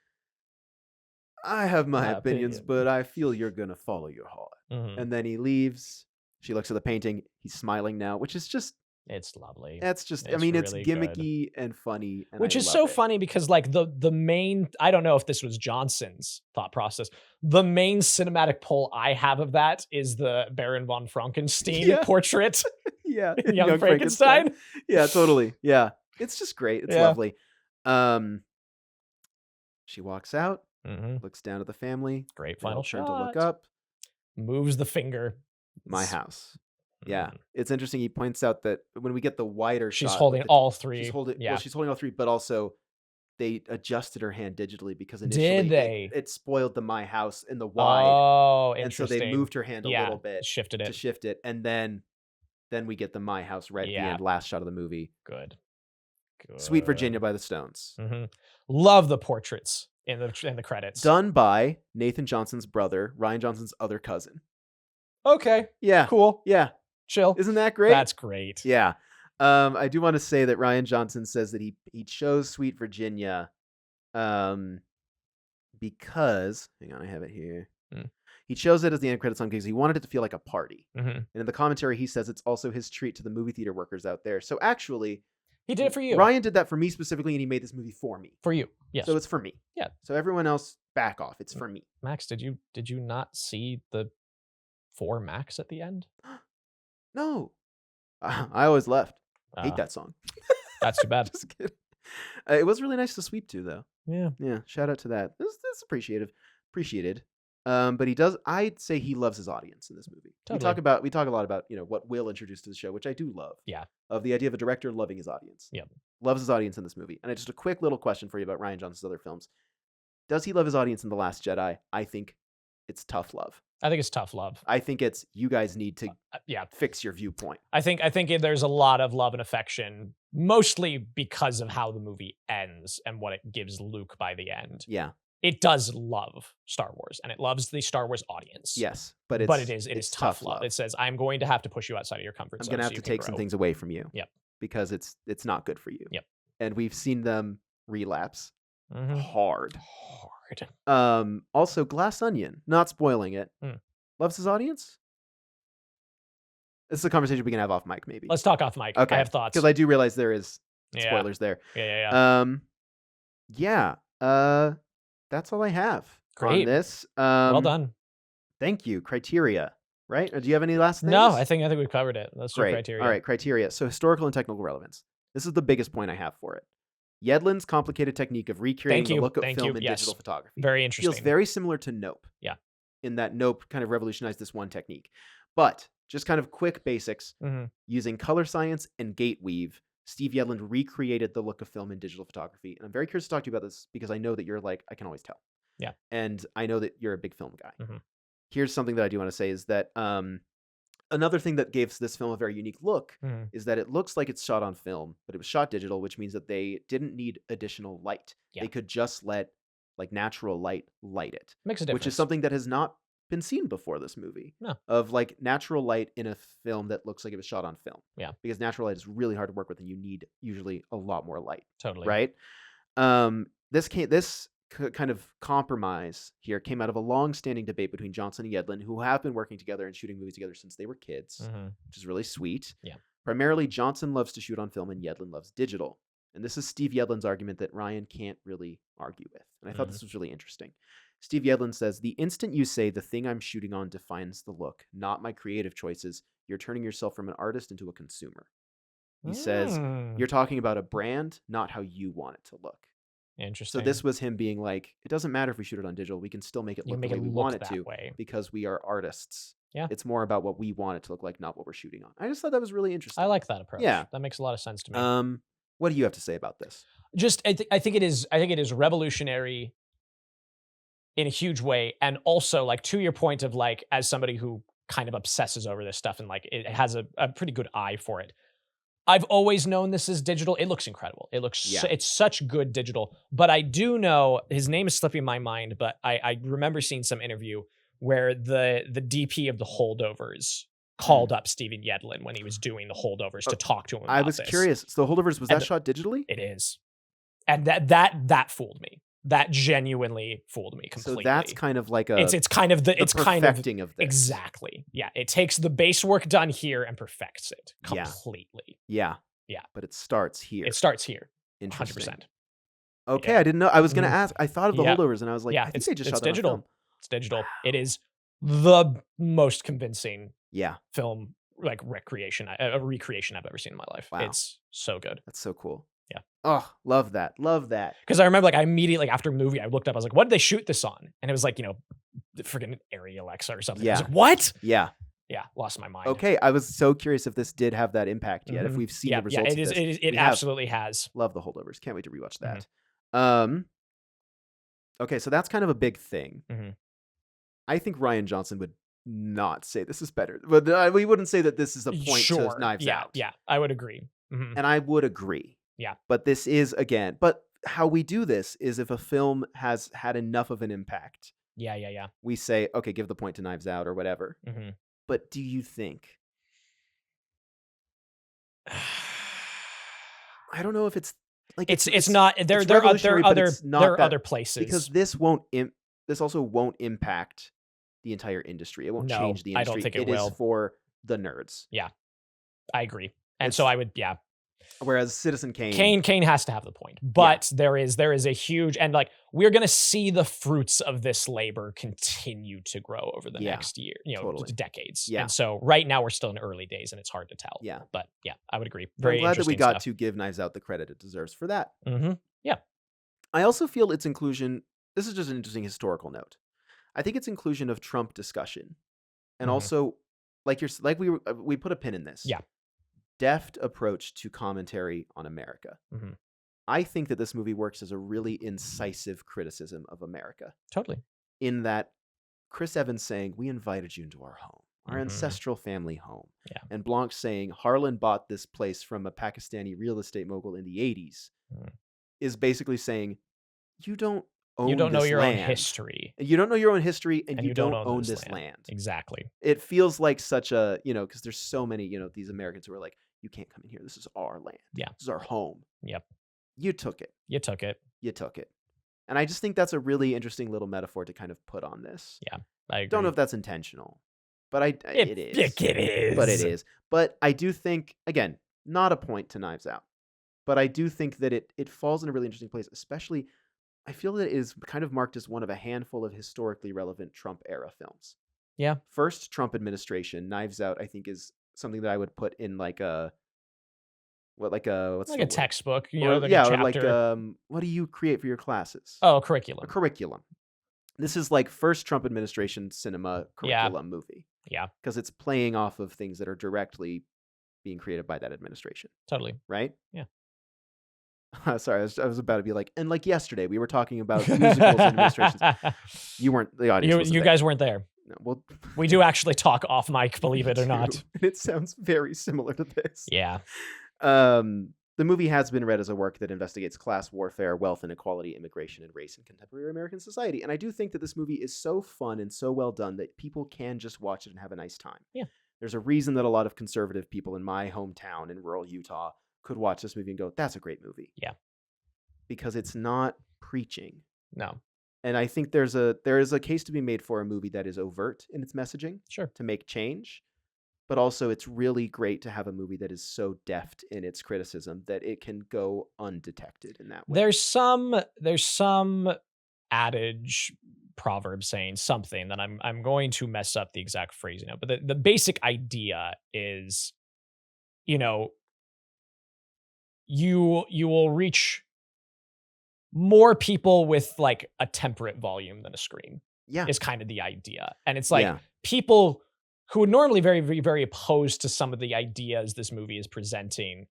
I have my opinions, opinion. but I feel you're gonna follow your heart. Mhm. And then he leaves. She looks at the painting. He's smiling now, which is just, It's lovely. that's just, I It's mean, it's really good. gimmicky and funny. And Which I is love so it. funny because like the main, I don't know if this was Johnson's thought process. The main cinematic pull I have of that is the Baron von Frankenstein Yeah. portrait Yeah. in Young Frankenstein. Yeah, totally. Yeah. It's just great. It's Yeah. lovely. She walks out, Mhm. looks down at the family. Great They all final turn shot. to look up. Moves the finger. My It's- house. Yeah. Mhm. It's interesting. He points out that when we get the wider She's shot with holding the- all three. She's holding. Yeah. Well, she's holding all three, but also they adjusted her hand digitally because initially Did they? it spoiled the my house in the wide, Oh, and so interesting. they moved her hand a Yeah, little bit shifted to it. shift it, and then we get the my house right at the Yeah. end, last shot of the movie. Good. Sweet Virginia by the Stones, hmm Love the portraits in the credits. done by Nathan Johnson's brother, Rian Johnson's other cousin. Okay. Yeah, Cool. yeah, Chill. isn't that great? That's great. Yeah. I do want to say that Rian Johnson says that he chose Sweet Virginia because, hang on, I have it here. Mm. He chose it as the end credit song because he wanted it to feel like a party. hmm And in the commentary, he says it's also his treat to the movie theater workers out there. So actually, He did it for you. Ryan did that for me specifically, and he made this movie for me. For you. Yes. So it's for me. Yeah. So everyone else, back off. It's for me. Max, did you not see the 4 Max at the end? No. I always left. Hate Uh, that song. That's too bad. Just kidding. It was really nice to sweep to, though. Yeah. Yeah, shout out to that. That's appreciated. But he does. I'd say he loves his audience in this movie. Totally. We talk a lot about what Will introduced to the show, which I do love. Yeah. Of the idea of a director loving his audience. Yep. Loves his audience in this movie. And just a quick little question for you about Rian Johnson's other films. Does he love his audience in The Last Jedi? I think it's tough love. I think it's tough love. I think it's you guys need to Yeah. fix your viewpoint. I think there's a lot of love and affection, mostly because of how the movie ends and what it gives Luke by the end. Yeah. It does love Star Wars, and it loves the Star Wars audience. Yes. But it it's is tough love. It says, I'm going to have to push you outside of your comfort I'm zone. gonna so have you to can take some grow." things away from you. Yep. Because it's not good for you. Yep. And we've seen them relapse Mhm. hard. Hard. Also, Glass Onion, not spoiling it, Mm. loves his audience. This is a conversation we can have off mic, maybe. Let's talk off mic. Okay. I have thoughts. Because I do realize there is Yeah. spoilers there. Yeah. That's all I have on Great. this. Well done. Thank you. Criteria, right? Or do you have any last things? No, I think we've covered it. Let's do Great. criteria. All right, criteria. So historical and technical relevance. This is the biggest point I have for it. Yedlin's complicated technique of recreating Thank the you. look of Thank film you. in Yes. digital photography. Very interesting. Feels very similar to Nope. Yeah. In that Nope kind of revolutionized this one technique. But just kind of quick basics. Mhm. Using color science and gate weave, Steve Yedlin recreated the look of film in digital photography. And I'm very curious to talk to you about this because I know that you're like, I can always tell. Yeah. And I know that you're a big film guy. Mhm. Here's something that I do want to say is that another thing that gives this film a very unique look Mhm. is that it looks like it's shot on film, but it was shot digital, which means that they didn't need additional light. Yeah. They could just let like natural light it, Makes a difference. which is something that has not been seen before this movie. No. Of like natural light in a film that looks like it was shot on film. Yeah. Because natural light is really hard to work with, and you need usually a lot more light. Totally. Right. This kind of compromise here came out of a long-standing debate between Johnson and Yedlin, who have been working together and shooting movies together since they were kids, Mhm. which is really sweet. Yeah. Primarily, Johnson loves to shoot on film and Yedlin loves digital. And this is Steve Yedlin's argument that Rian can't really argue with. And I thought this was really interesting. Steve Yedlin says, "The instant you say the thing I'm shooting on defines the look, not my creative choices, you're turning yourself from an artist into a consumer." He says, "You're talking about a brand, not how you want it to look." Interesting. So this was him being like, it doesn't matter if we shoot it on digital, we can still make it You look make the way it we look want it that to way. because we are artists. Yeah. It's more about what we want it to look like, not what we're shooting on. I just thought that was really interesting. I like that approach. Yeah. That makes a lot of sense to me. What do you have to say about this? Just I think it is revolutionary in a huge way, and also like to your point of like as somebody who kind of obsesses over this stuff and like it has a pretty good eye for it. I've always known this is digital. It looks incredible. It looks it's such good digital. But I do know his name is slipping my mind, but I remember seeing some interview where the DP of the Holdovers called up Steven Yedlin when he was doing the Holdovers to talk to him about I was this. curious. So the Holdovers, was that shot digitally? It is. And that fooled me. That genuinely fooled me completely. So that's kind of like a it's kind of the it's kind of perfecting of this. Exactly. Yeah. It takes the base work done here and perfects it completely. Yeah. Yeah. But it starts here. It starts here. Interesting. 100%. Okay, Yeah. I didn't know. I was gonna ask. I thought of the Yeah. Holdovers, and I was like, Yeah, I think they just it's shot that on digital. film. It's digital. It is the most convincing Yeah, film like recreation I've ever seen in my life. Wow. It's so good. that's so cool. Yeah. Oh, love that. Love that. Because I remember like I immediately after the movie I looked up, I was like, what did they shoot this on? And it was like, the freaking Arri Alexa or something. I was Yeah. like, what? Yeah. Yeah, lost my mind. Okay, I was so curious if this did have that impact yet. If Mhm. we've seen Yeah, the results it is. of this. It We have. absolutely has. Love the Holdovers. Can't wait to rewatch that. Mm-hmm. Okay, so that's kind of a big thing. Mhm. I think Rian Johnson would not say this is better, but we wouldn't say that this is a point Sure. to Knives yeah, Out. Yeah, I would agree. Mhm. And I would agree. Yeah. But this is, again, but how we do this is if a film has had enough of an impact, Yeah. we say, okay, give the point to Knives Out or whatever. Mm-hmm. But do you think? I don't know if it's like It's not. There it's are revolutionary, but other it's not there are that- other places because this won't. This also won't impact the entire industry. It won't No, change the I industry. don't think it is will. for the nerds. I agree, and so I would. Yeah, Whereas Citizen Kane, Kane has to have the point, but there is a huge and like we're gonna see the fruits of this labor continue to grow over the next year, totally. decades. Yeah. And so right now we're still in early days and it's hard to tell. Yeah. But yeah, I would agree. I'm Very glad that we interesting got stuff. to give Knives Out the credit it deserves for that. Mm-hmm. I also feel its inclusion. This is just an interesting historical note. I think its inclusion of Trump discussion, and Mhm. also we put a pin in this. Yeah. Deft approach to commentary on America. Mhm. I think that this movie works as a really incisive criticism of America. Totally. In that Chris Evans saying, "We invited you into our home, our Mhm. ancestral family home," Yeah. and Blanc saying, "Harlan bought this place from a Pakistani real estate mogul in the '80s," Mhm. is basically saying, "You don't own You don't know this your land. own history. You don't know your own history, and And you don't own this land." Exactly. It feels like such a, because there's so many, these Americans who are like, "You can't come in here. This is our land. Yeah. This is our home." Yep. You took it. You took it. You took it. And I just think that's a really interesting little metaphor to kind of put on this. I agree. Don't know if that's intentional, but it is. It is. But it is. But I do think, again, not a point to Knives Out, but I do think that it falls in a really interesting place, especially I feel that it is kind of marked as one of a handful of historically relevant Trump era films. Yeah. First Trump administration, Knives Out, I think is something that I would put in like a what's Like the a word? textbook, Or, like yeah, a or like chapter. what do you create for your classes? Oh, A curriculum. curriculum. This is like first Trump administration cinema Yeah. curriculum movie. Yeah, Because it's playing off of things that are directly being created by that administration, totally. right? Yeah. Sorry, I was about to be like, and like yesterday, we were talking about musicals and illustrations. You weren't, the audience wasn't You there. guys weren't there. No, well, We do actually talk off mic, believe it or not. it sounds very similar to this. Yeah. The movie has been read as a work that investigates class warfare, wealth inequality, immigration, and race in contemporary American society. And I do think that this movie is so fun and so well done that people can just watch it and have a nice time. Yeah. There's a reason that a lot of conservative people in my hometown in rural Utah could watch this movie and go, that's a great movie. Yeah. Because it's not preaching. No. And I think there is a case to be made for a movie that is overt in its messaging. Sure. To make change. But also it's really great to have a movie that is so deft in its criticism that it can go undetected in that way. There's some adage proverb saying something that I'm going to mess up the exact phrasing of, but the basic idea is, you know, you will reach more people with like a temperate volume than a screen. Yeah. Is kind of the idea. And it's like Yeah. people who are normally very, very, very opposed to some of the ideas this movie is presenting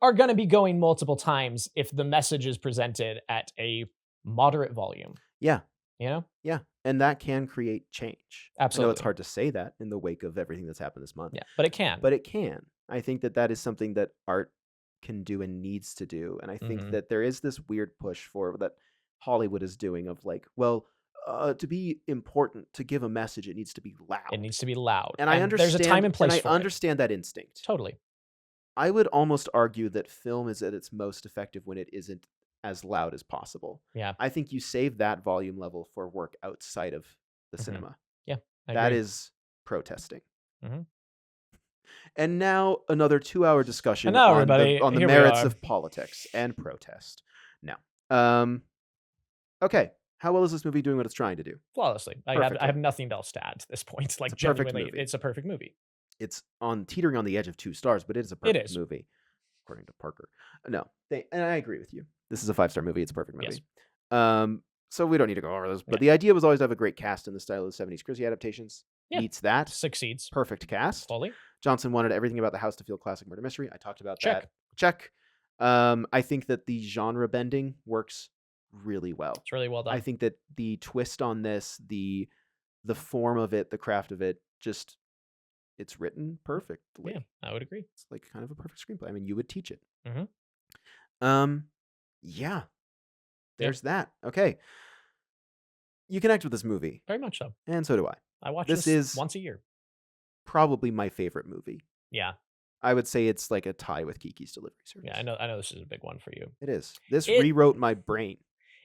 are going to be going multiple times if the message is presented at a moderate volume. Yeah. You know? Yeah. And that can create change. Absolutely. I know it's hard to say that in the wake of everything that's happened this month. Yeah, but it can. But it can. I think that is something that art can do and needs to do. And I think that there is this weird push for that Hollywood is doing of like, well, to be important, to give a message, it needs to be loud. It needs to be loud. And I understand. There's a time and place and for I understand that instinct. Totally. I would almost argue that film is at its most effective when it isn't as loud as possible. Yeah. I think you save that volume level for work outside of the cinema. Yeah. That is protesting. Mm-hmm. And now another 2-hour discussion now, on the merits are. of politics and protest. Now, okay. How well is this movie doing what it's trying to do? Flawlessly. I have nothing else to add to this point. Like, It's a perfect genuinely, movie. it's a perfect movie. It's teetering on the edge of 2 stars, but it is a perfect movie, according to Parker. No, and I agree with you. This is a 5-star movie. It's a perfect movie. Yes. So we don't need to go over this, but the idea was always to have a great cast in the style of the 70s Chrissy adaptations. Yeah. Meets that. Succeeds. Perfect cast. Fully. Johnson wanted everything about the house to feel classic murder mystery. I talked about Check. that. Check. I think that the genre bending works really well. It's really well done. I think that the twist on this, the form of it, the craft of it, just it's written perfectly. Yeah, I would agree. It's like kind of a perfect screenplay. I mean, you would teach it. Mm-hmm. Yeah. There's that. Okay. You connect with this movie. Very much so. And so do I. I watch this once a year. Probably my favorite movie. Yeah. I would say it's like a tie with Kiki's Delivery Service. Yeah, I know this is a big one for you. It is. This rewrote my brain.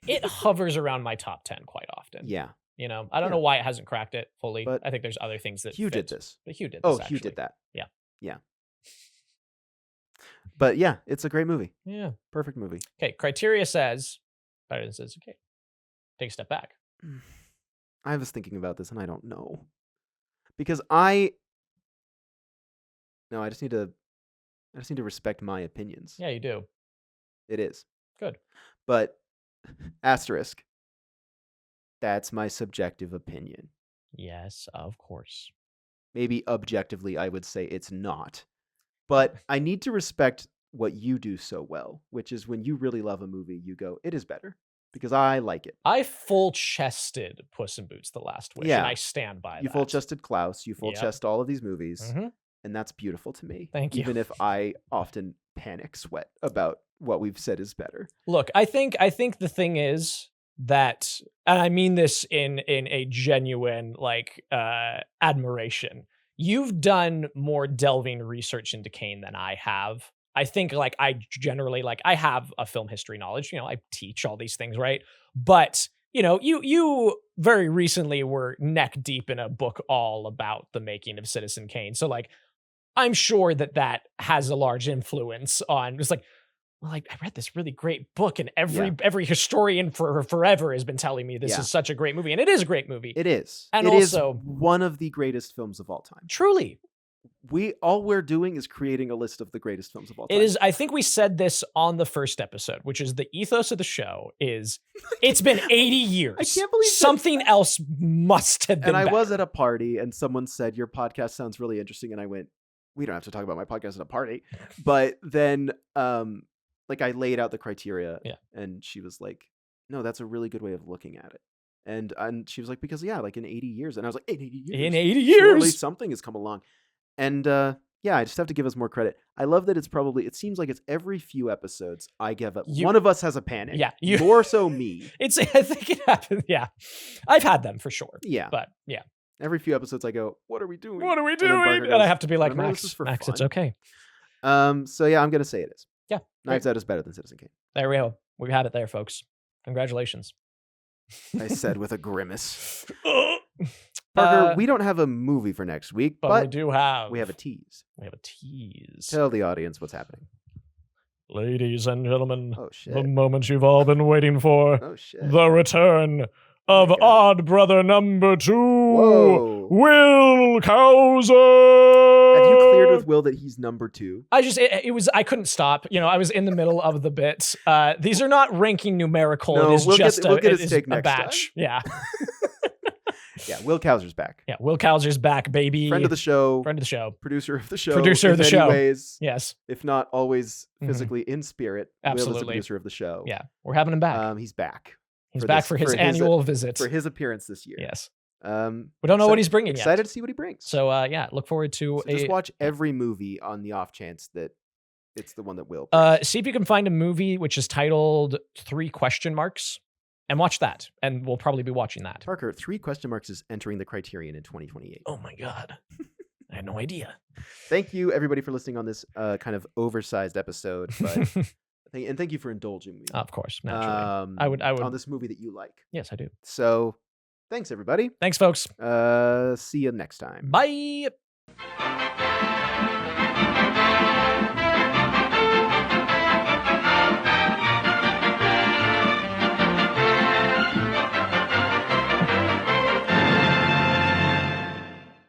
It hovers around my top 10 quite often. Yeah. You know, I don't know why it hasn't cracked it fully. But I think there's other things that Hugh fit. did this. But Hugh did this. Oh, actually. Hugh did that. Yeah. Yeah. But yeah, it's a great movie. Yeah. Perfect movie. Okay. Criteria says better than Citizen Kane. Take a step back. I was thinking about this and I don't know. Because I just need to respect my opinions. Yeah, you do. It is. Good. But asterisk. That's my subjective opinion. Yes, of course. Maybe objectively I would say it's not. But I need to respect what you do so well, which is when you really love a movie, you go, it is better. Because I like it. I full-chested Puss in Boots: The Last Wish, and I stand by that. You full-chested Klaus. You full-chest all of these movies. Mm-hmm. And that's beautiful to me. Thank you. Even if I often panic sweat about what we've said is better. Look, I think the thing is that, and I mean this in a genuine admiration. You've done more delving research into Kane than I have. I think I generally I have a film history knowledge. You know, I teach all these things, right? But you know, you very recently were neck deep in a book all about the making of Citizen Kane. So I'm sure that has a large influence on. It's I read this really great book, and every historian for forever has been telling me this is such a great movie, and it is a great movie. It is, and it also is one of the greatest films of all time. Truly, all we're doing is creating a list of the greatest films of all time. It is. I think we said this on the first episode, which is the ethos of the show is it's been 80 years. I can't believe something else must have been. And I better. was at a party, and someone said your podcast sounds really interesting, and I went, we don't have to talk about my podcast at a party. But then like I laid out the criteria, Yeah. and she was like, "No, that's a really good way of looking at it." And she was like, "Because like in 80 years," and I was like, "In 80 years, In 80 surely years, something has come along." And yeah, I just have to give us more credit. I love that it seems like it's every few episodes I give up. One of us has a panic. Yeah, more so me. I think it happened. Yeah, I've had them for sure. Yeah, but yeah, every few episodes I go, "What are we doing? What are we And then doing?" Parker And I goes, have to be like, "Remember, this is Max, for Max, fun." it's okay. So yeah, I'm gonna say it is. Yeah, Knives Out is better than Citizen Kane. There we go. We have it there, folks. Congratulations. I said with a grimace. Parker, we don't have a movie for next week, but we do have. We have a tease. We have a tease. Tell the audience what's happening. Ladies and gentlemen, Oh shit. the moment you've all been waiting for. Oh shit. The return of Odd Brother number 2, Whoa. Will Cowser. Have you cleared with Will that he's number 2? I couldn't stop. I was in the middle of the bit. These are not ranking numerical. No, it is we'll just get his it is take a next batch. time. Yeah. Yeah, Will Cowser's back. Yeah, Will Cowser's back, baby. Friend of the show. Producer of the show. In many ways. Yes. If not always physically in spirit. Absolutely. Will is the producer of the show. Yeah, we're having him back. He's back. He's back for his annual visit. For his appearance this year. Yes. We don't know what he's bringing yet. Excited to see what he brings. So yeah, look forward to just watch every movie on the off chance that it's the one that Will. See if you can find a movie which is titled 3 question marks and watch that. And we'll probably be watching that. Parker, 3 question marks is entering the Criterion in 2028. Oh my God. I had no idea. Thank you everybody for listening on this kind of oversized episode, but thank you for indulging me. Of course, naturally. I would on this movie that you like. Yes, I do. So, thanks everybody. Thanks, folks. See you next time. Bye.